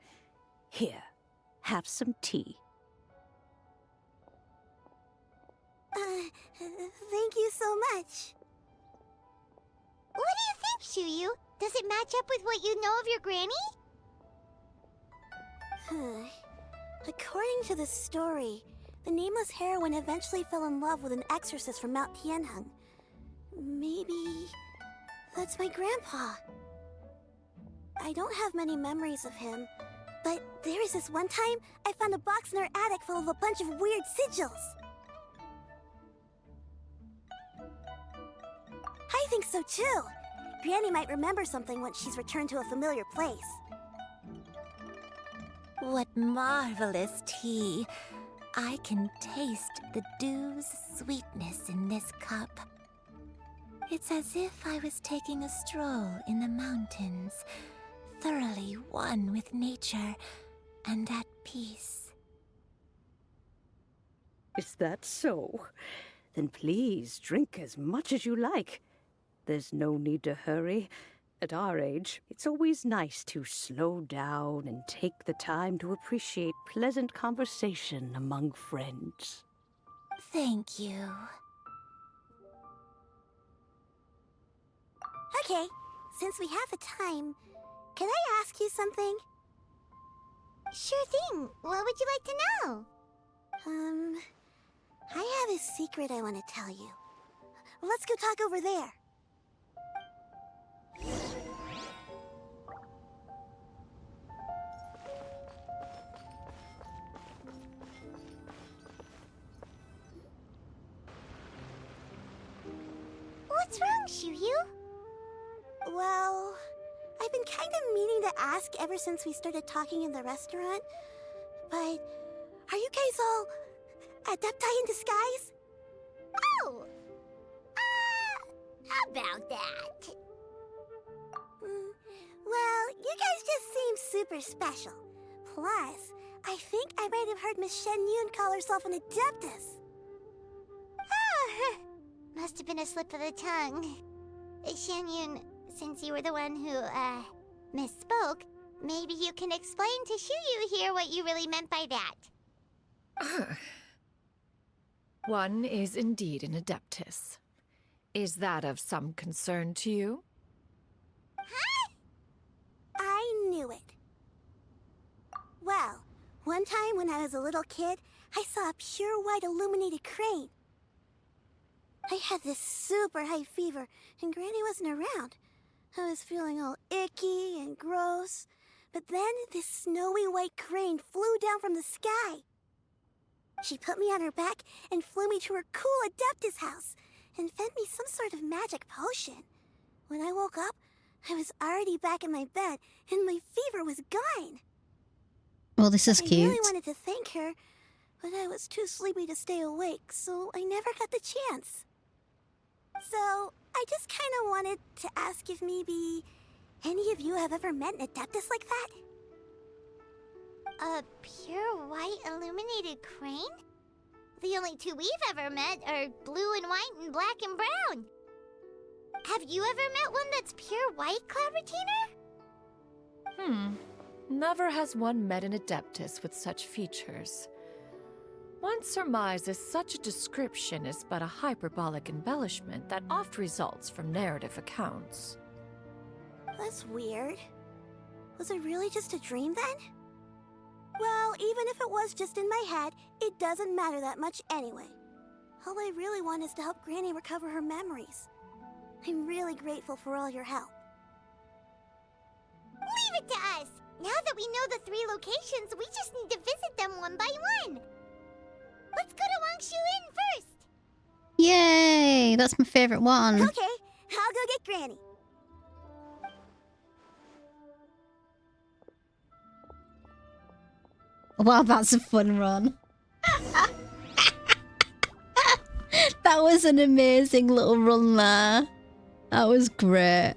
Here, have some tea.
Thank you so much. What do you think, Chuyu? Does it match up with what you know of your granny?
According to the story, the nameless heroine eventually fell in love with an exorcist from Mount Tianheng. Maybe that's my grandpa. I don't have many memories of him, but there was this one time I found a box in her attic full of a bunch of weird sigils. I think so too. Granny might remember something once she's returned to a familiar place.
What marvelous tea. I can taste the dew's sweetness in this cup. It's as if I was taking a stroll in the mountains, thoroughly one with nature and at peace.
Is that so? Then please drink as much as you like. There's no need to hurry. At our age, it's always nice to slow down and take the time to appreciate pleasant conversation among friends.
Thank you.
Okay, since we have the time, can I ask you something?
Sure thing. What would you like to know?
I have a secret I want to tell you. Let's go talk over there.
What's wrong, Chuyu?
Well, I've been kind of meaning to ask ever since we started talking in the restaurant, but are you guys all adepti in disguise?
Oh! About that.
Well, you guys just seem super special. Plus, I think I might have heard Miss Xianyun call herself an adeptus.
Must have been a slip of the tongue. Xianyun, since you were the one who, misspoke, maybe you can explain to Xiyu here what you really meant by that.
One is indeed an Adeptus. Is that of some concern to you?
Huh? I knew it. Well, one time when I was a little kid, I saw a pure white illuminated crane. I had this super high fever, and Granny wasn't around. I was feeling all icky and gross. But then this snowy white crane flew down from the sky. She put me on her back and flew me to her cool Adeptus house and fed me some sort of magic potion. When I woke up, I was already back in my bed and my fever was gone.
Well, this is
I
cute.
really wanted to thank her, but I was too sleepy to stay awake, so I never got the chance. So, I just kind of wanted to ask if maybe any of you have ever met an Adeptus like that?
A pure white illuminated crane? The only two we've ever met are blue and white and black and brown. Have you ever met one that's pure white, Cloud Retainer?
Never has one met an Adeptus with such features. One surmises such a description is but a hyperbolic embellishment that oft results from narrative accounts.
That's weird. Was it really just a dream then? Well, even if it was just in my head, it doesn't matter that much anyway. All I really want is to help Granny recover her memories. I'm really grateful for all your help.
Leave it to us! Now that we know the 3 locations, we just need to visit them one by one. Let's go to Wangshu first!
Yay! That's my favorite one.
Okay, I'll go get Granny.
Wow, that's a fun run. That was an amazing little run there. That was great.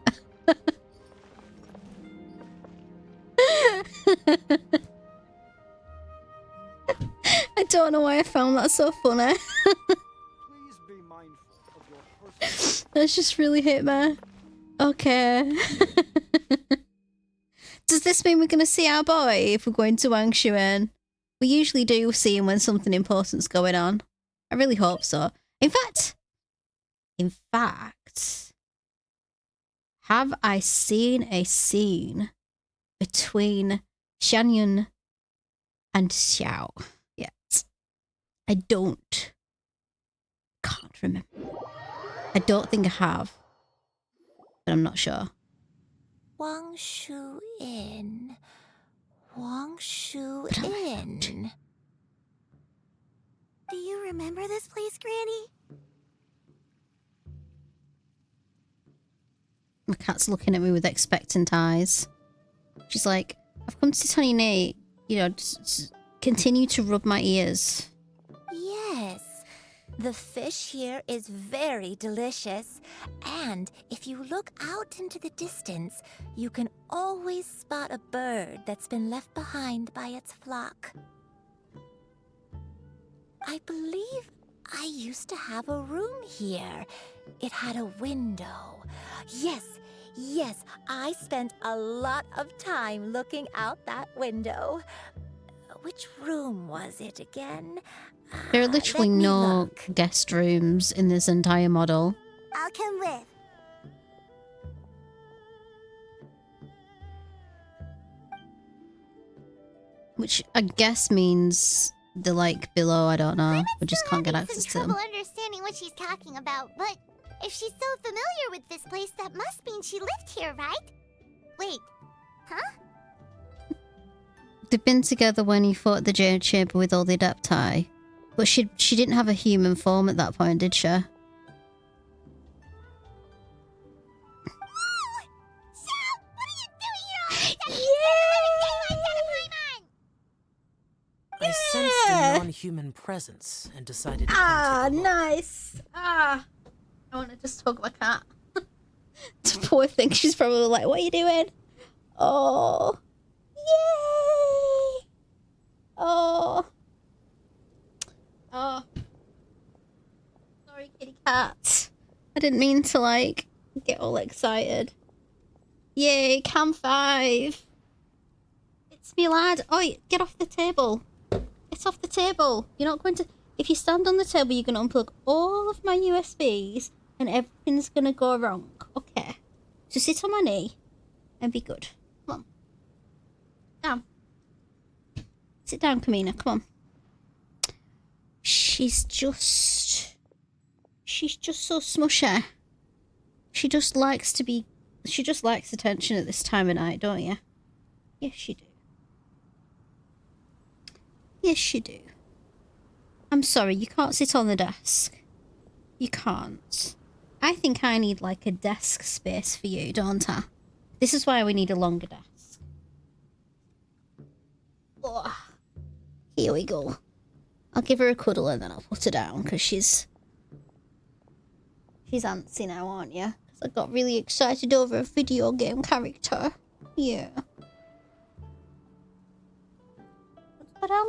I don't know why I found that so funny. That's just really hit me. Okay. Does this mean we're going to see our boy if we're going to Wangshu? We usually do see him when something important's going on. I really hope so. In fact, have I seen a scene between Xianyun and Xiao yet? I can't remember. I don't think I have, but I'm not sure.
Wangshu Inn. Wangshu Inn.
Do you remember this place, Granny?
My cat's looking at me with expectant eyes. She's like, I've come to sit on your knee. You know, just continue to rub my ears.
Yes. The fish here is very delicious. And if you look out into the distance, you can always spot a bird that's been left behind by its flock. I believe I used to have a room here. It had a window. Yes, I spent a lot of time looking out that window. Which room was it again?
There are literally no guest rooms in this entire model.
I'll come with.
Which I guess means the like below, I don't know. We just can't get access to them.
I'm understanding what she's talking about, but if she's so familiar with this place, that must mean she lived here, right? Wait, huh?
They've been together when you fought the Jade Chamber with all the Adepti. But she didn't have a human form at that point, did she?
I sensed a non-human presence and decided to come take a look.
Nice. I want to just hug my cat. Poor thing, she's probably like, what are you doing? Oh. Yay! Oh. Oh. Sorry, kitty cat. I didn't mean to, like, get all excited. Yay, Cam 5. It's me, lad. Oi, get off the table. Get off the table. You're not going to... If you stand on the table, you're going to unplug all of my USBs and everything's going to go wrong. Okay. So sit on my knee and be good. Come on. Down. Sit down, Kamina. Come on. She's just so smushy. She just likes attention at this time of night, don't you? Yes, you do. Yes, you do. I'm sorry, you can't sit on the desk. You can't. I think I need, like, a desk space for you, don't I? This is why we need a longer desk. Oh, here we go. I'll give her a cuddle and then I'll put her down, because she's antsy now, aren't you? Because I got really excited over a video game character. Yeah. Let's put down.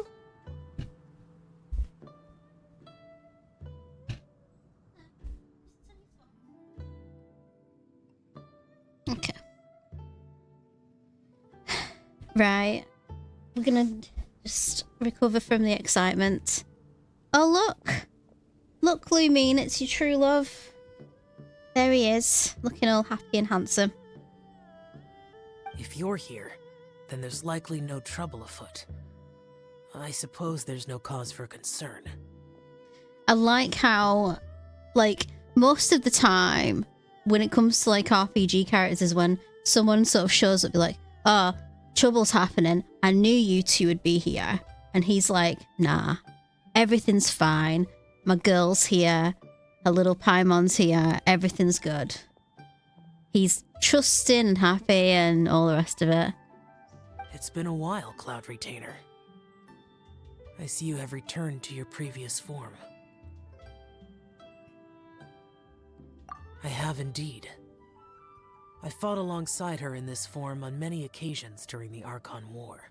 Okay. Right. We're gonna just recover from the excitement. Oh, look! Look, Lumine, it's your true love. There he is, looking all happy and handsome.
If you're here, then there's likely no trouble afoot. I suppose there's no cause for concern.
I like how, like, most of the time, when it comes to, like, RPG characters, when someone sort of shows up, be like, oh, trouble's happening, I knew you two would be here. And he's like, nah, everything's fine. My girl's here, her little Paimon's here, everything's good. He's trusting and happy and all the rest of it.
It's been a while, Cloud Retainer. I see you have returned to your previous form. I have indeed. I fought alongside her in this form on many occasions during the Archon War.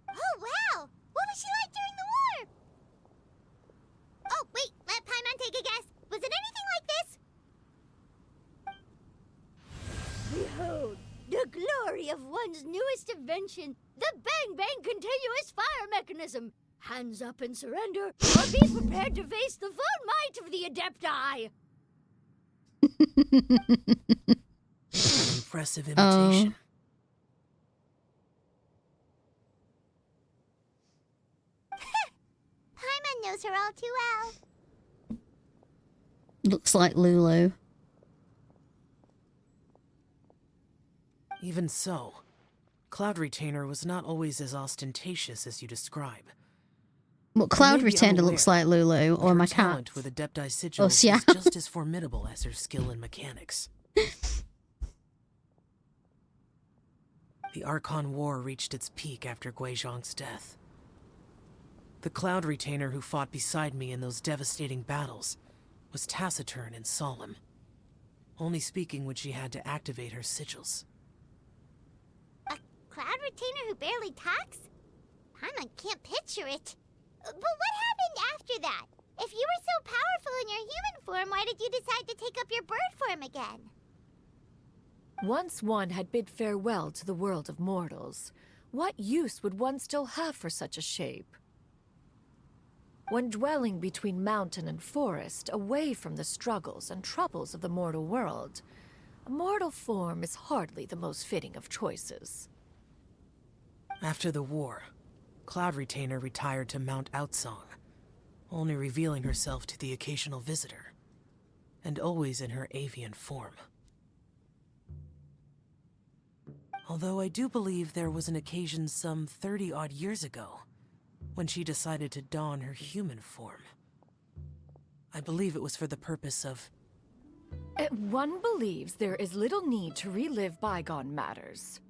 Oh, wow! What was she like during the war? Oh, wait, let Paimon take a guess. Was it anything like this?
Behold, the glory of one's newest invention, the Bang Bang Continuous Fire Mechanism. Hands up and surrender, or be prepared to face the full might of the Adepti.
Impressive imitation.
Paimon knows her all too well.
Looks like Lulu.
Even so, Cloud Retainer was not always as ostentatious as you describe.
Well, Cloud Retainer looks like Lulu, or my cat.
Talent with Adepti sigils is just as formidable as her skill in mechanics. The Archon War reached its peak after Guizhong's death. The Cloud Retainer who fought beside me in those devastating battles was taciturn and solemn, only speaking when she had to activate her sigils.
A Cloud Retainer who barely talks? Paimon can't picture it. But what happened after that? If you were so powerful in your human form, why did you decide to take up your bird form again?
Once one had bid farewell to the world of mortals, what use would one still have for such a shape? When dwelling between mountain and forest, away from the struggles and troubles of the mortal world, a mortal form is hardly the most fitting of choices.
After the war, Cloud Retainer retired to Mount Outsong, only revealing herself to the occasional visitor, and always in her avian form. Although I do believe there was an occasion some 30-odd years ago when she decided to don her human form. I believe it was for the purpose of...
One believes there is little need to relive bygone matters.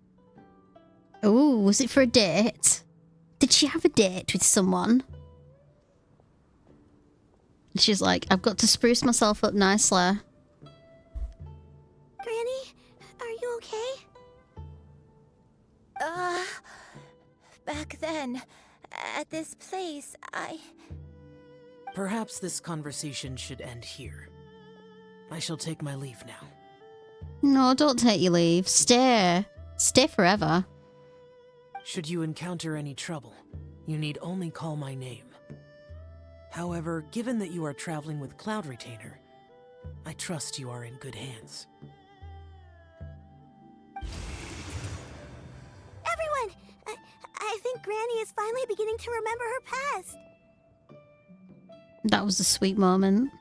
Oh, was it for a date? Did she have a date with someone? She's like, I've got to spruce myself up nicely.
Granny, are you okay?
Back then, at this place,
Perhaps this conversation should end here. I shall take my leave now.
No, don't take your leave. Stay. Stay forever.
Should you encounter any trouble, you need only call my name. However, given that you are traveling with Cloud Retainer, I trust you are in good hands.
Everyone! I think Granny is finally beginning to remember her past.
That was a sweet moment.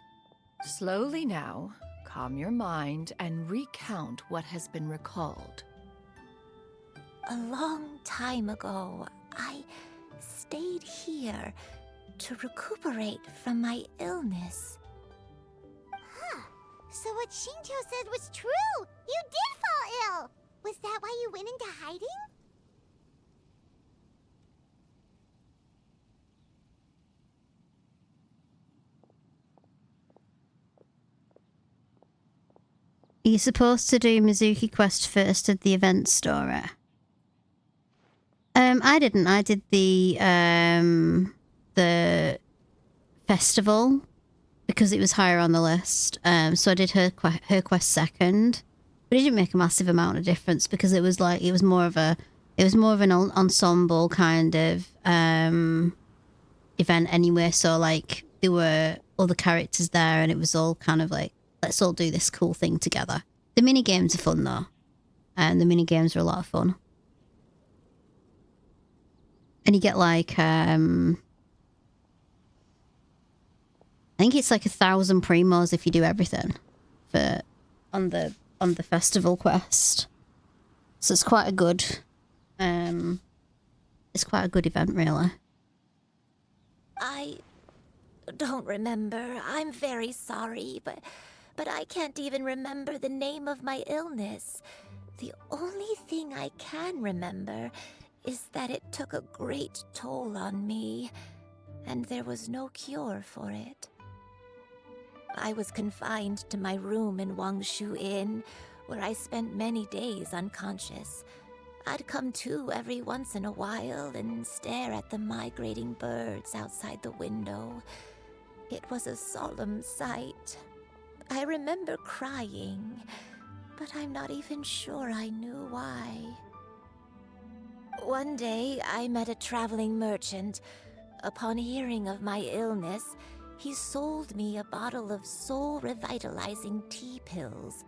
Slowly now, calm your mind and recount what has been recalled.
A long time ago, I stayed here to recuperate from my illness.
Huh. So what Shinto said was true! You did fall ill! Was that why you went into hiding?
Are you supposed to do Mizuki Quest first at the event story? I didn't. I did the festival because it was higher on the list. So I did her quest second, but it didn't make a massive amount of difference because it was more of an ensemble kind of event anyway. So like there were other characters there, and it was all kind of like, let's all do this cool thing together. The mini games are fun though, and the mini games are a lot of fun. And you get like, I think it's like 1,000 primos if you do everything on the festival quest. So it's quite a good, event really.
I don't remember. I'm very sorry, but I can't even remember the name of my illness. The only thing I can remember is that it took a great toll on me, and there was no cure for it. I was confined to my room in Wangshu Inn, where I spent many days unconscious. I'd come to every once in a while and stare at the migrating birds outside the window. It was a solemn sight. I remember crying, but I'm not even sure I knew why. One day, I met a traveling merchant. Upon hearing of my illness, he sold me a bottle of soul-revitalizing tea pills.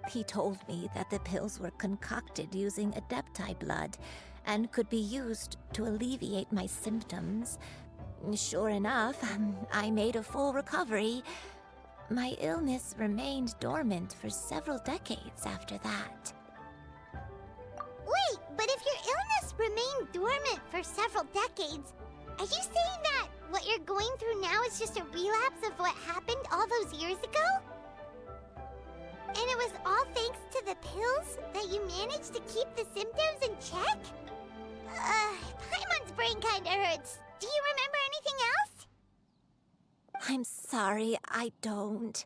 He told me that the pills were concocted using Adepti blood and could be used to alleviate my symptoms. Sure enough, I made a full recovery. My illness remained dormant for several decades after that.
Wait, but if your illness remained dormant for several decades, are you saying that what you're going through now is just a relapse of what happened all those years ago? And it was all thanks to the pills that you managed to keep the symptoms in check? Paimon's brain kinda hurts. Do you remember anything else?
I'm sorry, I don't.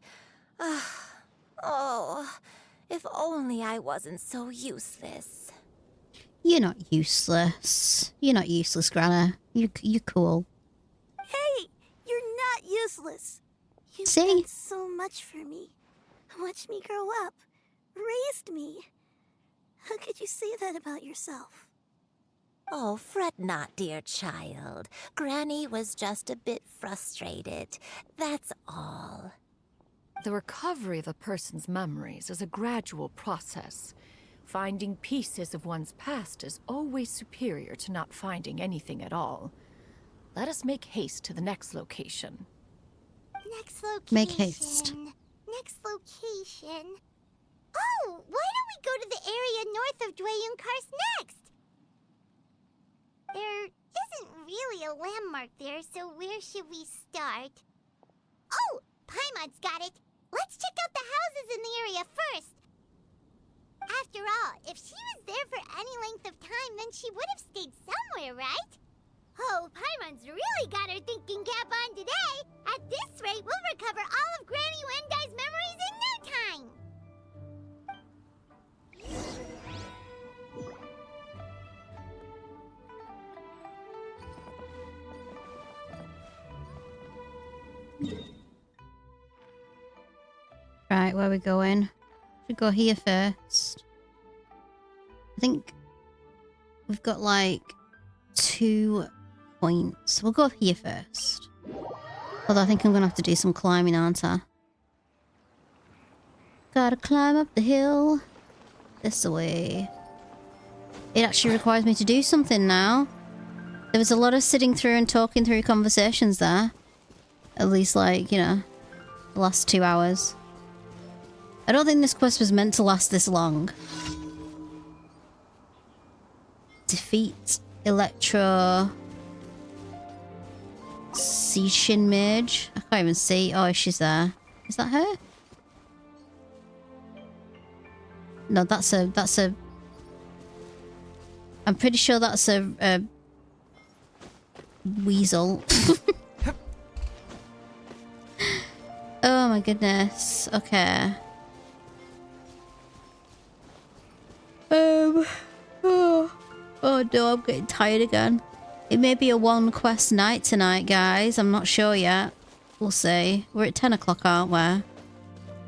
Oh, if only I wasn't so useless.
You're not useless. You're not useless, Grana. You're cool.
Hey, you're not useless. You've
See?
done so much for me. Watched me grow up. Raised me. How could you say that about yourself?
Oh, fret not, dear child. Granny was just a bit frustrated. That's all.
The recovery of a person's memories is a gradual process. Finding pieces of one's past is always superior to not finding anything at all. Let us make haste to the next location.
Next location.
Make haste.
Next location. Oh, why don't we go to the area north of Dwayun Karst next? There isn't really a landmark there, so where should we start? Oh, Paimon's got it. Let's check out the houses in the area first. After all, if she was there for any length of time, then she would have stayed somewhere, right? Oh, Paimon's really got her thinking cap on today. At this rate, we'll recover all of Granny Wendai's memories in no time.
Right, where are we going? We go here first. I think we've got like 2 points. We'll go here first. Although I think I'm gonna have to do some climbing, aren't I? Gotta climb up the hill. This way. It actually requires me to do something now. There was a lot of sitting through and talking through conversations there. At least, like, you know, the last 2 hours. I don't think this quest was meant to last this long. Defeat Electro... Xianyun Mage? I can't even see. Oh, she's there. Is that her? No, that's a... I'm pretty sure that's a weasel. Oh my goodness. Okay. Oh no, I'm getting tired again. It may be a 1 quest night tonight, guys. I'm not sure yet. We'll see. We're at 10 o'clock, aren't we?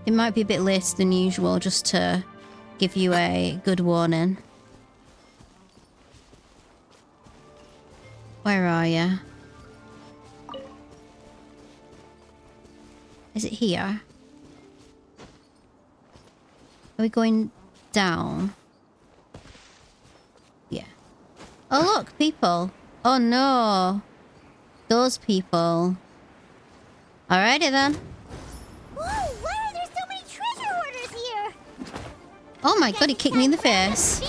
It might be a bit later than usual, just to give you a good warning. Where are you? Is it here? Are we going down? Yeah. Oh look, people. Oh no. Those people. Alrighty then.
Whoa, why are there so many treasure hoarders here?
Oh my god, he kicked me in the face.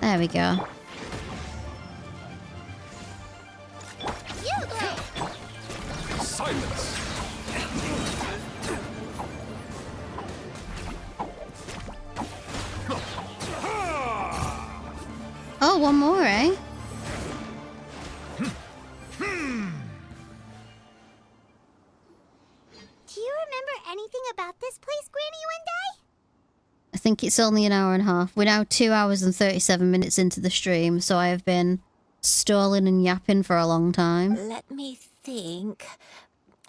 There we go.
Silence!
Oh, one more, eh?
Do you remember anything about this place, Granny Wendy?
I think it's only an hour and a half. We're now 2 hours and 37 minutes into the stream, so I have been stalling and yapping for a long time.
Let me think.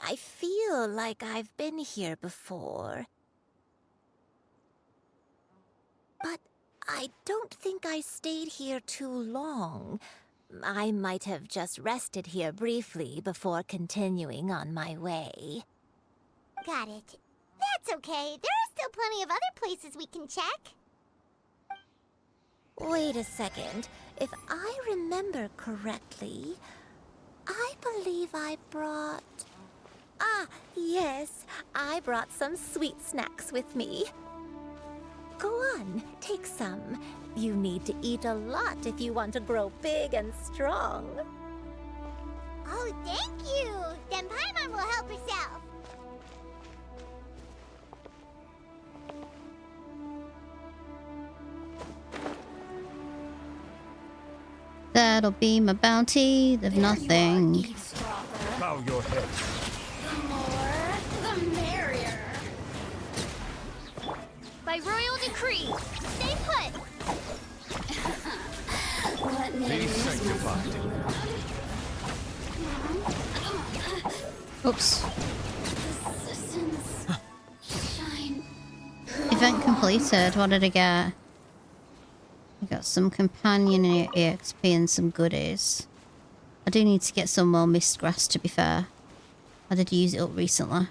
I feel like I've been here before. But I don't think I stayed here too long. I might have just rested here briefly before continuing on my way.
Got it. That's okay. There are still plenty of other places we can check.
Wait a second. If I remember correctly, I believe I brought... Ah, yes. I brought some sweet snacks with me. Go on, take some. You need to eat a lot if you want to grow big and strong.
Oh, thank you. Then Paimon will help herself.
That'll be my bounty of nothing.
Bow your head.
The more, the merrier. By royal decree, stay put. What
Be sanctified.
Oops. Event completed. What did I get? I got some companion EXP and some goodies. I do need to get some more mist grass, to be fair. I did use it up recently.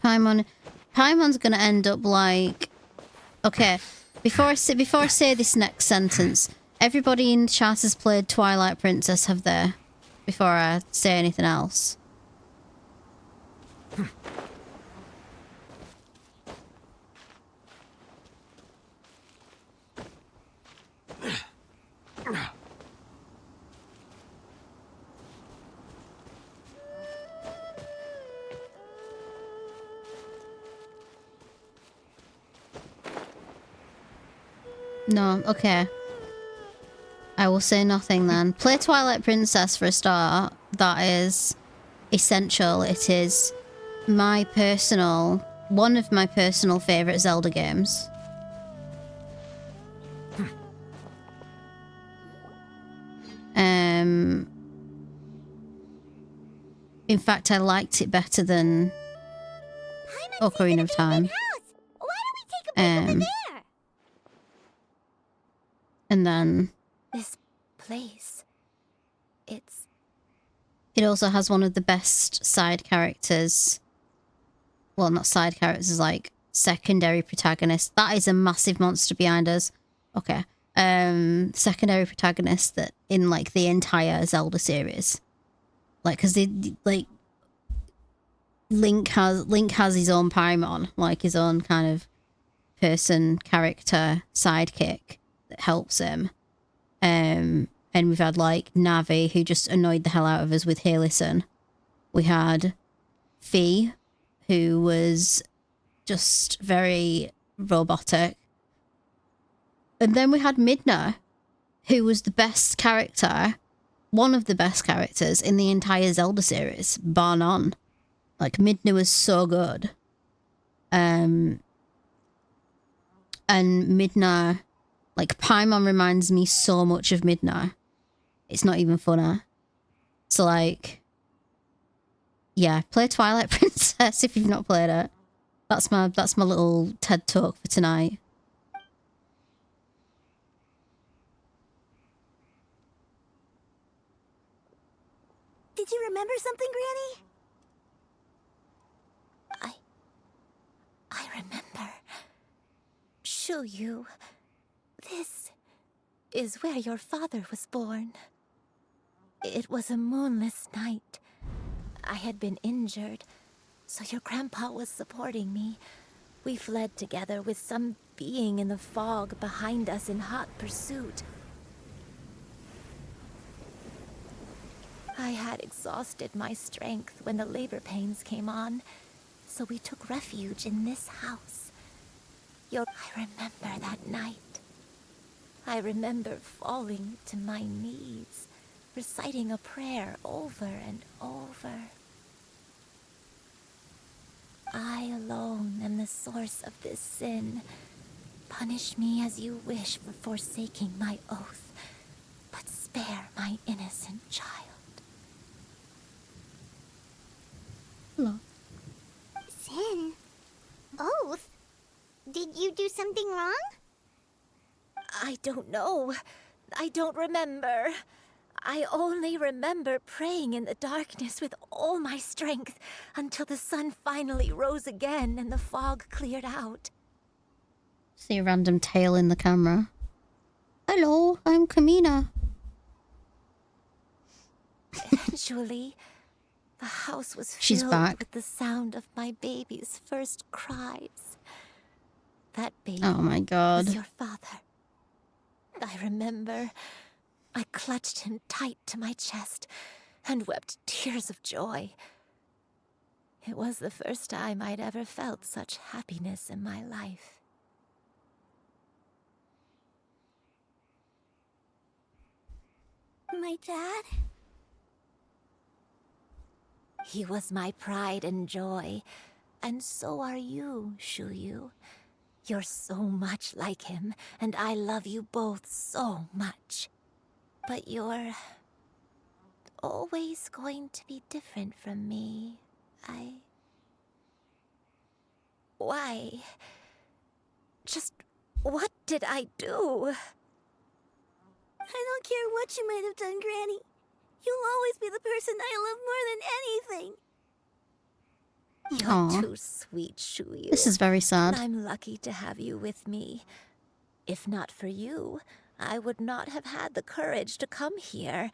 Paimon's gonna end up like... Okay, before I say this next sentence, everybody in chat has played Twilight Princess, have they? Before I say anything else. No, okay. I will say nothing then. Play Twilight Princess for a start. That is essential. It is my personal... one of my personal favourite Zelda games. In fact, I liked it better than Ocarina of Time.
Why don't we take a break over there?
And then
This place.
it also has one of the best side characters. Well, not side characters, like secondary protagonists. That is a massive monster behind us. Okay. Secondary protagonist that in like the entire Zelda series. Like, because Link has his own Paimon, like his own kind of character sidekick that helps him. And we've had like Navi, who just annoyed the hell out of us with Hey Listen. We had Fi, who was just very robotic. And then we had Midna, who was the best character, one of the best characters in the entire Zelda series, bar none. Like, Midna was so good. And Midna, like, Paimon reminds me so much of Midna. It's not even funny. So, like, yeah, play Twilight Princess if you've not played it. That's my little TED talk for tonight.
Did you remember something, Granny?
I remember. Xianyun. This is where your father was born. It was a moonless night. I had been injured, so your grandpa was supporting me. We fled together with some being in the fog behind us in hot pursuit. I had exhausted my strength when the labor pains came on, so we took refuge in this house. I remember that night. I remember falling to my knees, reciting a prayer over and over. I alone am the source of this sin. Punish me as you wish for forsaking my oath, but spare my innocent child.
Hello.
Sin? Oath? Did you do something wrong?
I don't know. I don't remember. I only remember praying in the darkness with all my strength until the sun finally rose again and the fog cleared out.
See a random tail in the camera. Hello, I'm Kamina.
Eventually, the house was
She's
filled
back.
with the sound of my baby's first cries. That baby
Oh my god.
was your father. I remember I clutched him tight to my chest and wept tears of joy. It was the first time I'd ever felt such happiness in my life.
My dad?
He was my pride and joy, and so are you, Xianyun. You're so much like him, and I love you both so much. But you're always going to be different from me. Why? Just what did I do?
I don't care what you might have done, Granny. You'll always be the person I love more than anything.
You're
Aw.
too sweet, Xianyun.
This is very sad.
I'm lucky to have you with me. If not for you, I would not have had the courage to come here,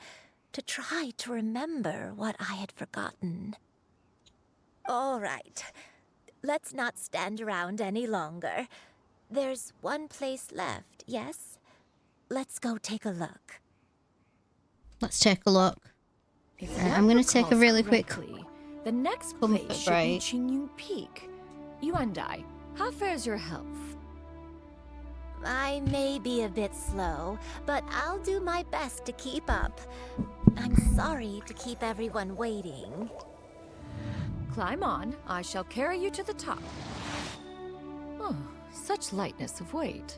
to try to remember what I had forgotten. All right, let's not stand around any longer. There's one place left, yes? Let's go take a look.
Let's take a look.
If
Right,
one
I'm going to take a
recalls
really quick
correctly, the next
comfort
place should
break.
be Xianyun Peak. Yuandai, how fares your health?
I may be a bit slow, but I'll do my best to keep up. I'm sorry to keep everyone waiting.
Climb on. I shall carry you to the top. Oh, such lightness of weight.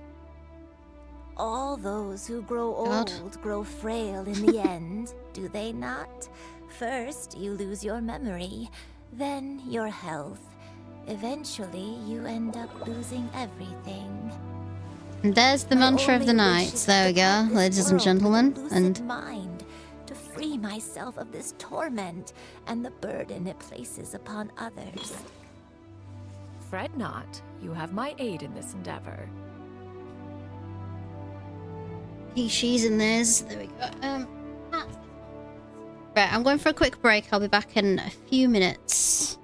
All those who grow
God.
old grow frail in the end, do they not? First, you lose your memory, then your health. Eventually, you end up losing everything.
And there's the
My
mantra of the
only wish
night.
is to
There we
depart
go,
this
ladies and
world with a
gentlemen.
lucid
And
mind, to free myself of this torment and the burden it places upon others.
Fret not. You have my aid in this endeavor.
she's in this. There we go. Right, I'm going for a quick break. I'll be back in a few minutes.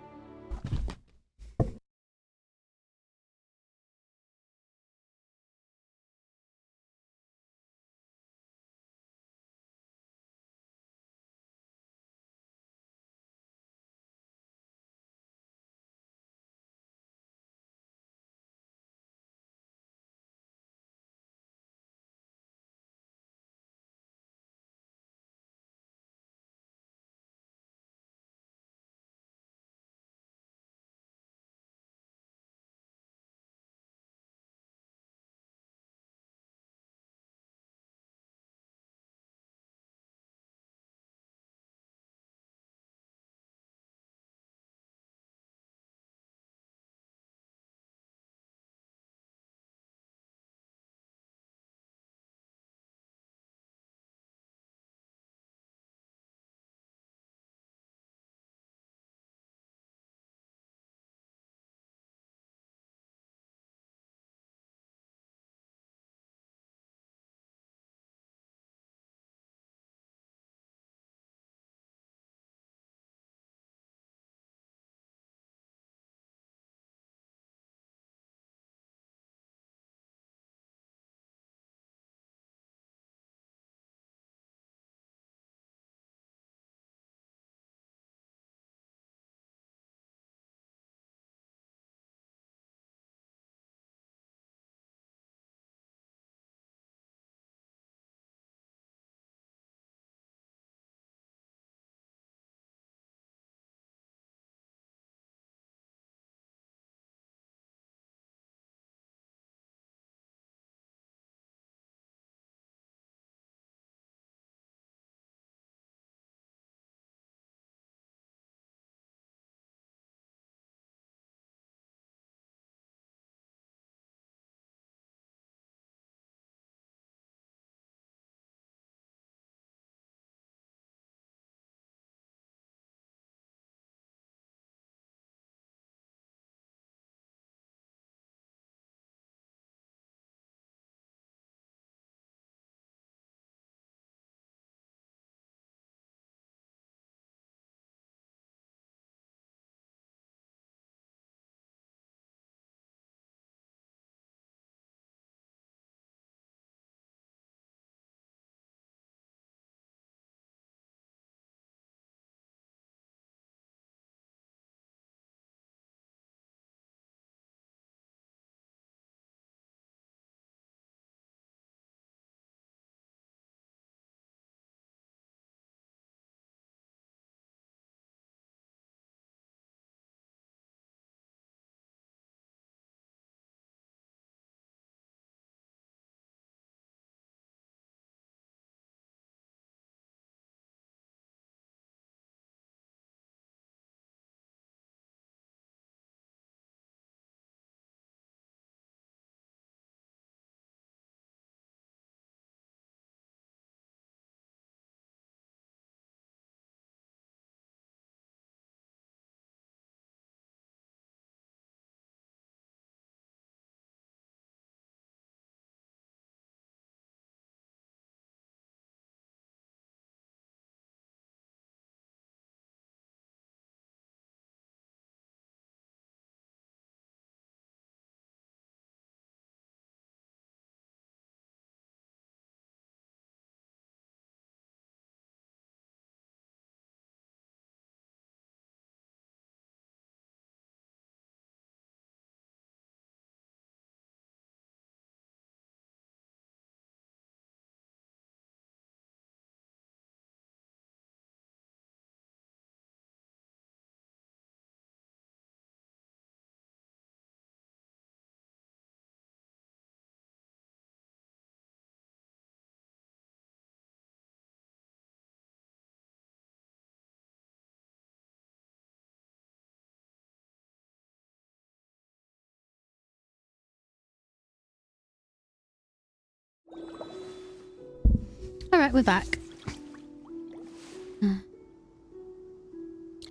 Alright, we're back.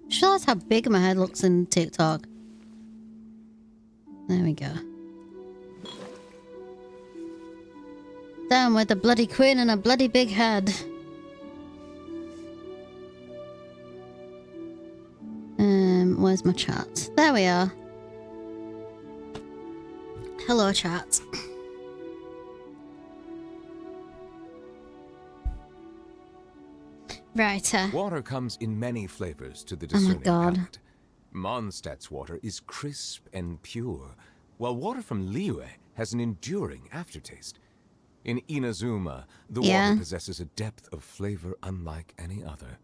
Just realised how big my head looks in TikTok. There we go. Down with the bloody queen and a bloody big head. Where's my chat? There we are. Hello, chat. Right.
Water comes in many flavors to the
Oh my
discerning
God.
palate. Mondstadt's water is crisp and pure, while water from Liyue has an enduring aftertaste. In Inazuma, the water possesses a depth of flavor unlike any other.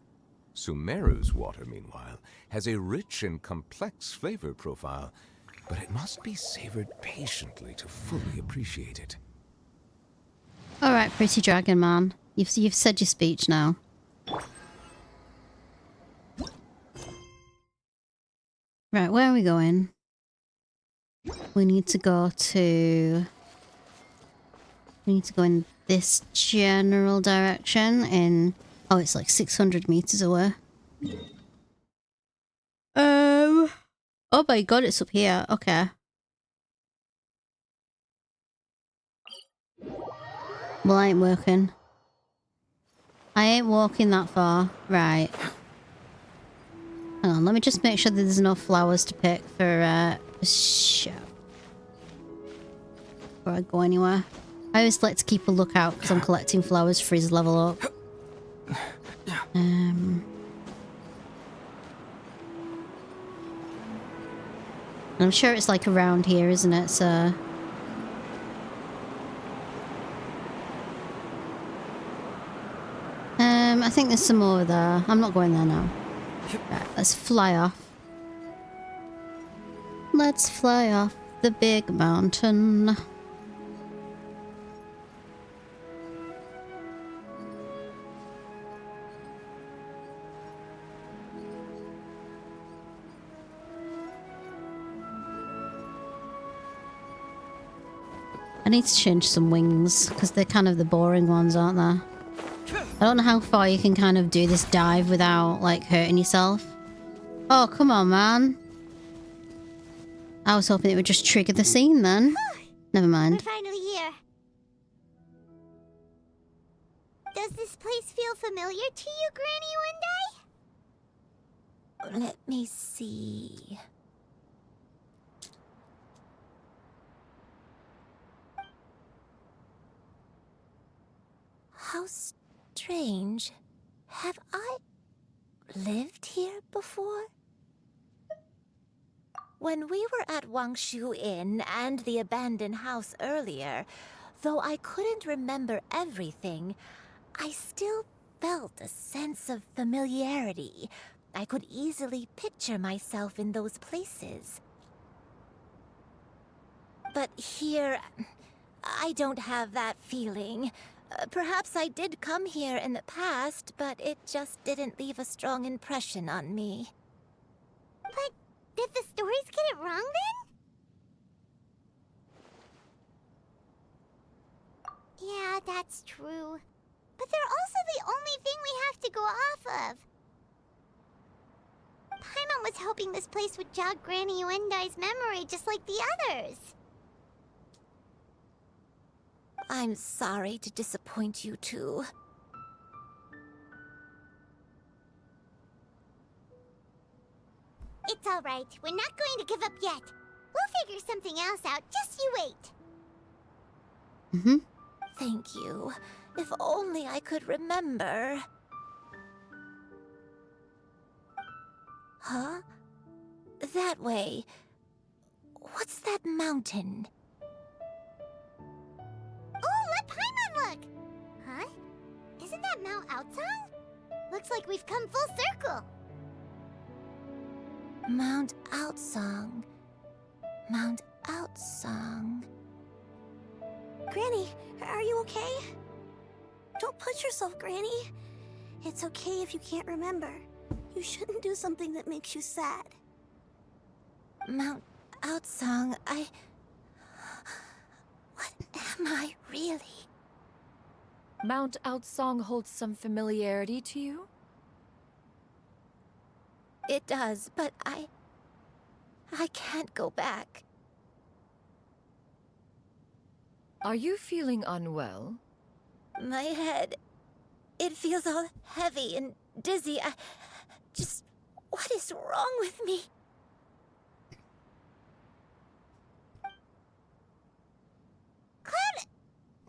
Sumeru's water, meanwhile, has a rich and complex flavor profile, but it must be savored patiently to fully appreciate it.
Alright, pretty dragon man. You've said your speech now. Right, where are we going? We need to go to... We need to go in this general direction in... Oh, it's like 600 meters away. Oh my god, it's up here. Okay. Well, I ain't working. I ain't walking that far. Right. Hang on, let me just make sure that there's enough flowers to pick for show. Before I go anywhere. I always like to keep a lookout because I'm collecting flowers for his level up. I'm sure it's like around here, isn't it? So... I think there's some more there. I'm not going there now. Right, let's fly off. Let's fly off the big mountain. I need to change some wings because they're kind of the boring ones, aren't they? I don't know how far you can kind of do this dive without like hurting yourself. Oh, come on, man. I was hoping it would just trigger the scene then. Never mind.
We're finally here. Does this place feel familiar to you, Granny Wendai?
Let me see. How strange. Have I lived here before? When we were at Wangshu Inn and the abandoned house earlier, though I couldn't remember everything, I still felt a sense of familiarity. I could easily picture myself in those places. But here, I don't have that feeling. Perhaps I did come here in the past, but it just didn't leave a strong impression on me.
But did the stories get it wrong then? Yeah, that's true. But they're also the only thing we have to go off of. Paimon was hoping this place would jog Granny Wendai's memory just like the others.
I'm sorry to disappoint you too.
It's all right. We're not going to give up yet. We'll figure something else out. Just you wait.
Thank you. If only I could remember. Huh? That way. What's that mountain?
Oh, let Paimon look! Huh? Isn't that Mount Outsang? Looks like we've come full circle.
Mount Outsang. Mount Outsang.
Granny, are you okay? Don't push yourself, Granny. It's okay if you can't remember. You shouldn't do something that makes you sad.
Mount Outsang, What am I really?
Mount Outsong holds some familiarity to you?
It does, but I can't go back.
Are you feeling unwell?
My head, it feels all heavy and dizzy. What is wrong with me?
Cloud,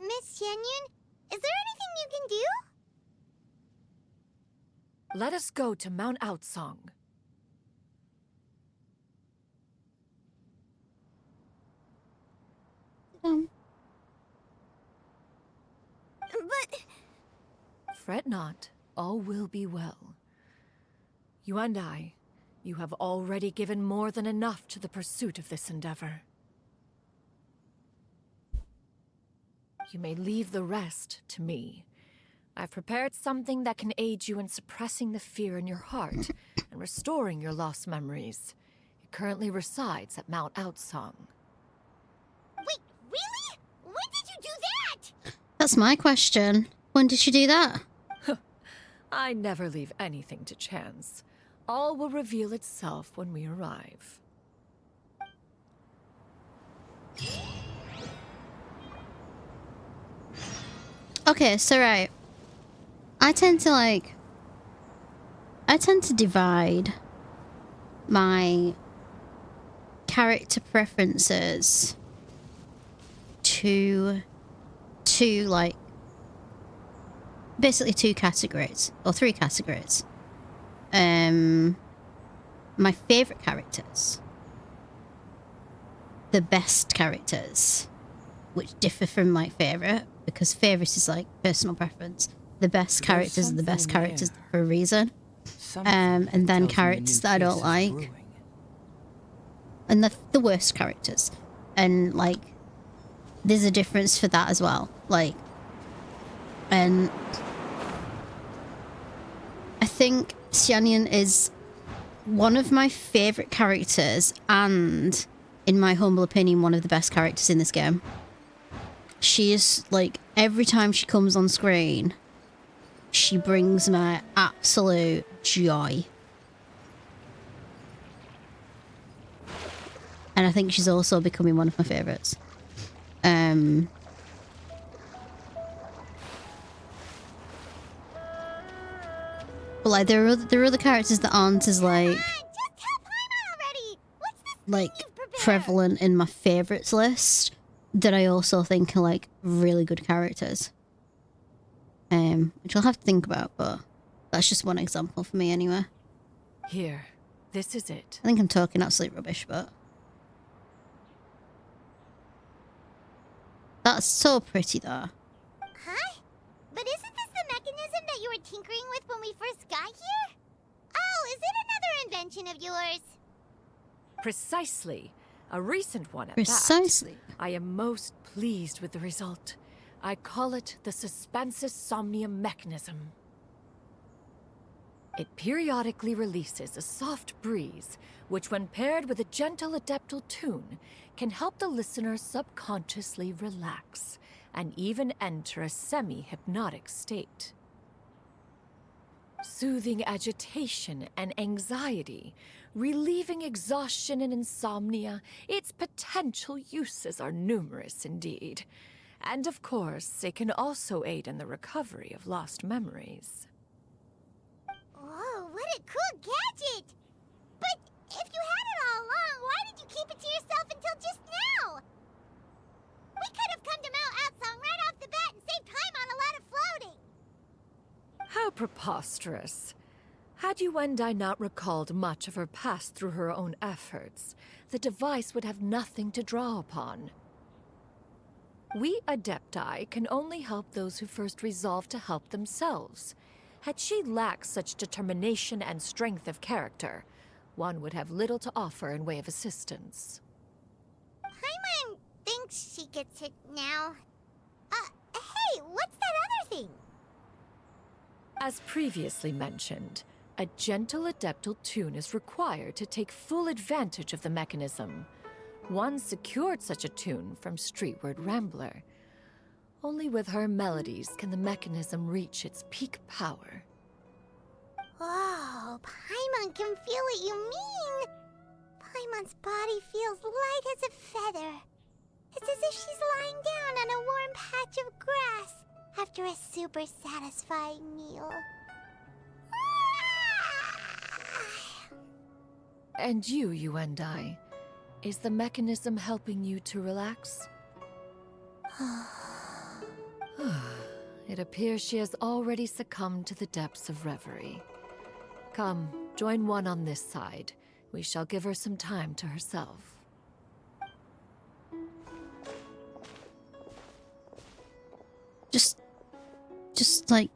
Miss Xianyun, is there anything you can do?
Let us go to Mount Outsong.
But...
Fret not, all will be well. You and I, you have already given more than enough to the pursuit of this endeavor. You may leave the rest to me. I've prepared something that can aid you in suppressing the fear in your heart and restoring your lost memories. It currently resides at Mount Outsong.
Wait, really? When did you do that?
That's my question. When did she do that?
I never leave anything to chance. All will reveal itself when we arrive.
Okay, so right. I tend to divide my character preferences to basically two categories or three categories. My favorite characters, the best characters, which differ from my favorite because favorite is like personal preference. The best characters are the best characters for a reason. And then characters that I don't like. And the worst characters. And like there's a difference for that as well. Like, and I think Xianyun is one of my favorite characters and, in my humble opinion, one of the best characters in this game. She is, like, every time she comes on screen, she brings my absolute joy. And I think she's also becoming one of my favourites. But like there are other characters that aren't as like prevalent in my favourites list that I also think are like really good characters. Which I'll have to think about, but that's just one example for me anyway.
Here, this is it.
I think I'm talking absolute rubbish, but that's so pretty though.
Huh? But isn't this the mechanism that you were tinkering with when we first got here? Oh, is it another invention of yours?
Precisely. A recent one at
Precisely.
that. I am most pleased with the result. I call it the Suspensus Somnium mechanism. It periodically releases a soft breeze, which when paired with a gentle adeptal tune, can help the listener subconsciously relax and even enter a semi-hypnotic state. Soothing agitation and anxiety, relieving exhaustion and insomnia, its potential uses are numerous indeed. And of course, it can also aid in the recovery of lost memories.
Whoa, what a cool gadget! But if you had it all along, why did you keep it to yourself until just now? We could have come to Mount Outsong right off the bat and saved time on a lot of floating.
How preposterous. Had you and I not recalled much of her past through her own efforts, the device would have nothing to draw upon. We Adepti can only help those who first resolve to help themselves. Had she lacked such determination and strength of character, one would have little to offer in way of assistance.
Paimon thinks she gets it now. Hey, what's that other thing?
As previously mentioned, a gentle adeptal tune is required to take full advantage of the mechanism. One secured such a tune from Streetward Rambler. Only with her melodies can the mechanism reach its peak power.
Oh, Paimon can feel what you mean. Paimon's body feels light as a feather. It's as if she's lying down on a warm patch of grass after a super satisfying meal.
And you and I, is the mechanism helping you to relax? It appears she has already succumbed to the depths of reverie. Come, join one on this side. We shall give her some time to herself.
Just like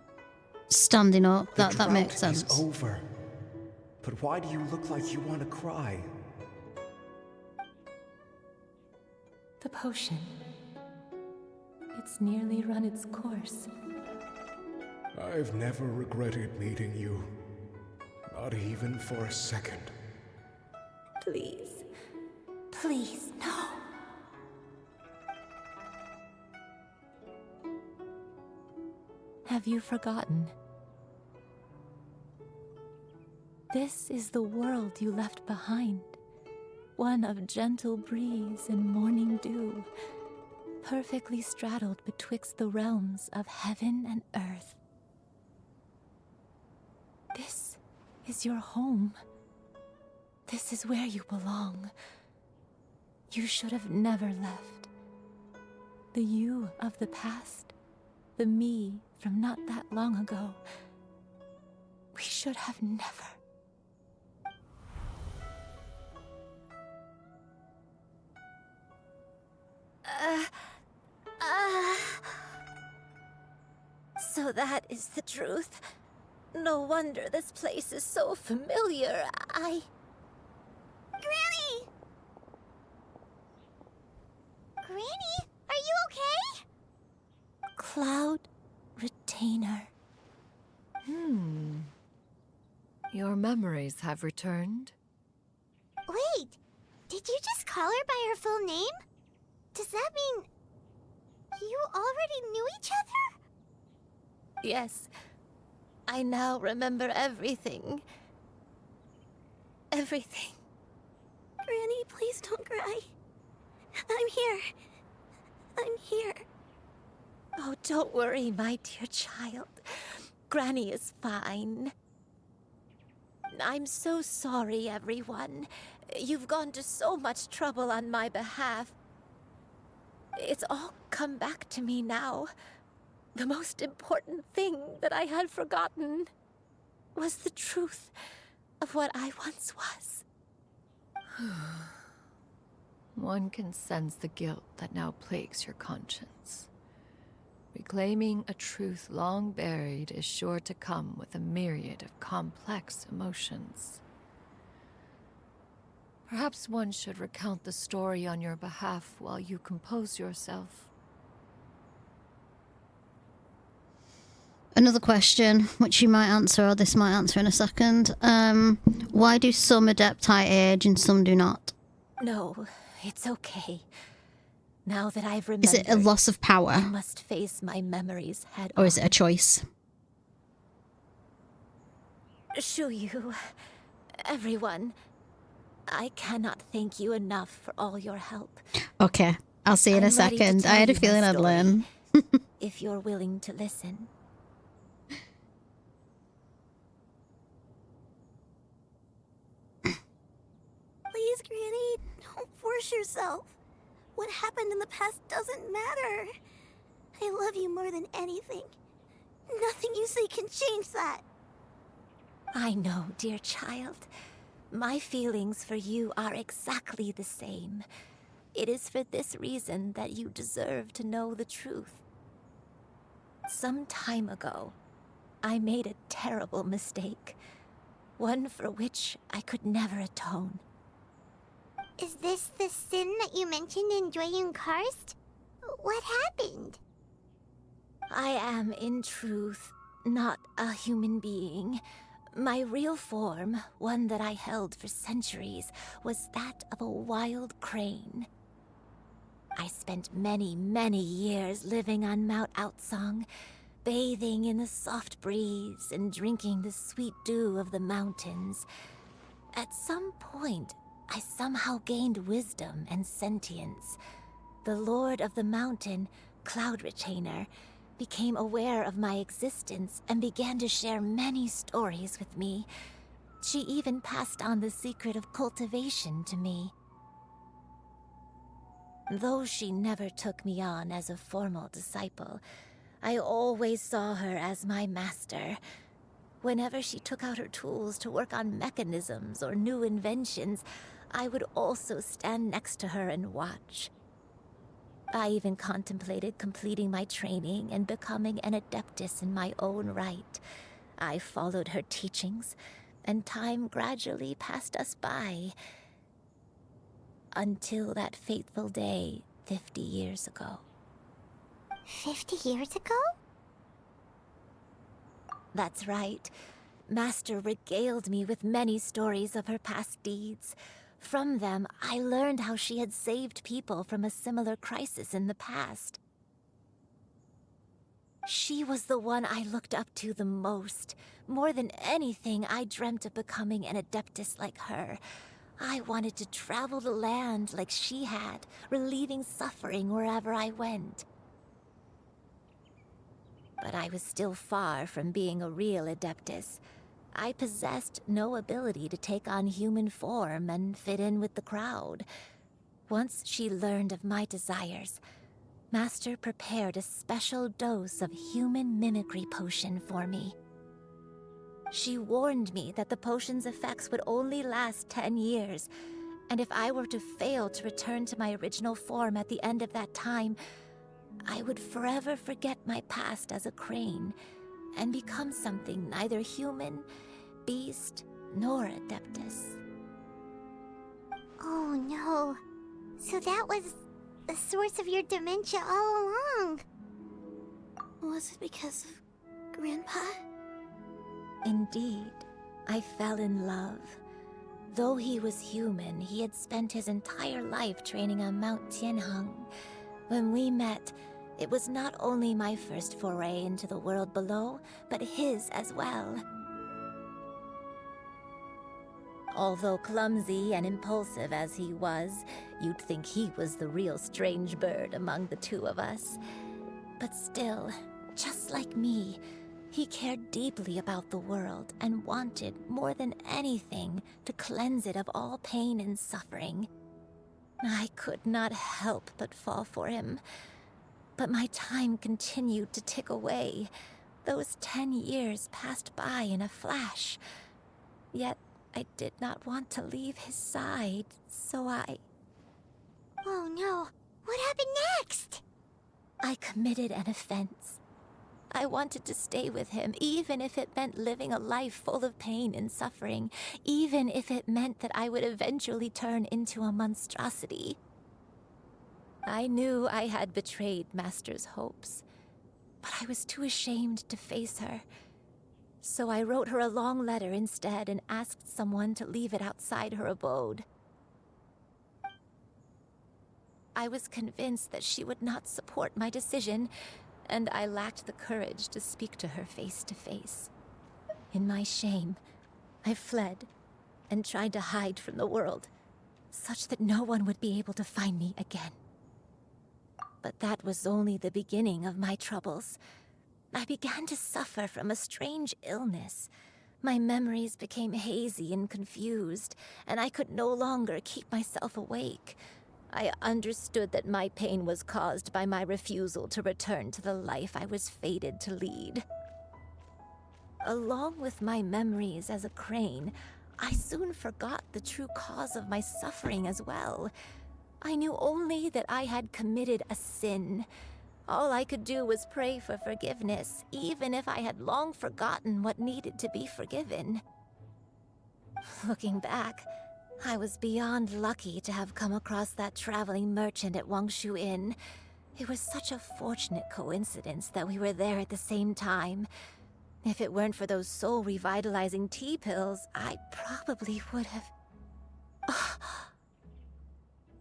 standing up. That makes sense.
It's over. But why do you look like you want to cry?
The potion. It's nearly run its course.
I've never regretted meeting you. Not even for a second.
Please. Please, no. Have you forgotten? This is the world you left behind. One of gentle breeze and morning dew, perfectly straddled betwixt the realms of heaven and earth. This is your home. This is where you belong. You should have never left. The you of the past, the me from not that long ago. We should have never.
So that is the truth. No wonder this place is so familiar.
Granny! Granny, are you okay?
Cloud Retainer.
Your memories have returned?
Wait, did you just call her by her full name? Does that mean you already knew each other?
Yes. I now remember everything. Everything.
Granny, please don't cry. I'm here. I'm here.
Oh, don't worry, my dear child. Granny is fine. I'm so sorry, everyone. You've gone to so much trouble on my behalf. It's all come back to me now. The most important thing that I had forgotten was the truth of what I once was.
One can sense the guilt that now plagues your conscience. Reclaiming a truth long buried is sure to come with a myriad of complex emotions. Perhaps one should recount the story on your behalf while you compose yourself.
Another question, which you might answer, or this might answer in a second. Why do some Adepti age and some do not?
No, it's okay. Now that I've remembered,
Is it a loss of power?
I must face my memories head
Or is it
on.
a choice?
Shuyu, everyone, I cannot thank you enough for all your help.
Okay, I'll see you in a
I'm ready to
second.
tell
I had a
you my
feeling I'd
story,
learn.
if you're willing to listen.
Please, Granny, don't force yourself. What happened in the past doesn't matter. I love you more than anything. Nothing you say can change that.
I know, dear child. My feelings for you are exactly the same. It is for this reason that you deserve to know the truth. Some time ago, I made a terrible mistake. One for which I could never atone.
Is this the sin that you mentioned in Xianyun Karst? What happened?
I am, in truth, not a human being. My real form, one that I held for centuries, was that of a wild crane. I spent many, many years living on Mount Outsong, bathing in the soft breeze and drinking the sweet dew of the mountains. At some point, I somehow gained wisdom and sentience. The Lord of the Mountain, Cloud Retainer, became aware of my existence and began to share many stories with me. She even passed on the secret of cultivation to me. Though she never took me on as a formal disciple, I always saw her as my master. Whenever she took out her tools to work on mechanisms or new inventions, I would also stand next to her and watch. I even contemplated completing my training and becoming an adeptus in my own right. I followed her teachings, and time gradually passed us by. Until that fateful day 50 years ago.
50 years ago?
That's right. Master regaled me with many stories of her past deeds. From them, I learned how she had saved people from a similar crisis in the past. She was the one I looked up to the most. More than anything, I dreamt of becoming an adeptus like her. I wanted to travel the land like she had, relieving suffering wherever I went. But I was still far from being a real adeptus. I possessed no ability to take on human form and fit in with the crowd. Once she learned of my desires, Master prepared a special dose of human mimicry potion for me. She warned me that the potion's effects would only last 10 years, and if I were to fail to return to my original form at the end of that time, I would forever forget my past as a crane and become something neither human, beast, nor adeptus.
Oh no. So that was the source of your dementia all along.
Was it because of Grandpa?
Indeed, I fell in love. Though he was human, he had spent his entire life training on Mount Tianheng. When we met, it was not only my first foray into the world below, but his as well. Although clumsy and impulsive as he was, you'd think he was the real strange bird among the two of us. But still, just like me, he cared deeply about the world and wanted, more than anything, to cleanse it of all pain and suffering. I could not help but fall for him. But my time continued to tick away. Those 10 years passed by in a flash. Yet I did not want to leave his side, so I...
Oh no, what happened next?
I committed an offense. I wanted to stay with him, even if it meant living a life full of pain and suffering, even if it meant that I would eventually turn into a monstrosity. I knew I had betrayed Master's hopes, but I was too ashamed to face her. So I wrote her a long letter instead and asked someone to leave it outside her abode. I was convinced that she would not support my decision, and I lacked the courage to speak to her face to face. In my shame, I fled and tried to hide from the world, such that no one would be able to find me again. But that was only the beginning of my troubles. I began to suffer from a strange illness. My memories became hazy and confused, and I could no longer keep myself awake. I understood that my pain was caused by my refusal to return to the life I was fated to lead. Along with my memories as a crane, I soon forgot the true cause of my suffering as well. I knew only that I had committed a sin. All I could do was pray for forgiveness, even if I had long forgotten what needed to be forgiven. Looking back, I was beyond lucky to have come across that traveling merchant at Wangshu Inn. It was such a fortunate coincidence that we were there at the same time. If it weren't for those soul-revitalizing tea pills, I probably would have...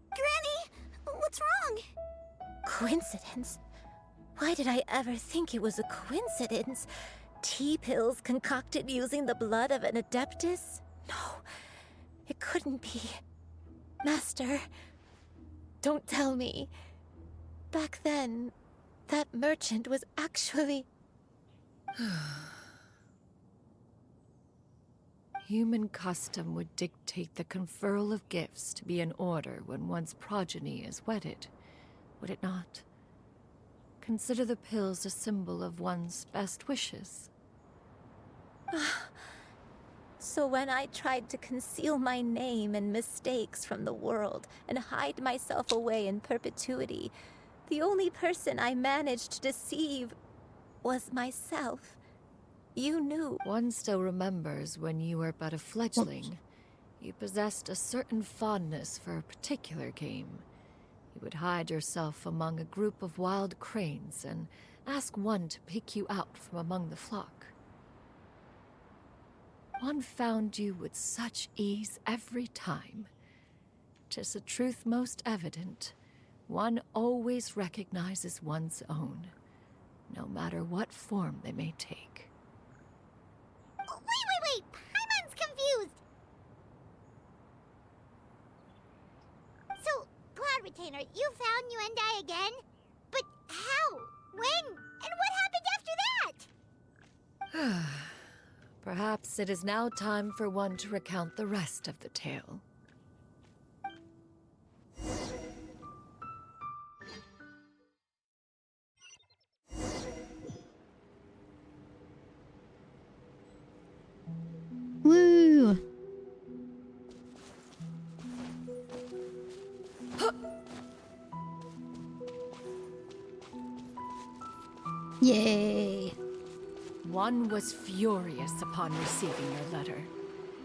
Granny! What's wrong?
Coincidence? Why did I ever think it was a coincidence? Tea pills concocted using the blood of an adeptus? No, it couldn't be. Master, don't tell me. Back then, that merchant was actually...
Human custom would dictate the conferral of gifts to be in order when one's progeny is wedded, would it not? Consider the pills a symbol of one's best wishes.
So when I tried to conceal my name and mistakes from the world and hide myself away in perpetuity, the only person I managed to deceive was myself. You knew.
One still remembers when you were but a fledgling. You possessed a certain fondness for a particular game. You would hide yourself among a group of wild cranes and ask one to pick you out from among the flock. One found you with such ease every time. 'Tis a truth most evident. One always recognizes one's own, no matter what form they may take.
Wait! Paimon's confused! So, Cloud Retainer, you found Yuendai again? But how? When? And what happened after that?
Perhaps it is now time for one to recount the rest of the tale.
Woo! Yay!
One was furious upon receiving your letter.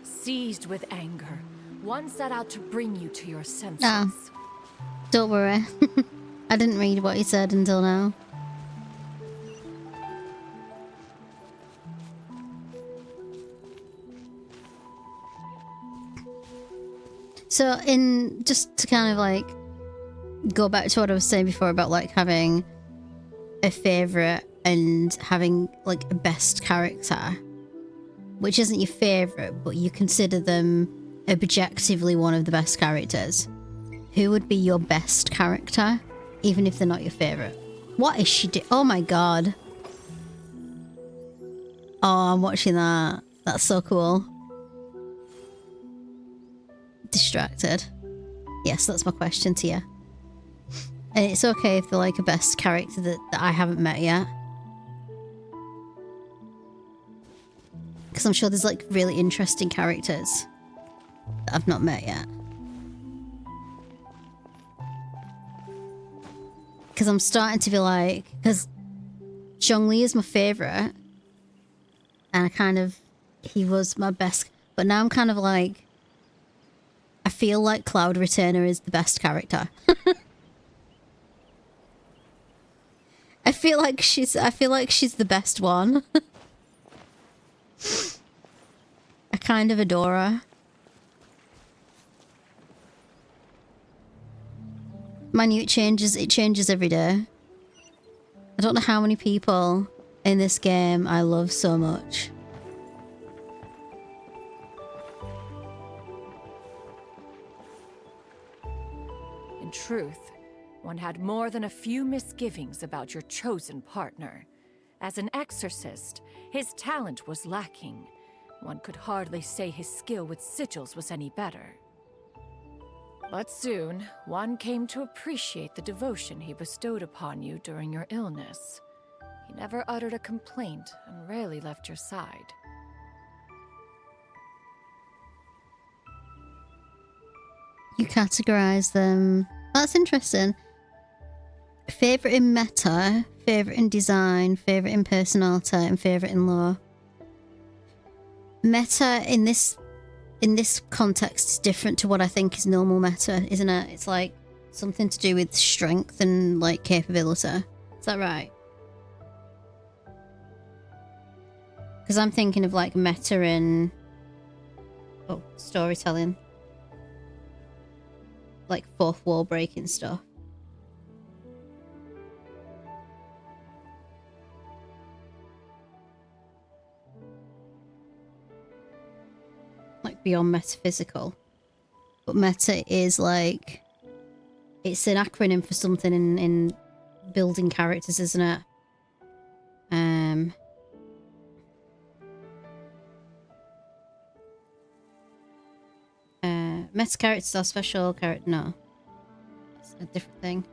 Seized with anger, one set out to bring you to your senses.
Ah, don't worry. I didn't read what he said until now. So just to kind of like go back to what I was saying before about like having a favourite and having like a best character, which isn't your favourite, but you consider them objectively one of the best characters. Who would be your best character, even if they're not your favourite? What is she doing? Oh my god. Oh, I'm watching that. That's so cool. Distracted. Yes, that's my question to you. And it's okay if they're like a best character that I haven't met yet. Because I'm sure there's like really interesting characters that I've not met yet. Because I'm starting to be like... Because Zhongli is my favourite. And he was my best... But now I'm kind of like... I feel like Cloud Returner is the best character. I feel like she's the best one. I kind of adore her. It changes every day. I don't know how many people in this game I love so much.
In truth, one had more than a few misgivings about your chosen partner. As an exorcist, his talent was lacking. One could hardly say his skill with sigils was any better. But soon, one came to appreciate the devotion he bestowed upon you during your illness. He never uttered a complaint and rarely left your side.
You categorize them. That's interesting. Favorite in meta, favorite in design, favorite in personality, and favorite in lore. Meta in this context is different to what I think is normal meta, isn't it? It's like something to do with strength and like capability. Is that right? Because I'm thinking of like meta in storytelling. Like fourth wall breaking stuff. beyond metaphysical. But meta is like, it's an acronym for something in building characters, isn't it? Meta characters are special character. No, it's a different thing.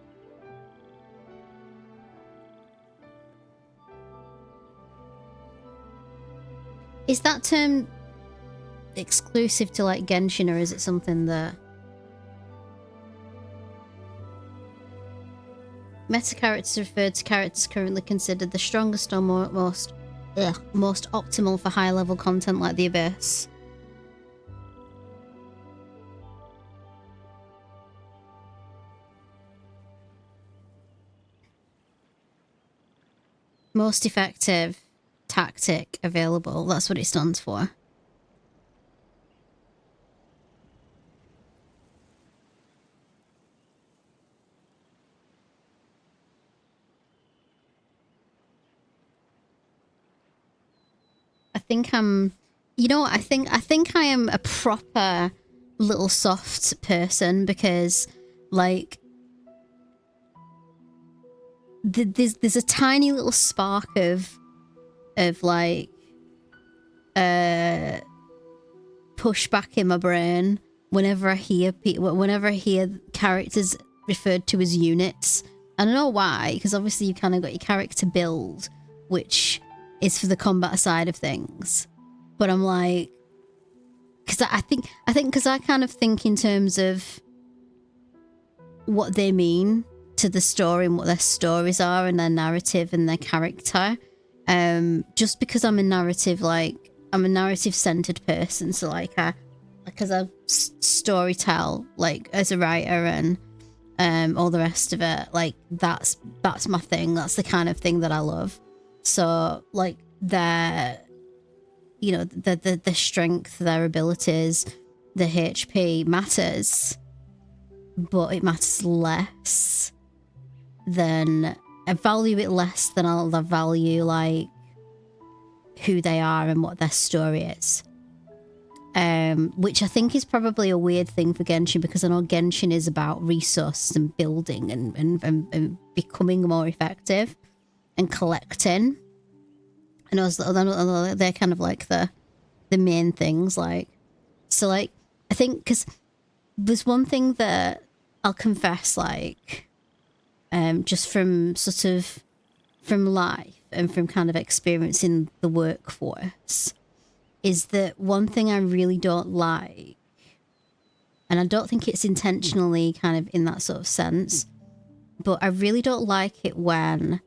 Is that term exclusive to like Genshin, or is it something that meta characters referred to characters currently considered the strongest or most optimal for high level content like the Abyss? Most effective tactic available. That's what it stands for. I think I'm, you know what, I think I am a proper little soft person, because like there's a tiny little spark of like pushback in my brain whenever I hear characters referred to as units. I don't know why, because obviously you kind of got your character build, which is for the combat side of things. But I'm like, because I think because I kind of think in terms of what they mean to the story and what their stories are and their narrative and their character. Just because I'm a narrative centered person, so like as a storytell, like as a writer and all the rest of it, like that's my thing. That's the kind of thing that I love. So like the strength, their abilities, the HP matters, but it matters less than, I value it less than I'll value like who they are and what their story is. Which I think is probably a weird thing for Genshin, because I know Genshin is about resources and building and becoming more effective and collecting. And also they're kind of like the main things, like, so like I think, because there's one thing that I'll confess, like just from life and from kind of experiencing the workforce, is that one thing I really don't like, and I don't think it's intentionally kind of in that sort of sense, but I really don't like it when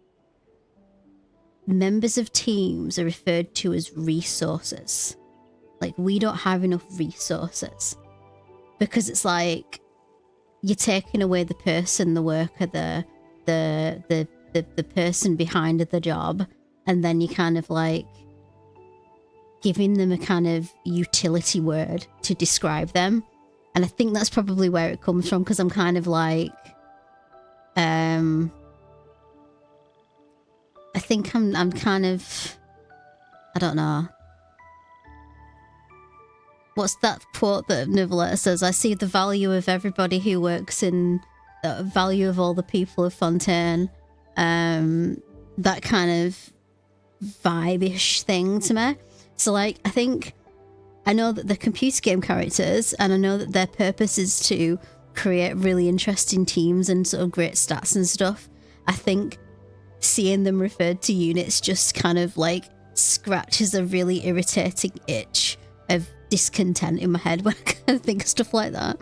members of teams are referred to as resources. Like, we don't have enough resources, because it's like you're taking away the person, the worker, the person behind the job, and then you kind of like giving them a kind of utility word to describe them. And I think that's probably where it comes from, because I'm kind of like I think I'm kind of, I don't know. What's that quote that Nicoletta says? I see the value of everybody who works in, value of all the people of Fontaine. That kind of vibe-ish thing to me. So like, I think, I know that they're computer game characters, and I know that their purpose is to create really interesting teams and sort of great stats and stuff. I think seeing them referred to units just kind of like scratches a really irritating itch of discontent in my head when I kind of think of stuff like that.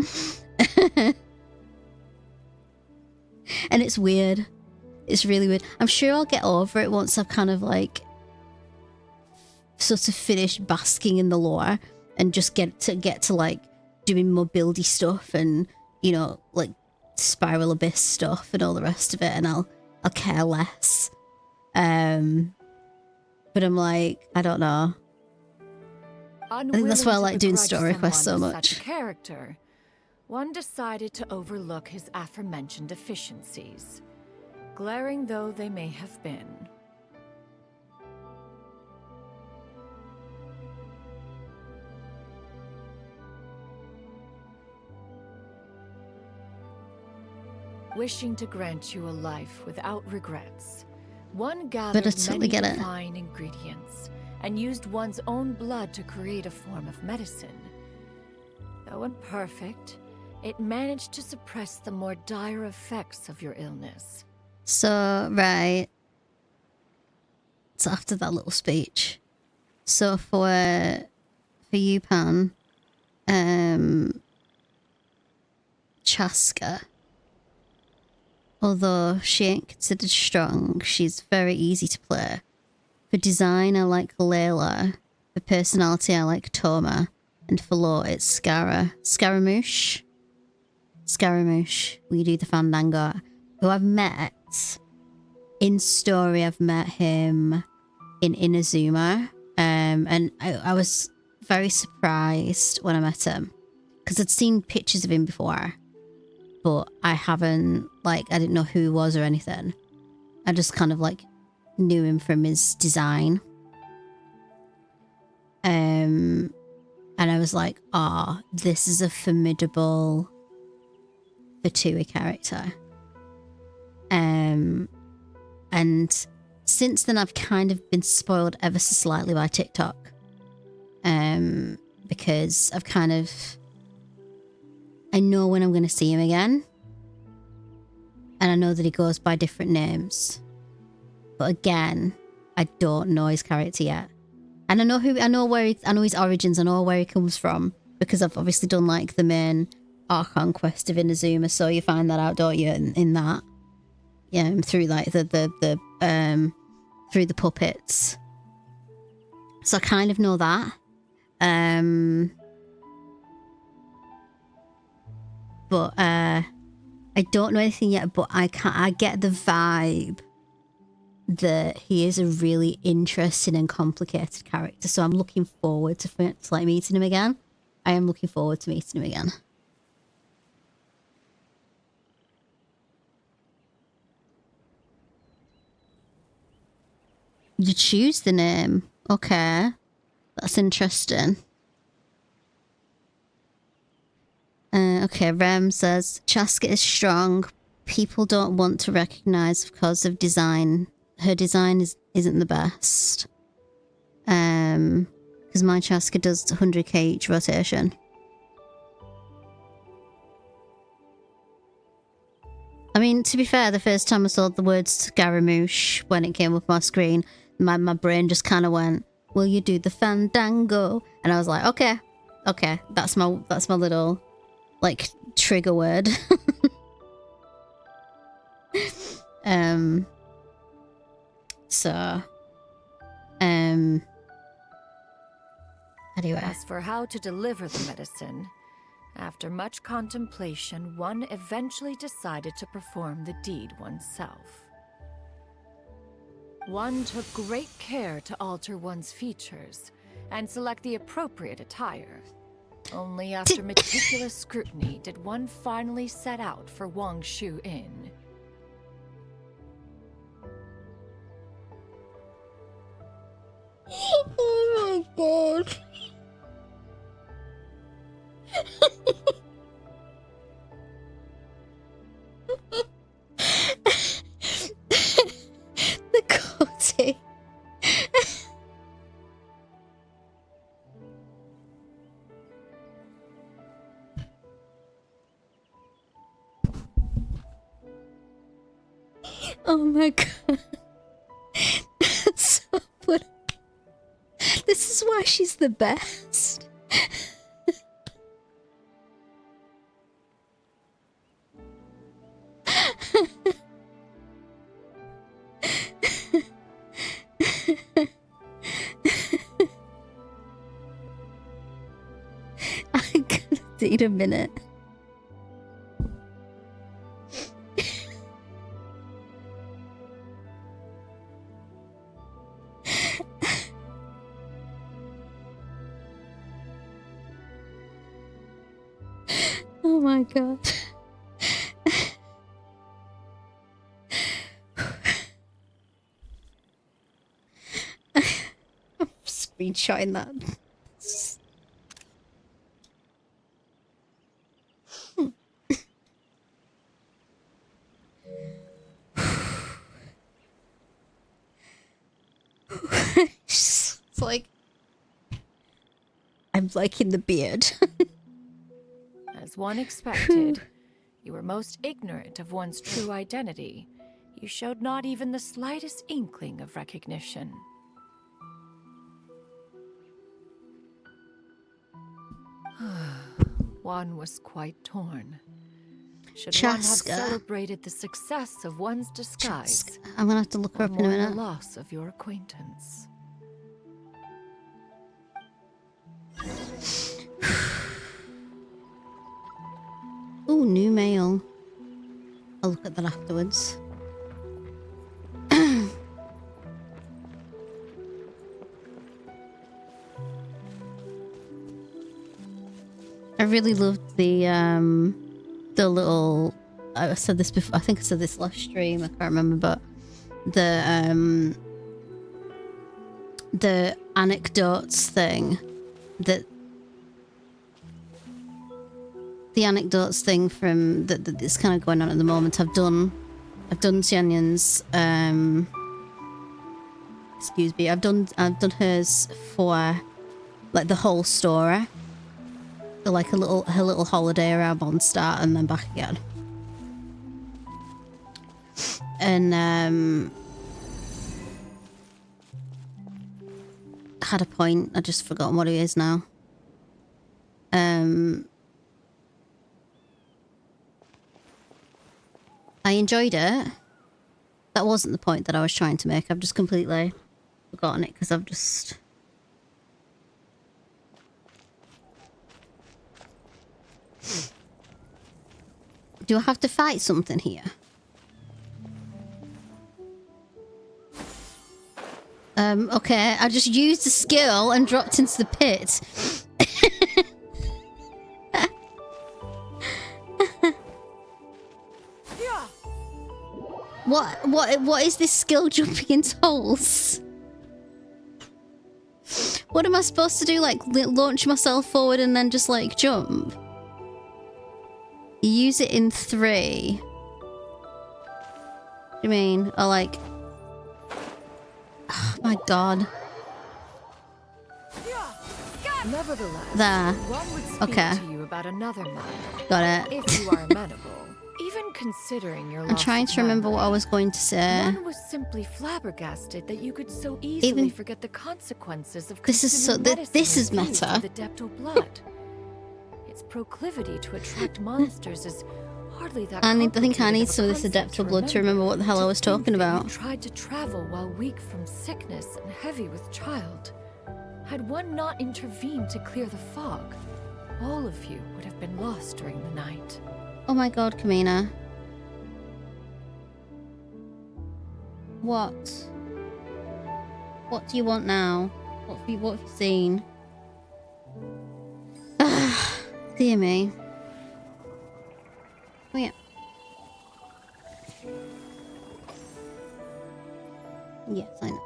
And it's weird. It's really weird. I'm sure I'll get over it once I've kind of like sort of finished basking in the lore and just get to like doing more buildy stuff and, you know, like Spiral Abyss stuff and all the rest of it, and I'll care less. But I'm like, I don't know. I think that's why I like doing story quests so much.
Such a character, one decided to overlook his aforementioned deficiencies, glaring though they may have been. wishing to grant you a life without regrets. One
But
gathered
I totally
many
get it.
divine ingredients and used one's own blood to create a form of medicine. Though imperfect, it managed to suppress the more dire effects of your illness.
So, right. So after that little speech. So for you, Pan, Chaska, although she ain't considered strong, she's very easy to play. For design, I like Layla. For personality, I like Toma. And for lore, it's Scaramouche. Scaramouche, we do the Fandango. Who I've met in story, I've met him in Inazuma. And I was very surprised when I met him. Because I'd seen pictures of him before. But I haven't, like, I didn't know who he was or anything. I just kind of, like, knew him from his design. And I was like, ah, this is a formidable Fatui character. And since then I've kind of been spoiled ever so slightly by TikTok. Because I've kind of... I know when I'm going to see him again. And I know that he goes by different names. But again, I don't know his character yet. And I know his origins, I know where he comes from. Because I've obviously done like the main Archon quest of Inazuma, so you find that out, don't you, in that. Yeah, through like through the puppets. So I kind of know that. But I don't know anything yet, but I get the vibe that he is a really interesting and complicated character. So I'm looking forward to like meeting him again. I am looking forward to meeting him again. You choose the name. Okay. That's interesting. Okay, Rem says, Chaska is strong. People don't want to recognize because of design. Her design isn't the best. Because my Chaska does 100k each rotation. I mean, to be fair, the first time I saw the word Scaramouche when it came up on my screen, my brain just kind of went, will you do the Fandango? And I was like, okay, that's my little, like, trigger word. Anyway.
As for how to deliver the medicine, after much contemplation, one eventually decided to perform the deed oneself. One took great care to alter one's features and select the appropriate attire. Only after meticulous scrutiny did one finally set out for Wangshu Inn.
Oh my god. The goatee. Oh my god. That's so funny. This is why she's the best. I'm gonna need a minute. Oh my god. I'm screenshotting that. like... I'm liking the beard.
As one expected, you were most ignorant of one's true identity. You showed not even the slightest inkling of recognition. One was quite torn. Should one have
Chaska.
celebrated the success of one's disguise,
I'm gonna have to look her
or
up in a
mourn
minute.
the loss of your acquaintance?
Ooh, new mail. I'll look at that afterwards. I really loved the little... I said this before, I think I said this last stream, I can't remember, but the anecdotes thing that the anecdotes thing from that's kind of going on at the moment. I've done Xianyun's excuse me, I've done hers for like the whole story. Like her little holiday around Mondstadt and then back again. And had a point, I just forgotten what it is now. I enjoyed it. That wasn't the point that I was trying to make. I've just completely forgotten it because I've just... Do I have to fight something here? Okay, I just used the skill and dropped into the pit. What is this skill jumping into holes? What am I supposed to do? Like launch myself forward and then just like jump? You use it in 3. What do you mean? Or like... Oh my god.
Nevertheless,
There.
one would speak
Okay.
to you about another matter.
Got it.
If you are amenable, even considering your
I'm
loss
trying
of
to remember what I was going to say.
one was simply flabbergasted that you could so easily forget the consequences of
This is so...
consuming
This is
medicine infused
meta.
with adeptal blood. Its proclivity to attract monsters is hardly that
I think I need
complicated of a
some of this
concept
adeptal blood to remember what the hell I was talking about.
You tried to travel while weak from sickness and heavy with child. Had one not intervened to clear the fog, all of you would have been lost during the night.
Oh my god, Kamina. What? What do you want now? What have you seen? Dear me. Oh yeah. Yes, I know.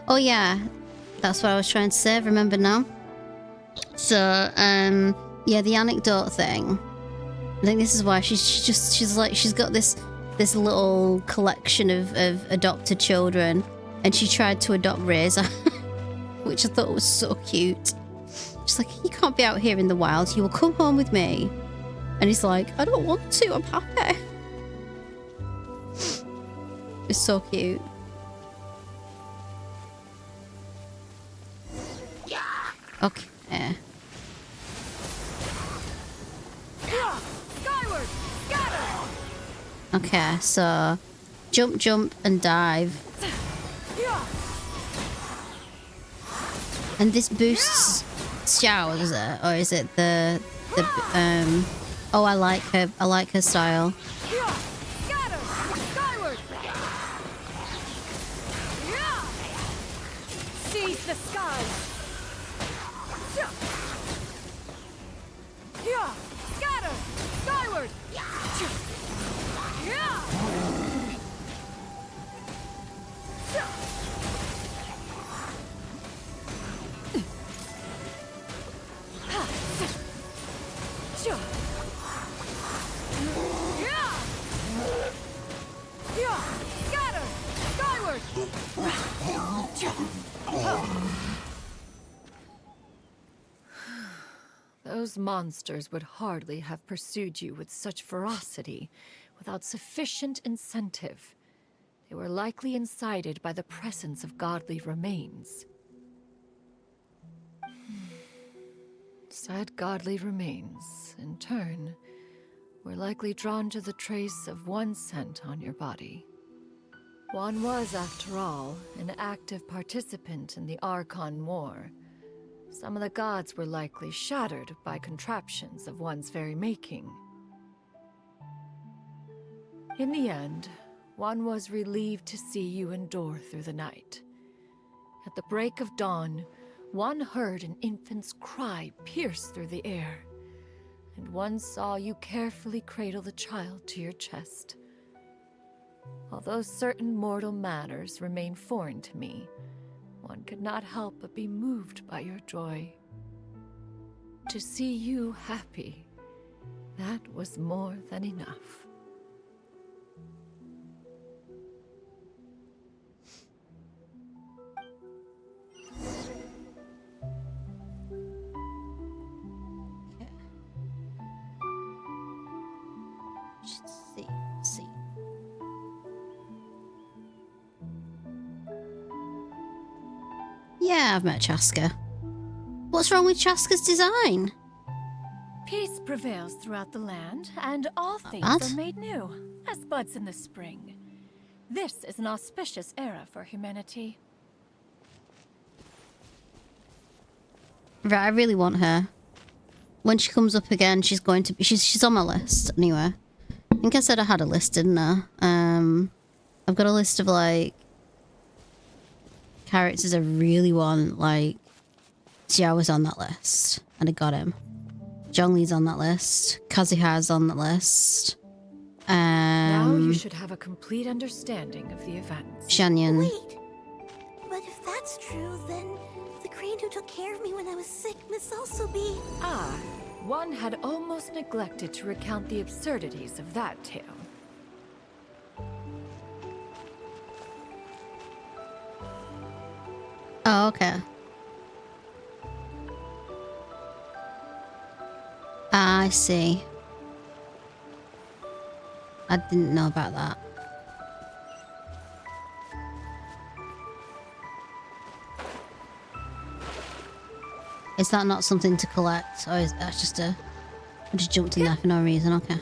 Oh yeah, that's what I was trying to say. Remember now. So, yeah, the anecdote thing. I think this is why she's got this little collection of adopted children, and she tried to adopt Razor, which I thought was so cute. She's like, you can't be out here in the wild. You will come home with me. And he's like, I don't want to. I'm happy. It's so cute. Okay.
Skyward! Scatter!
Okay, so jump, and dive. And this boosts Xiao, is it? Or is it the oh, I like her style.
Scatter! Skyward! Seize the skies! Scatter! Skyward! Those monsters would hardly have pursued you with such ferocity without sufficient incentive. They were likely incited by the presence of godly remains. Said godly remains, in turn, were likely drawn to the trace of one scent on your body. One was, after all, an active participant in the Archon War. Some of the gods were likely shattered by contraptions of one's very making. In the end, one was relieved to see you endure through the night. At the break of dawn, one heard an infant's cry pierce through the air, and one saw you carefully cradle the child to your chest. Although certain mortal matters remain foreign to me, one could not help but be moved by your joy. To see you happy, that was more than enough.
See. Yeah, I've met Chaska. What's wrong with Chaska's design?
Peace prevails throughout the land, and all things are made new, as buds in the spring. This is an auspicious era for humanity.
Right, I really want her. When she comes up again, she's going to be... She's on my list, anyway. I think I said I had a list, didn't I? I've got a list of, like... characters I really want, like... Xiao's on that list. And I got him. Zhongli's on that list. Kazuha's on that list.
Now you should have a complete understanding of the events.
Xianyun.
Wait, but if that's true, then the crane who took care of me when I was sick must also be...
Ah, one had almost neglected to recount the absurdities of that tale.
Oh, okay. I see. I didn't know about that. Is that not something to collect? Or is that just a... I just jumped in there for no reason, okay.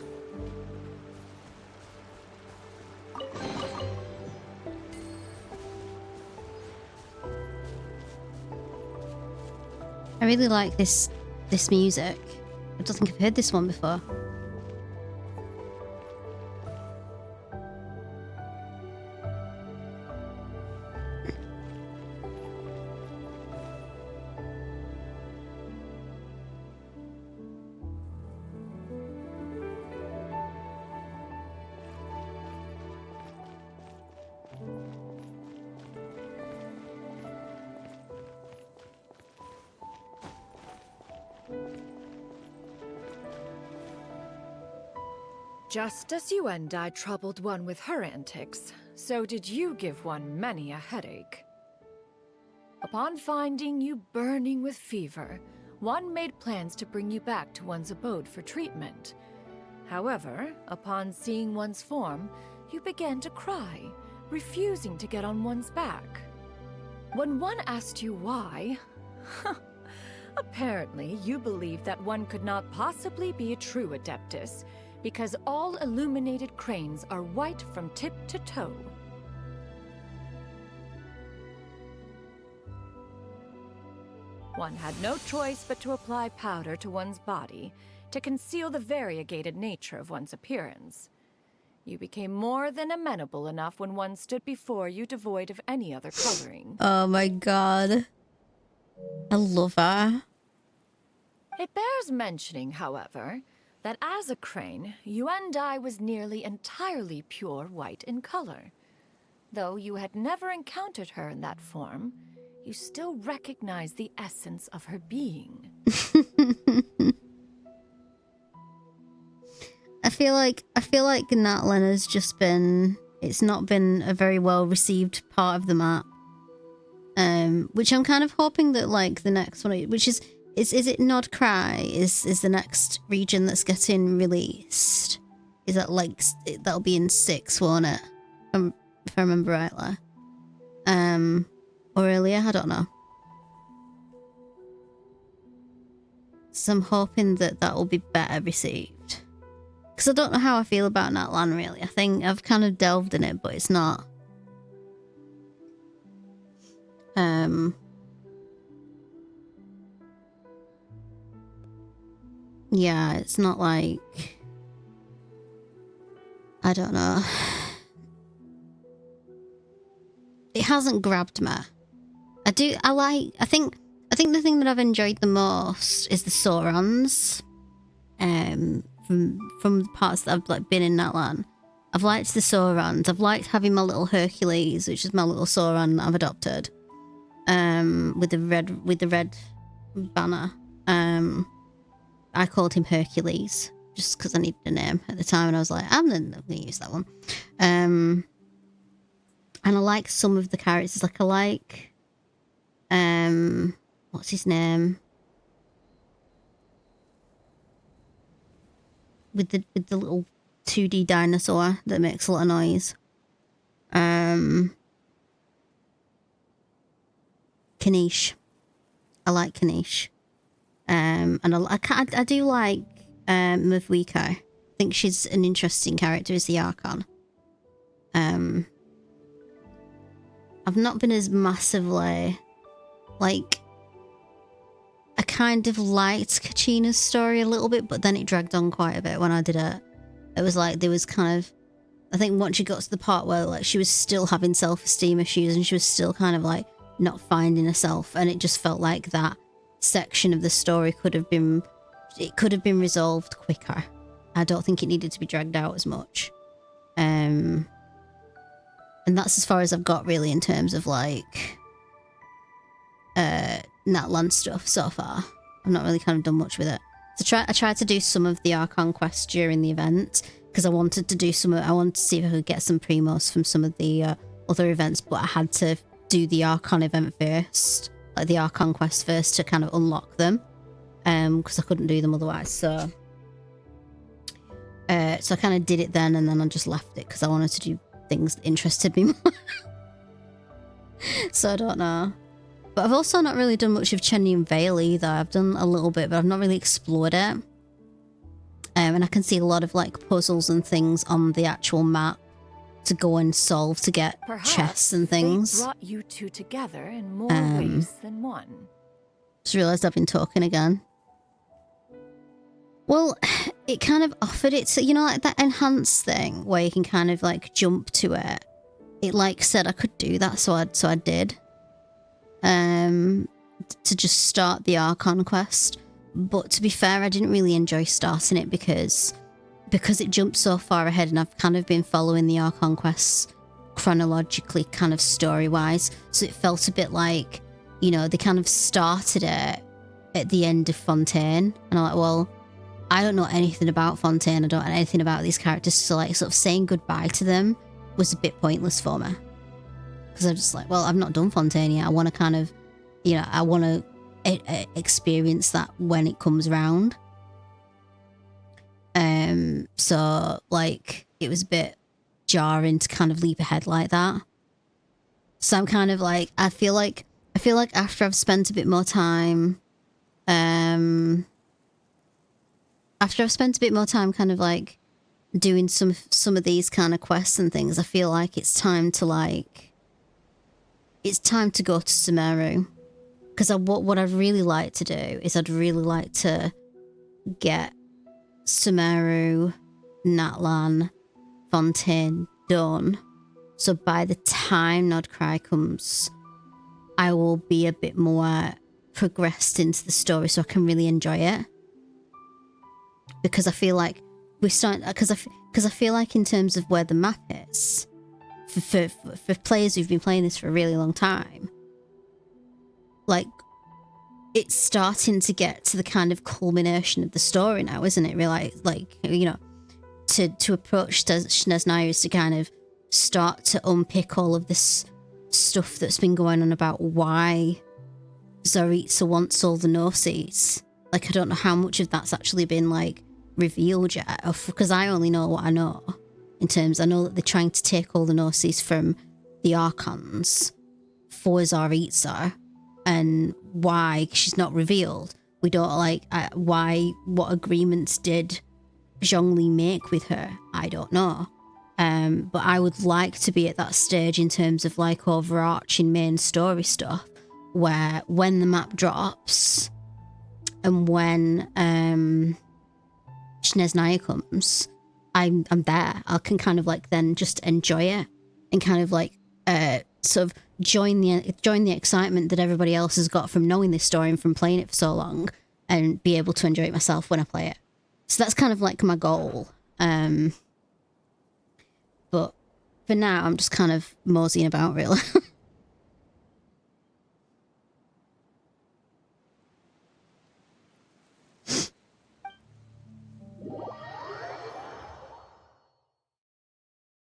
I really like this music. I don't think I've heard this one before.
Just as you and I troubled one with her antics, so did you give one many a headache. Upon finding you burning with fever, one made plans to bring you back to one's abode for treatment. However, upon seeing one's form, you began to cry, refusing to get on one's back. When one asked you why, apparently you believed that one could not possibly be a true Adeptus, because all illuminated cranes are white from tip to toe. One had no choice but to apply powder to one's body to conceal the variegated nature of one's appearance. You became more than amenable enough when one stood before you devoid of any other coloring.
Oh my god. I love her.
It bears mentioning, however, that as a crane, Yuendai was nearly entirely pure white in color. Though you had never encountered her in that form, you still recognized the essence of her being.
I feel like Natlan has just been... It's not been a very well received part of the map. Which I'm kind of hoping that like the next one, which is it Nordcry is the next region that's getting released. Is that like that'll be in 6, won't it? If I remember rightly. Or earlier, I don't know. So I'm hoping that will be better received. Because I don't know how I feel about Natlan really. I think I've kind of delved in it, but it's not. Yeah, it's not like, I don't know. It hasn't grabbed me. I think the thing that I've enjoyed the most is the Saurons. From the parts that I've like been in Natlan. I've liked the Saurons. I've liked having my little Hercules, which is my little Sauron that I've adopted. With the red banner. I called him Hercules just because I needed a name at the time, and I was like, I'm gonna use that one. And I like some of the characters. Like I like, what's his name? With the little 2D dinosaur that makes a lot of noise. Kanish. I like Kanish. And I do like Mavwiko. I think she's an interesting character as the Archon. I've not been as massively like, I kind of liked Kachina's story a little bit, but then it dragged on quite a bit when I did it. It was like there was kind of, I think once she got to the part where like she was still having self-esteem issues and she was still kind of like not finding herself, and it just felt like that section of the story could have been resolved quicker. I don't think it needed to be dragged out as much. And that's as far as I've got really in terms of like Natlan stuff so far. I've not really kind of done much with it. So I tried to do some of the Archon quests during the event because I wanted to do some. I wanted to see if I could get some primos from some of the other events, but I had to do the Archon event first, like the Archon quest first, to kind of unlock them, because I couldn't do them otherwise. So I kind of did it then, and then I just left it because I wanted to do things that interested me more. So I don't know. But I've also not really done much of Xianyun Vale either. I've done a little bit, but I've not really explored it. And I can see a lot of like puzzles and things on the actual map to go and solve to get chests and things.
Fate brought you two together in more ways than one.
Just realised I've been talking again. Well, it kind of offered it to, you know, like that enhanced thing where you can kind of like jump to it. It like said I could do that, so I did. To just start the Archon quest. But to be fair, I didn't really enjoy starting it because it jumped so far ahead, and I've kind of been following the Archon quests chronologically, kind of story-wise. So it felt a bit like, you know, they kind of started it at the end of Fontaine. And I'm like, well, I don't know anything about Fontaine. I don't know anything about these characters. So like sort of saying goodbye to them was a bit pointless for me. Because I'm just like, well, I've not done Fontaine yet. I want to kind of, you know, I want to experience that when it comes around. So like it was a bit jarring to kind of leap ahead like that. So I'm kind of like, I feel like after I've spent a bit more time, kind of like doing some of these kind of quests and things, I feel like it's time to go to Sumeru. Because what I'd really like to do is I'd really like to get Sumeru, Natlan, Fontaine done. So by the time Nordcry comes, I will be a bit more progressed into the story so I can really enjoy it. Because I feel like because I feel like in terms of where the map is, for players who've been playing this for a really long time, like it's starting to get to the kind of culmination of the story now, isn't it? Really, like, you know, to approach Snezhnaya is to kind of start to unpick all of this stuff that's been going on about why Zoritsa wants all the Gnosis. Like, I don't know how much of that's actually been, like, revealed yet, because I only know what I know. I know that they're trying to take all the Gnosis from the Archons for Zoritsa, and why she's not revealed. We don't, like, what agreements did Zhongli make with her? I don't know. But I would like to be at that stage in terms of, like, overarching main story stuff, where when the map drops and when Snezhnaya comes, I'm there. I can kind of, like, then just enjoy it and kind of, like, sort of join the excitement that everybody else has got from knowing this story and from playing it for so long, and be able to enjoy it myself when I play it. So that's kind of like my goal. But for now, I'm just kind of moseying about, really.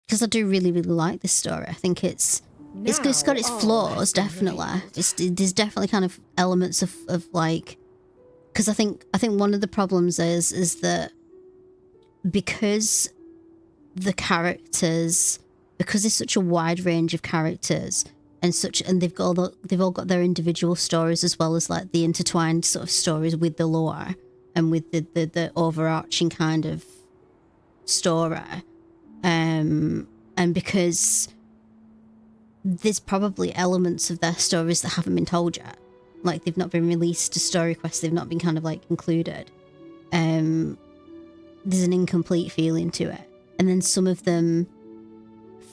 Because I do really, really like this story. I think it's got its flaws, definitely. There's definitely kind of elements of like, because I think one of the problems is that because the characters, because there's such a wide range of characters and they've all got their individual stories, as well as, like, the intertwined sort of stories with the lore and with the overarching kind of story. And because there's probably elements of their stories that haven't been told yet, like they've not been released to story quests, they've not been kind of, like, included. There's an incomplete feeling to it, and then some of them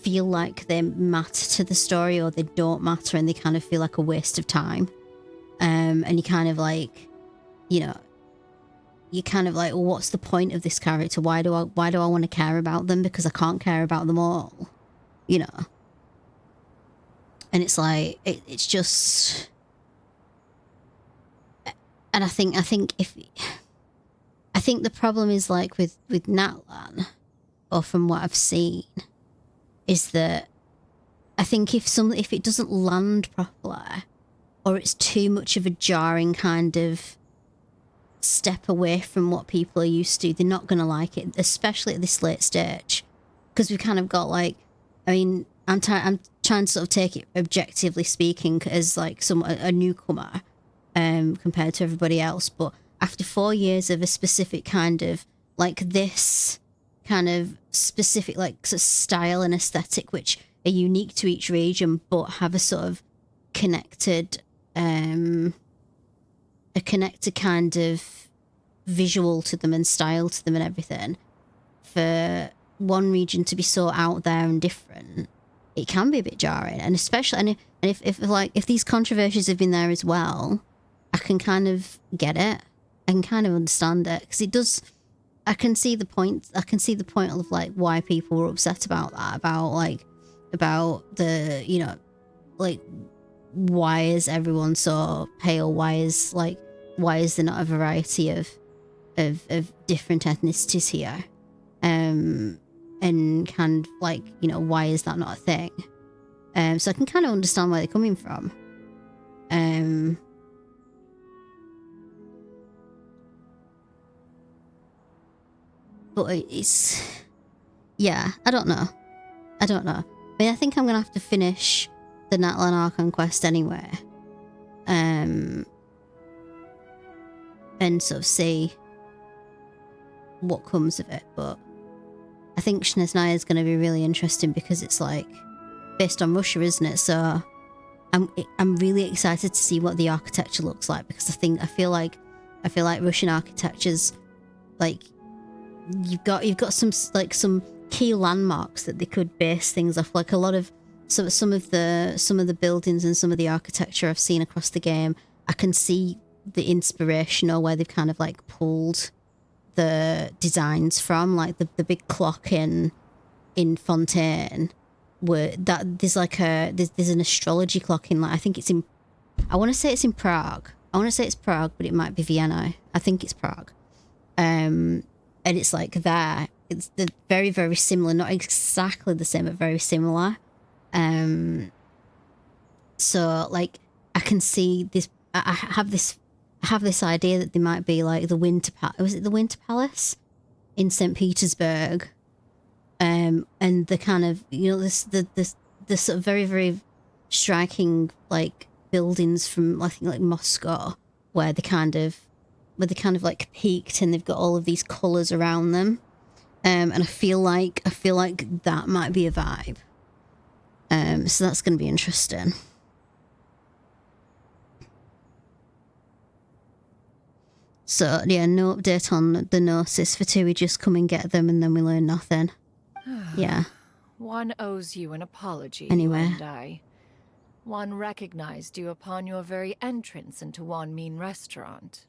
feel like they matter to the story, or they don't matter, and they kind of feel like a waste of time. And you kind of, like, you're kind of like, well, what's the point of this character? Why do I want to care about them? Because I can't care about them all, And it's like, it's just, and I think the problem is, like, with Natlan, or from what I've seen, is that I think if it doesn't land properly, or it's too much of a jarring kind of step away from what people are used to, they're not going to like it, especially at this late stage, because we've kind of got, like, I mean, I'm trying to sort of take it objectively speaking as, like, a newcomer compared to everybody else, but after 4 years of a specific kind of, like, this kind of specific, like, sort of style and aesthetic which are unique to each region but have a sort of connected kind of visual to them and style to them and everything, for one region to be so out there and different, it can be a bit jarring. And especially, and if these controversies have been there as well, I can kind of get it. I can kind of understand it, because it does, I can see the point of, like, why people were upset about that, about the, like, why is everyone so pale? Why is there not a variety of different ethnicities here? And kind of, like, why is that not a thing? So I can kind of understand where they're coming from. But it's, yeah, I don't know. I mean, I think I'm gonna have to finish the Natlan Archon quest anyway, and sort of see what comes of it. But I think Snezhnaya is going to be really interesting, because it's, like, based on Russia, isn't it? So I'm really excited to see what the architecture looks like, because I feel like Russian architecture's, like, you've got some key landmarks that they could base things off, like a lot of some of the buildings and some of the architecture I've seen across the game. I can see the inspiration, or where they've kind of, like, pulled the designs from, like the big clock in Fontaine, where that there's an astrology clock in, like, I think it's in, I want to say it's in Prague. I want to say it's Prague, but it might be Vienna. I think it's Prague. And it's, like, there. It's very, very similar. Not exactly the same, but very similar. And So like I can see this. I have this idea that they might be like the Winter Palace. Was it the Winter Palace in St. Petersburg? And the kind of, you know, the sort of very, very striking like buildings from, I think, like Moscow, where they kind of like peaked and they've got all of these colours around them. And I feel like that might be a vibe. So that's going to be interesting. So yeah, no update on the Gnosis for 2. We just come and get them and then we learn nothing. Yeah.
One owes you an apology,
Anyway.
you and I. One recognized you upon your very entrance into Wanmin restaurant.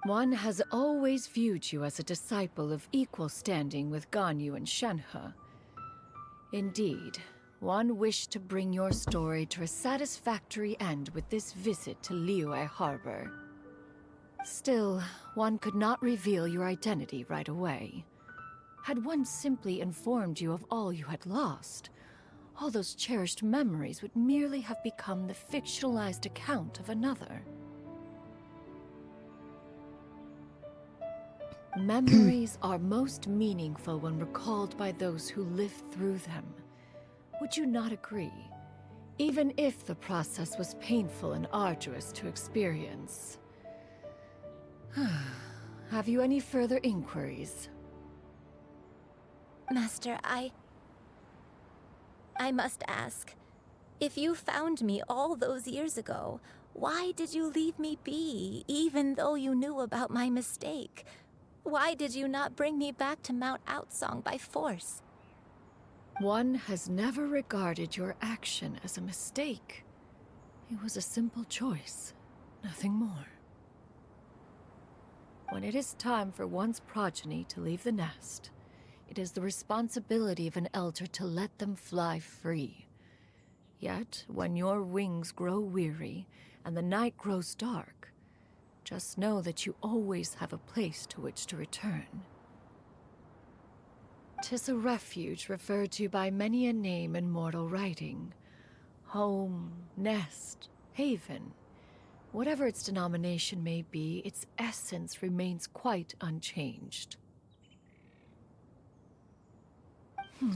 One has always viewed you as a disciple of equal standing with Ganyu and Shenhe. Indeed, one wished to bring your story to a satisfactory end with this visit to Liyue Harbor. Still, one could not reveal your identity right away. Had one simply informed you of all you had lost, all those cherished memories would merely have become the fictionalized account of another. Memories are most meaningful when recalled by those who lived through them. Would you not agree? Even if the process was painful and arduous to experience. Have you any further inquiries?
Master, I must ask. If you found me all those years ago, why did you leave me be, even though you knew about my mistake? Why did you not bring me back to Mount Outsong by force?
One has never regarded your action as a mistake. It was a simple choice, nothing more. When it is time for one's progeny to leave the nest, it is the responsibility of an elder to let them fly free. Yet, when your wings grow weary and the night grows dark, just know that you always have a place to which to return. 'Tis a refuge referred to by many a name in mortal writing. Home, nest, haven. Whatever its denomination may be, its essence remains quite unchanged.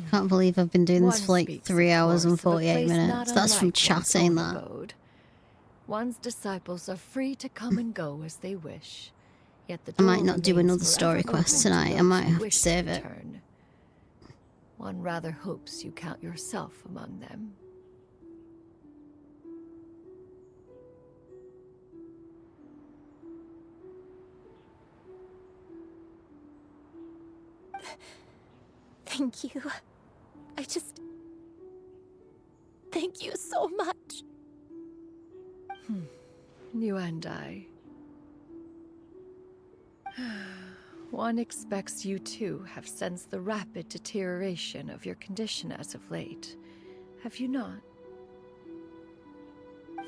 Can't believe I've been doing this for like 3 hours and 48
Not
minutes. That's from
unlike one's
chatting
own
that.
abode. One's disciples are free to come and go as they wish. Yet the
I might
door
not do
remains
another story
forever
quest
open
tonight. I
those
might
who
have to
wish
save it.
return. One rather hopes you count yourself among them.
Thank you. Thank you so much.
You and I. One expects you too have sensed the rapid deterioration of your condition as of late, have you not?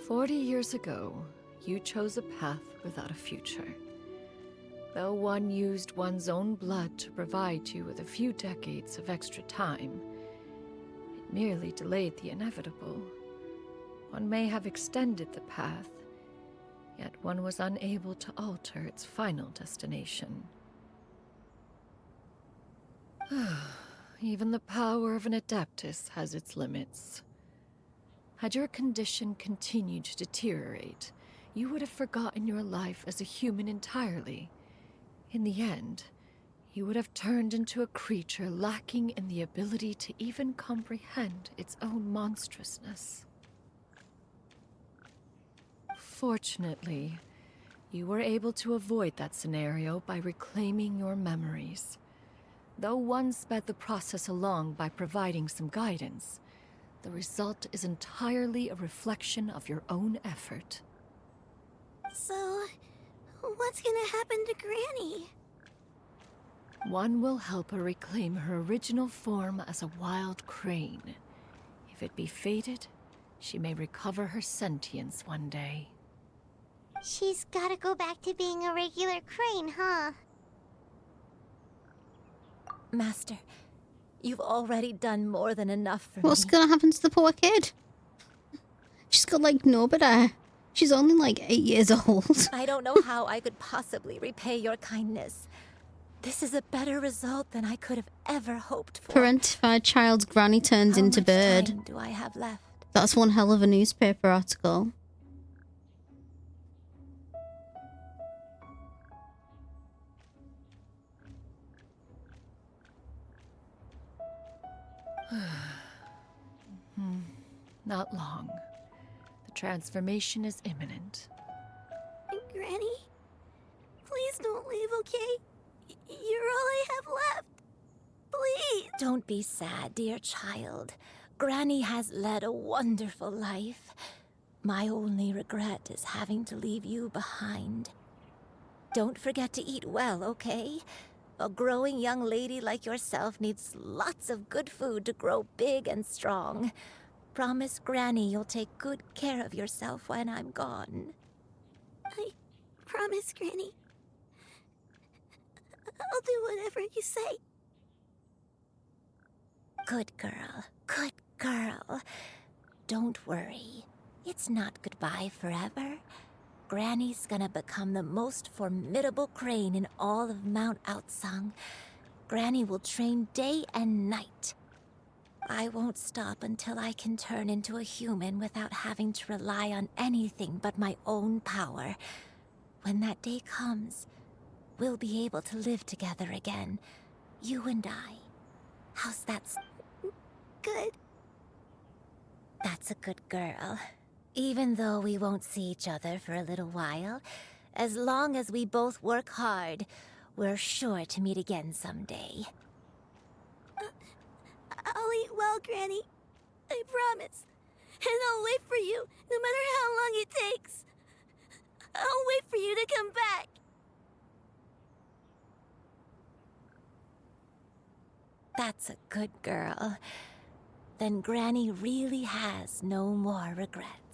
40 years ago, you chose a path without a future. Though one used one's own blood to provide you with a few decades of extra time, it merely delayed the inevitable. One may have extended the path, yet one was unable to alter its final destination. Even the power of an Adeptus has its limits. Had your condition continued to deteriorate, you would have forgotten your life as a human entirely. In the end, you would have turned into a creature lacking in the ability to even comprehend its own monstrousness. Fortunately, you were able to avoid that scenario by reclaiming your memories. Though one sped the process along by providing some guidance, the result is entirely a reflection of your own effort.
So, what's gonna happen to Granny?
One will help her reclaim her original form as a wild crane. If it be fated, she may recover her sentience one day.
She's gotta go back to being a regular crane, huh?
Master, you've already done more than enough for
What's
me.
gonna happen to the poor kid? She's got like nobody. She's only like 8 years old.
I don't know how I could possibly repay your kindness. This is a better result than I could have ever hoped for.
Parentified child's granny turns
How
into
much
bird.
time do I have left?
That's one hell of a newspaper article.
Not long. The transformation is imminent.
Granny, please don't leave, okay? You're all I have left. Please.
Don't be sad, dear child. Granny has led a wonderful life. My only regret is having to leave you behind. Don't forget to eat well, okay? A growing young lady like yourself needs lots of good food to grow big and strong. Promise Granny you'll take good care of yourself when I'm gone.
I promise, Granny. I'll do whatever you say.
Good girl. Good girl. Don't worry. It's not goodbye forever. Granny's gonna become the most formidable crane in all of Mount Outsung. Granny will train day and night. I won't stop until I can turn into a human without having to rely on anything but my own power. When that day comes, we'll be able to live together again. You and I. How's that?
Good.
That's a good girl. Even though we won't see each other for a little while, as long as we both work hard, we're sure to meet again someday.
I'll eat well, Granny. I promise. And I'll wait for you, no matter how long it takes. I'll wait for you to come back.
That's a good girl. Then Granny really has no more regrets.